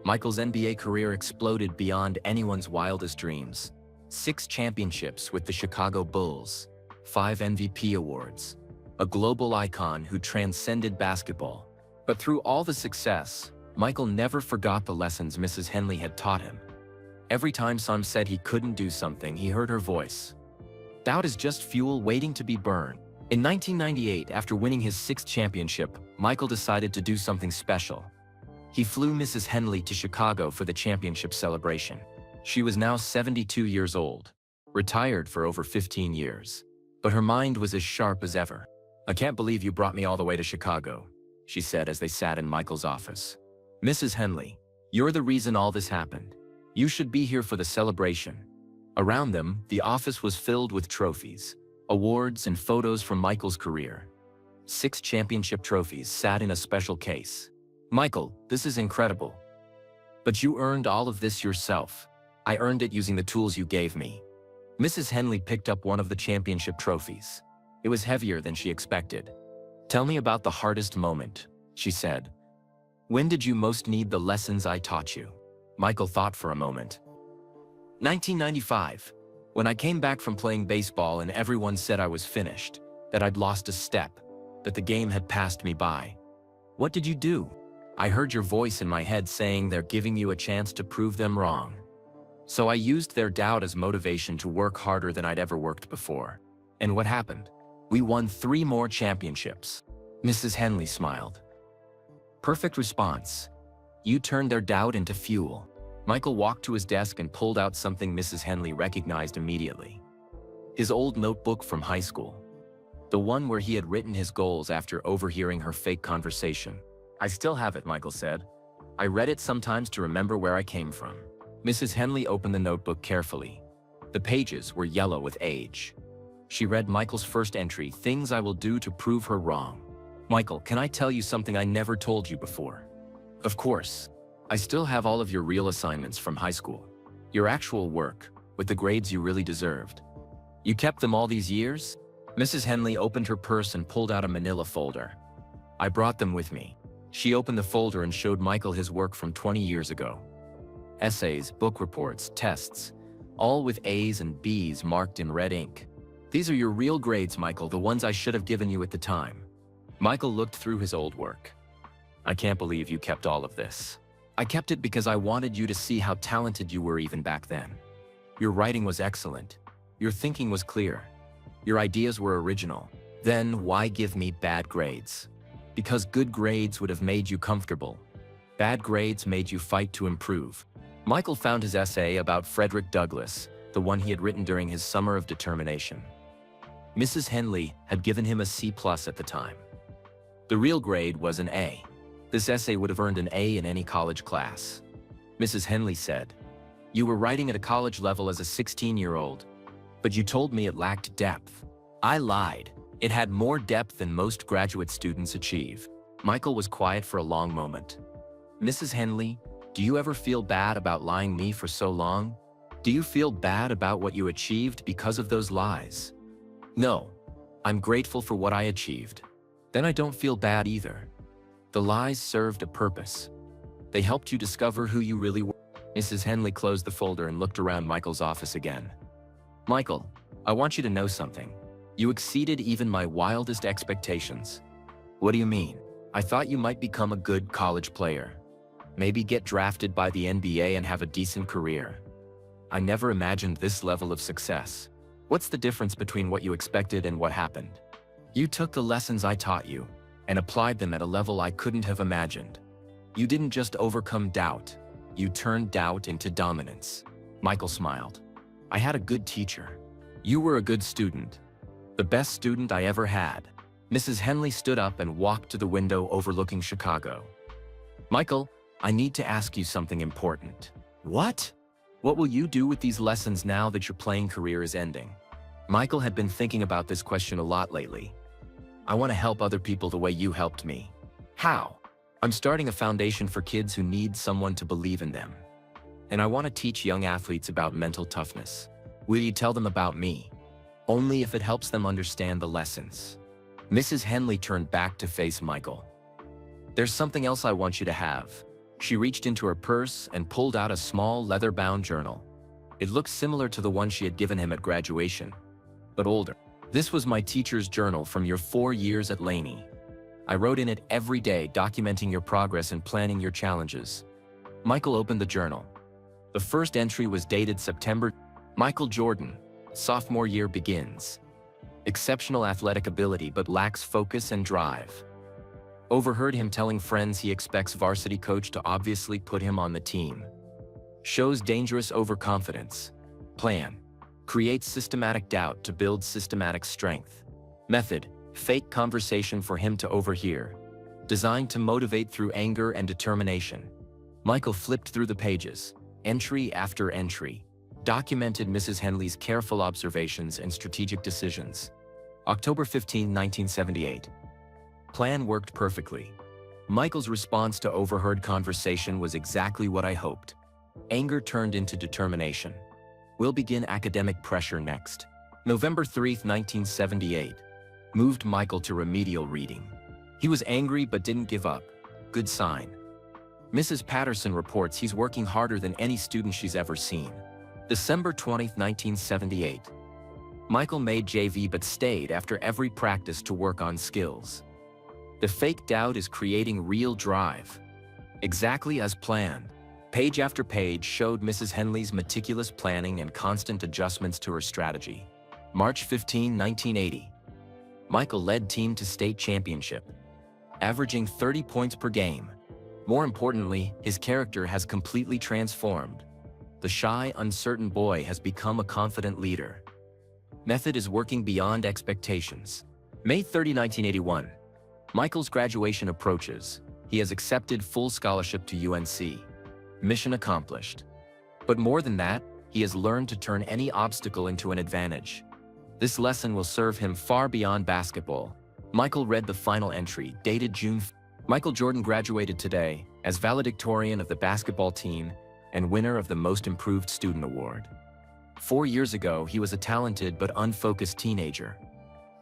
Michael's NBA career exploded beyond anyone's wildest dreams. 6 championships with the Chicago Bulls, 5 MVP awards, a global icon who transcended basketball. But through all the success, Michael never forgot the lessons Mrs. Henley had taught him. Every time Sam said he couldn't do something, he heard her voice. Doubt is just fuel waiting to be burned. In 1998, after winning his 6th championship, Michael decided to do something special. He flew Mrs. Henley to Chicago for the championship celebration. She was now 72 years old, retired for over 15 years. But her mind was as sharp as ever. "I can't believe you brought me all the way to Chicago," she said as they sat in Michael's office. "Mrs. Henley, you're the reason all this happened. You should be here for the celebration." Around them, the office was filled with trophies, awards, and photos from Michael's career. 6 championship trophies sat in a special case. "Michael, this is incredible. But you earned all of this yourself." "I earned it using the tools you gave me." Mrs. Henley picked up one of the championship trophies. It was heavier than she expected. "Tell me about the hardest moment," she said. "When did you most need the lessons I taught you?" Michael thought for a moment. 1995, when I came back from playing baseball and everyone said I was finished, that I'd lost a step, that the game had passed me by. What did you do?" "I heard your voice in my head saying they're giving you a chance to prove them wrong. So I used their doubt as motivation to work harder than I'd ever worked before. And what happened? We won 3 more championships." Mrs. Henley smiled. "Perfect response. You turned their doubt into fuel." Michael walked to his desk and pulled out something Mrs. Henley recognized immediately. His old notebook from high school. The one where he had written his goals after overhearing her fake conversation. "I still have it," Michael said. "I read it sometimes to remember where I came from." Mrs. Henley opened the notebook carefully. The pages were yellow with age. She read Michael's first entry, "Things I will do to prove her wrong." "Michael, can I tell you something I never told you before?" "Of course. I still have all of your real assignments from high school. Your actual work, with the grades you really deserved. You kept them all these years?" Mrs. Henley opened her purse and pulled out a manila folder. "I brought them with me." She opened the folder and showed Michael his work from 20 years ago. Essays, book reports, tests, all with A's and B's marked in red ink. "These are your real grades, Michael, the ones I should have given you at the time." Michael looked through his old work. "I can't believe you kept all of this." "I kept it because I wanted you to see how talented you were even back then. Your writing was excellent. Your thinking was clear. Your ideas were original. Then why give me bad grades? Because good grades would have made you comfortable. Bad grades made you fight to improve." Michael found his essay about Frederick Douglass, the one he had written during his summer of determination. Mrs. Henley had given him a C+ at the time. The real grade was an A. This essay would have earned an A in any college class. Mrs. Henley said, "You were writing at a college level as a 16-year-old, but you told me it lacked depth." I lied. It had more depth than most graduate students achieve. Michael was quiet for a long moment. "Mrs. Henley, do you ever feel bad about lying me for so long?" Do you feel bad about what you achieved because of those lies? No. I'm grateful for what I achieved. Then I don't feel bad either. The lies served a purpose. They helped you discover who you really were. Mrs. Henley closed the folder and looked around Michael's office again. Michael, I want you to know something. You exceeded even my wildest expectations. What do you mean? I thought you might become a good college player. Maybe get drafted by the NBA and have a decent career. I never imagined this level of success. What's the difference between what you expected and what happened? You took the lessons I taught you and applied them at a level I couldn't have imagined. You didn't just overcome doubt. You turned doubt into dominance. Michael smiled. I had a good teacher. You were a good student. The best student I ever had. Mrs. Henley stood up and walked to the window overlooking Chicago. Michael, I need to ask you something important. What? What will you do with these lessons now that your playing career is ending? Michael had been thinking about this question a lot lately. I want to help other people the way you helped me. How? I'm starting a foundation for kids who need someone to believe in them. And I want to teach young athletes about mental toughness. Will you tell them about me? Only if it helps them understand the lessons. Mrs. Henley turned back to face Michael. There's something else I want you to have. She reached into her purse and pulled out a small leather-bound journal. It looked similar to the one she had given him at graduation, but older. This was my teacher's journal from your 4 years at Laney. I wrote in it every day, documenting your progress and planning your challenges. Michael opened the journal. The first entry was dated September. Michael Jordan, sophomore year begins. Exceptional athletic ability but lacks focus and drive. Overheard him telling friends he expects varsity coach to obviously put him on the team. Shows dangerous overconfidence. Plan. Creates systematic doubt to build systematic strength. Method. Fake conversation for him to overhear. Designed to motivate through anger and determination. Michael flipped through the pages, entry after entry. Documented Mrs. Henley's careful observations and strategic decisions. October 15, 1978. Plan worked perfectly. Michael's response to overheard conversation was exactly what I hoped. Anger turned into determination. We'll begin academic pressure next. November 3, 1978. Moved Michael to remedial reading. He was angry but didn't give up. Good sign. Mrs. Patterson reports he's working harder than any student she's ever seen. December 20, 1978. Michael made JV but stayed after every practice to work on skills. The fake doubt is creating real drive. Exactly as planned. Page after page showed Mrs. Henley's meticulous planning and constant adjustments to her strategy. March 15, 1980. Michael led team to state championship, averaging 30 points per game. More importantly, his character has completely transformed. The shy, uncertain boy has become a confident leader. Method is working beyond expectations. May 30, 1981. Michael's graduation approaches. He has accepted full scholarship to UNC. Mission accomplished. But more than that, he has learned to turn any obstacle into an advantage. This lesson will serve him far beyond basketball. Michael read the final entry, dated June. Michael Jordan graduated today as valedictorian of the basketball team and winner of the Most Improved Student Award. 4 years ago, he was a talented but unfocused teenager.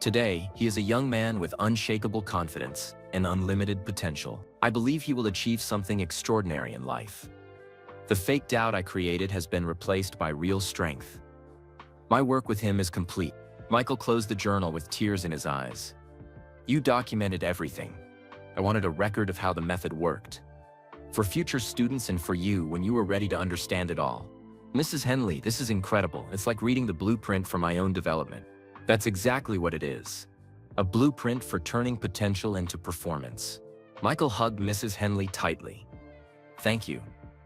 Today, he is a young man with unshakable confidence and unlimited potential. I believe he will achieve something extraordinary in life. The fake doubt I created has been replaced by real strength. My work with him is complete. Michael closed the journal with tears in his eyes. You documented everything. I wanted a record of how the method worked. For future students and for you when you were ready to understand it all. Mrs. Henley, this is incredible. It's like reading the blueprint for my own development. That's exactly what it is. A blueprint for turning potential into performance. Michael hugged Mrs. Henley tightly. Thank you.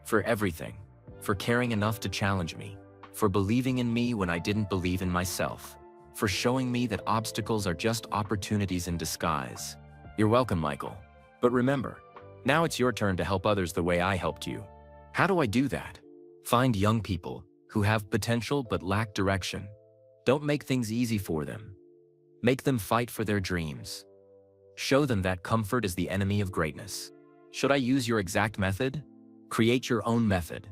For everything. For caring enough to challenge me. For believing in me when I didn't believe in myself. For showing me that obstacles are just opportunities in disguise. You're welcome, Michael. But remember, now it's your turn to help others the way I helped you. How do I do that? Find young people who have potential but lack direction. Don't make things easy for them. Make them fight for their dreams. Show them that comfort is the enemy of greatness. Should I use your exact method? Create your own method.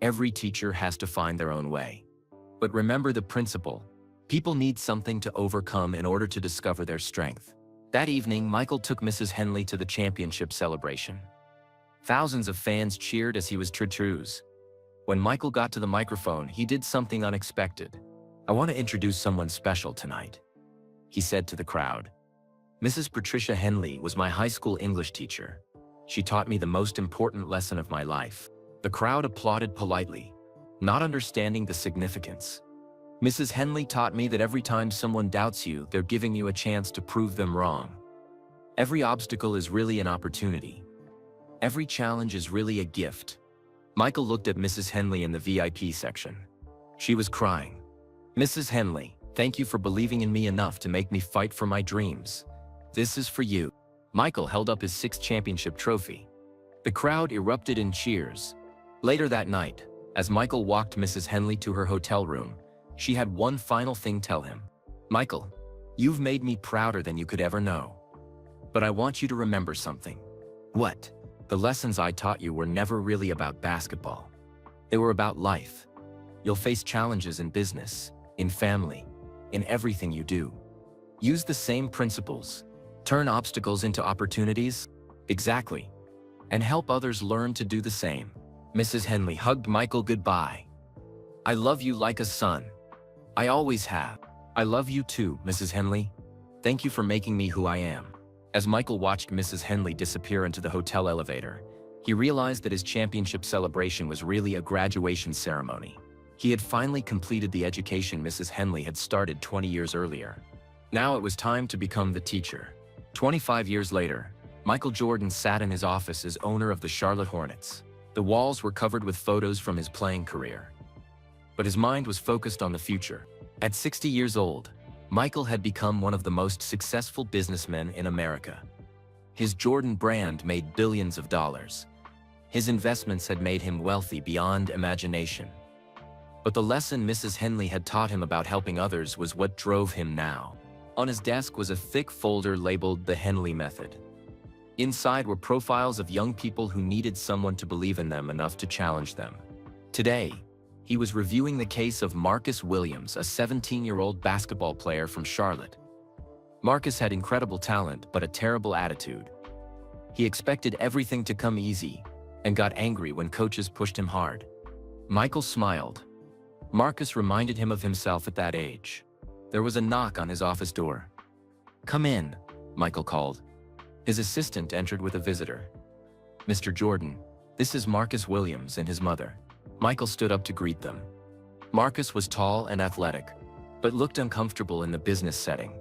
Every teacher has to find their own way. But remember the principle. People need something to overcome in order to discover their strength. That evening, Michael took Mrs. Henley to the championship celebration. Thousands of fans cheered as he was true. When Michael got to the microphone, he did something unexpected. "I want to introduce someone special tonight," he said to the crowd. "Mrs. Patricia Henley was my high school English teacher. She taught me the most important lesson of my life." The crowd applauded politely, not understanding the significance. "Mrs. Henley taught me that every time someone doubts you, they're giving you a chance to prove them wrong. Every obstacle is really an opportunity. Every challenge is really a gift." Michael looked at Mrs. Henley in the VIP section. She was crying. "Mrs. Henley, thank you for believing in me enough to make me fight for my dreams. This is for you." Michael held up his 6th championship trophy. The crowd erupted in cheers. Later that night, as Michael walked Mrs. Henley to her hotel room, she had one final thing to tell him. "Michael, you've made me prouder than you could ever know. But I want you to remember something." "What?" "The lessons I taught you were never really about basketball. They were about life. You'll face challenges in business, in family, in everything you do. Use the same principles. Turn obstacles into opportunities." "Exactly. And help others learn to do the same." Mrs. Henley hugged Michael goodbye. "I love you like a son. I always have." "I love you too, Mrs. Henley. Thank you for making me who I am." As Michael watched Mrs. Henley disappear into the hotel elevator, he realized that his championship celebration was really a graduation ceremony. He had finally completed the education Mrs. Henley had started 20 years earlier. Now it was time to become the teacher. 25 years later, Michael Jordan sat in his office as owner of the Charlotte Hornets. The walls were covered with photos from his playing career. But his mind was focused on the future. At 60 years old, Michael had become one of the most successful businessmen in America. His Jordan brand made billions of dollars. His investments had made him wealthy beyond imagination. But the lesson Mrs. Henley had taught him about helping others was what drove him now. On his desk was a thick folder labeled The Henley Method. Inside were profiles of young people who needed someone to believe in them enough to challenge them. Today, he was reviewing the case of Marcus Williams, a 17-year-old basketball player from Charlotte. Marcus had incredible talent, but a terrible attitude. He expected everything to come easy and got angry when coaches pushed him hard. Michael smiled. Marcus reminded him of himself at that age. There was a knock on his office door. "Come in," Michael called. His assistant entered with a visitor. "Mr. Jordan, this is Marcus Williams and his mother." Michael stood up to greet them. Marcus was tall and athletic, but looked uncomfortable in the business setting.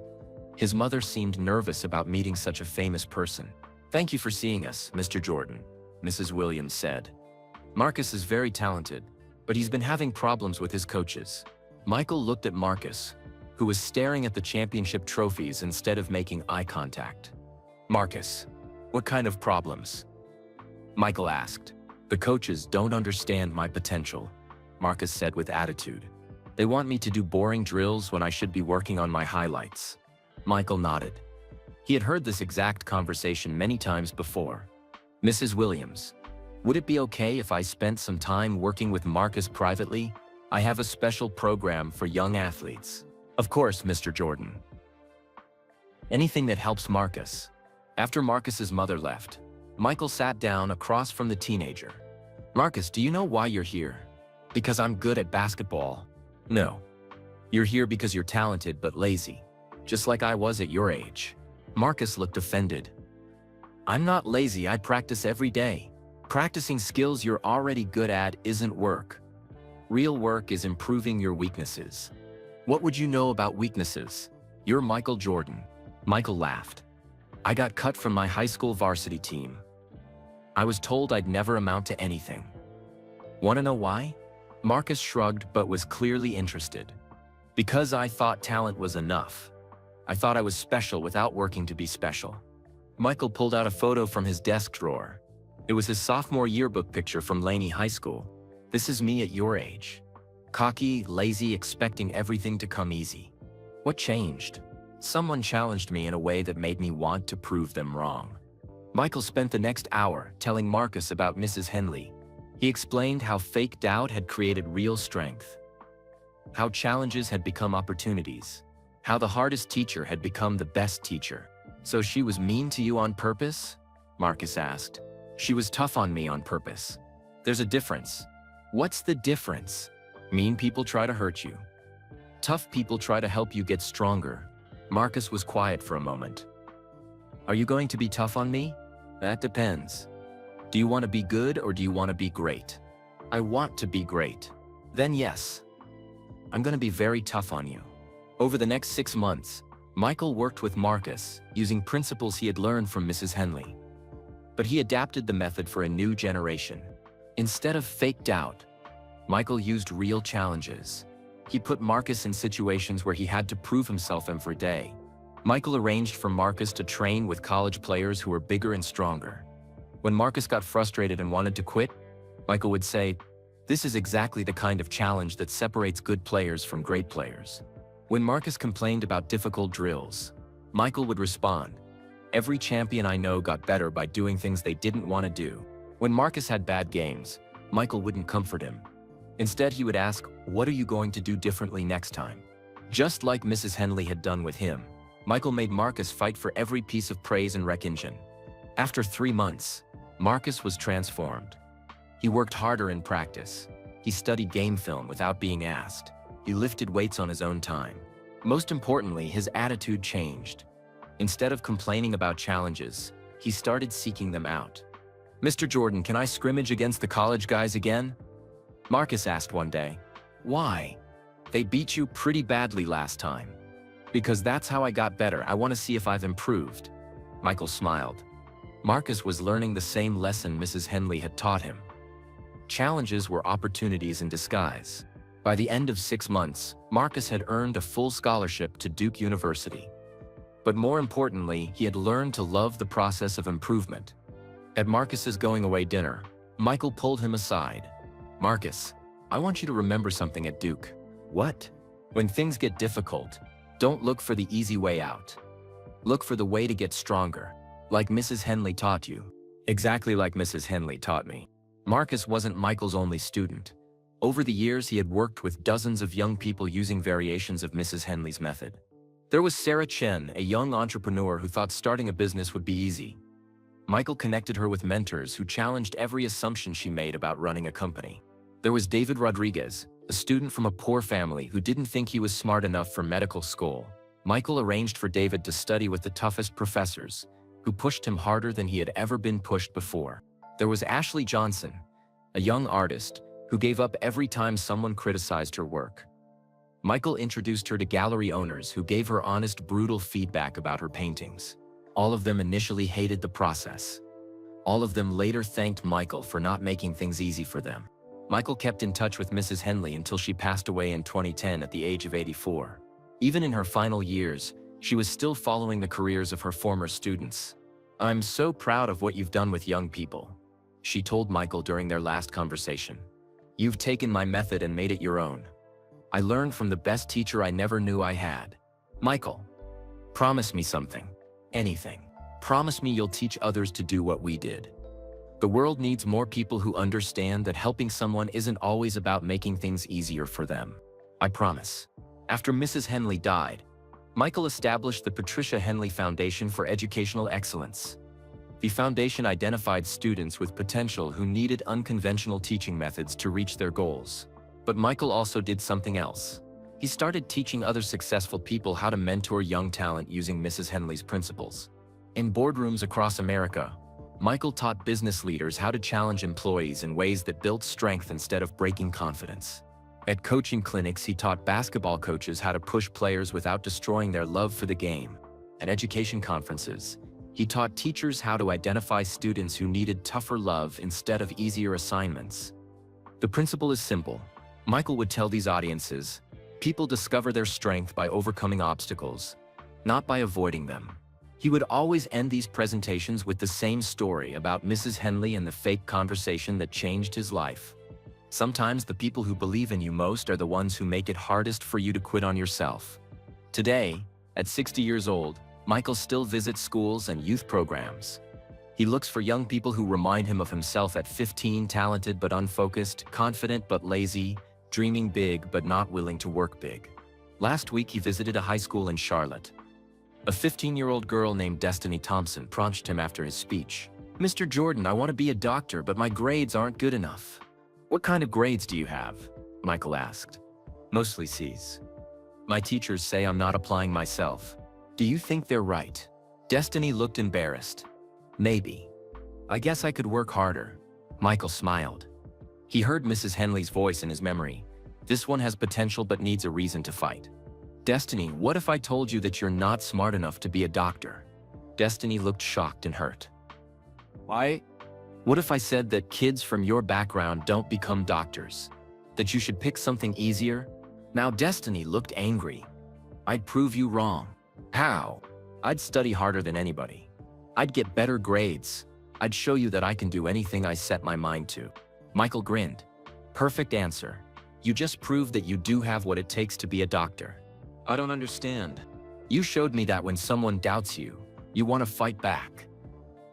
His mother seemed nervous about meeting such a famous person. "Thank you for seeing us, Mr. Jordan," Mrs. Williams said. "Marcus is very talented, but he's been having problems with his coaches." Michael looked at Marcus, who was staring at the championship trophies instead of making eye contact. "Marcus, what kind of problems?" Michael asked. "The coaches don't understand my potential," Marcus said with attitude. "They want me to do boring drills when I should be working on my highlights." Michael nodded. He had heard this exact conversation many times before. "Mrs. Williams, would it be okay if I spent some time working with Marcus privately? I have a special program for young athletes." "Of course, Mr. Jordan. Anything that helps Marcus." After Marcus's mother left, Michael sat down across from the teenager. "Marcus, do you know why you're here? Because I'm good at basketball?" "No. You're here because you're talented but lazy, just like I was at your age." Marcus looked offended. "I'm not lazy, I practice every day. Practicing skills you're already good at isn't work. Real work is improving your weaknesses." "What would you know about weaknesses? You're Michael Jordan." Michael laughed. "I got cut from my high school varsity team. I was told I'd never amount to anything. Want to know why?" Marcus shrugged but was clearly interested. "Because I thought talent was enough. I thought I was special without working to be special." Michael pulled out a photo from his desk drawer. It was his sophomore yearbook picture from Laney High School. "This is me at your age. Cocky, lazy, expecting everything to come easy. What changed? Someone challenged me in a way that made me want to prove them wrong." Michael spent the next hour telling Marcus about Mrs. Henley, He explained how fake doubt had created real strength, how challenges had become opportunities, how the hardest teacher had become the best teacher. "So she was mean to you on purpose?" Marcus asked. "She was tough on me on purpose. There's a difference." "What's the difference?" "Mean people try to hurt you. Tough people try to help you get stronger." Marcus was quiet for a moment. "Are you going to be tough on me?" "That depends. Do you want to be good or do you want to be great?" "I want to be great." "Then yes. I'm going to be very tough on you." Over the next 6 months, Michael worked with Marcus, using principles he had learned from Mrs. Henley. But he adapted the method for a new generation. Instead of fake doubt, Michael used real challenges. He put Marcus in situations where he had to prove himself every day. Michael arranged for Marcus to train with college players who were bigger and stronger. When Marcus got frustrated and wanted to quit, Michael would say, "This is exactly the kind of challenge that separates good players from great players." When Marcus complained about difficult drills, Michael would respond, "Every champion I know got better by doing things they didn't want to do." When Marcus had bad games, Michael wouldn't comfort him. Instead, he would ask, "What are you going to do differently next time?" Just like Mrs. Henley had done with him, Michael made Marcus fight for every piece of praise and recognition. After 3 months, Marcus was transformed. He worked harder in practice. He studied game film without being asked. He lifted weights on his own time. Most importantly, his attitude changed. Instead of complaining about challenges, he started seeking them out. "Mr. Jordan, can I scrimmage against the college guys again?" Marcus asked one day. "Why?" "They beat you pretty badly last time." "Because that's how I got better. I want to see if I've improved." Michael smiled. Marcus was learning the same lesson Mrs. Henley had taught him. Challenges were opportunities in disguise. By the end of 6 months, Marcus had earned a full scholarship to Duke University. But more importantly, he had learned to love the process of improvement. At Marcus's going-away dinner, Michael pulled him aside. "Marcus, I want you to remember something at Duke." "What?" "When things get difficult, don't look for the easy way out. Look for the way to get stronger, like Mrs. Henley taught you." Exactly like Mrs. Henley taught me. Marcus wasn't Michael's only student. Over the years, he had worked with dozens of young people using variations of Mrs. Henley's method. There was Sarah Chen, a young entrepreneur who thought starting a business would be easy. Michael connected her with mentors who challenged every assumption she made about running a company. There was David Rodriguez, a student from a poor family who didn't think he was smart enough for medical school. Michael arranged for David to study with the toughest professors, who pushed him harder than he had ever been pushed before. There was Ashley Johnson, a young artist, who gave up every time someone criticized her work. Michael introduced her to gallery owners who gave her honest, brutal feedback about her paintings. All of them initially hated the process. All of them later thanked Michael for not making things easy for them. Michael kept in touch with Mrs. Henley until she passed away in 2010 at the age of 84. Even in her final years, she was still following the careers of her former students. "I'm so proud of what you've done with young people," she told Michael during their last conversation. "You've taken my method and made it your own. I learned from the best teacher I never knew I had." "Michael, promise me something. Anything. Promise me you'll teach others to do what we did." The world needs more people who understand that helping someone isn't always about making things easier for them. I promise. After Mrs. Henley died, Michael established the Patricia Henley Foundation for Educational Excellence. The foundation identified students with potential who needed unconventional teaching methods to reach their goals. But Michael also did something else. He started teaching other successful people how to mentor young talent using Mrs. Henley's principles. In boardrooms across America, Michael taught business leaders how to challenge employees in ways that built strength instead of breaking confidence. At coaching clinics, he taught basketball coaches how to push players without destroying their love for the game. At education conferences, he taught teachers how to identify students who needed tougher love instead of easier assignments. The principle is simple. Michael would tell these audiences, people discover their strength by overcoming obstacles, not by avoiding them. He would always end these presentations with the same story about Mrs. Henley and the fake conversation that changed his life. Sometimes the people who believe in you most are the ones who make it hardest for you to quit on yourself. Today, at 60 years old, Michael still visits schools and youth programs. He looks for young people who remind him of himself at 15, talented but unfocused, confident but lazy, dreaming big but not willing to work big. Last week he visited a high school in Charlotte. A 15-year-old girl named Destiny Thompson approached him after his speech. "Mr. Jordan, I want to be a doctor, but my grades aren't good enough." "What kind of grades do you have?" Michael asked. "Mostly C's. My teachers say I'm not applying myself." "Do you think they're right?" Destiny looked embarrassed. "Maybe. I guess I could work harder." Michael smiled. He heard Mrs. Henley's voice in his memory. "This one has potential but needs a reason to fight." "Destiny, what if I told you that you're not smart enough to be a doctor?" Destiny looked shocked and hurt. "Why?" "What if I said that kids from your background don't become doctors? That you should pick something easier?" Now Destiny looked angry. "I'd prove you wrong." "How?" "I'd study harder than anybody. I'd get better grades. I'd show you that I can do anything I set my mind to." Michael grinned. "Perfect answer. You just proved that you do have what it takes to be a doctor." "I don't understand." "You showed me that when someone doubts you, you want to fight back.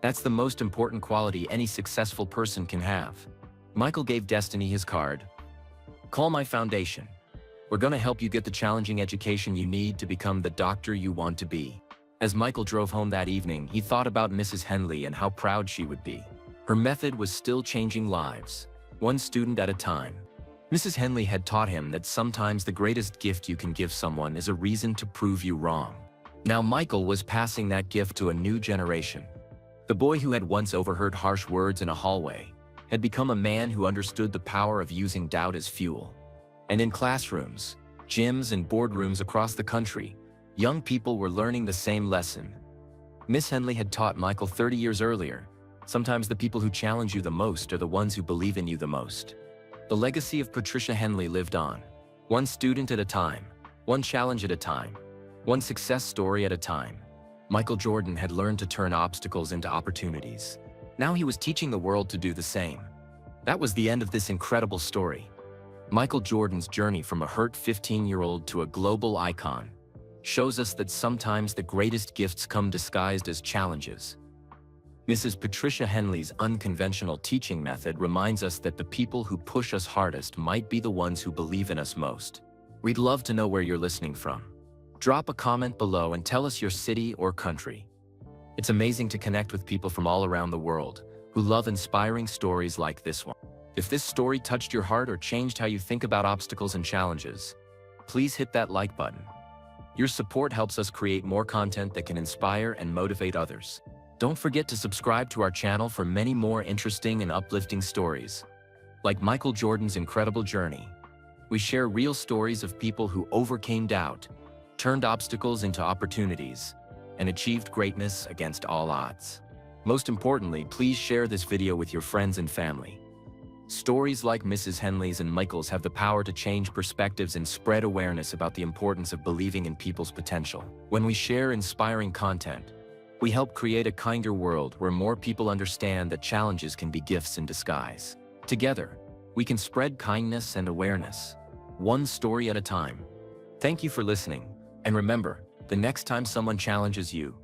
That's the most important quality any successful person can have." Michael gave Destiny his card. "Call my foundation. We're going to help you get the challenging education you need to become the doctor you want to be." As Michael drove home that evening, he thought about Mrs. Henley and how proud she would be. Her method was still changing lives, one student at a time. Mrs. Henley had taught him that sometimes the greatest gift you can give someone is a reason to prove you wrong. Now Michael was passing that gift to a new generation. The boy who had once overheard harsh words in a hallway had become a man who understood the power of using doubt as fuel. And in classrooms, gyms, and boardrooms across the country, young people were learning the same lesson. Miss Henley had taught Michael 30 years earlier, sometimes the people who challenge you the most are the ones who believe in you the most. The legacy of Patricia Henley lived on, one student at a time, one challenge at a time, one success story at a time. Michael Jordan had learned to turn obstacles into opportunities. Now he was teaching the world to do the same. That was the end of this incredible story. Michael Jordan's journey from a hurt 15-year-old to a global icon shows us that sometimes the greatest gifts come disguised as challenges. Mrs. Patricia Henley's unconventional teaching method reminds us that the people who push us hardest might be the ones who believe in us most. We'd love to know where you're listening from. Drop a comment below and tell us your city or country. It's amazing to connect with people from all around the world who love inspiring stories like this one. If this story touched your heart or changed how you think about obstacles and challenges, please hit that like button. Your support helps us create more content that can inspire and motivate others. Don't forget to subscribe to our channel for many more interesting and uplifting stories. Like Michael Jordan's incredible journey, we share real stories of people who overcame doubt, turned obstacles into opportunities, and achieved greatness against all odds. Most importantly, please share this video with your friends and family. Stories like Mrs. Henley's and Michael's have the power to change perspectives and spread awareness about the importance of believing in people's potential. When we share inspiring content, we help create a kinder world where more people understand that challenges can be gifts in disguise. Together, we can spread kindness and awareness, one story at a time. Thank you for listening, and remember, the next time someone challenges you,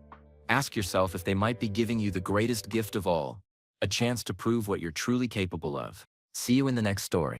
ask yourself if they might be giving you the greatest gift of all, a chance to prove what you're truly capable of. See you in the next story.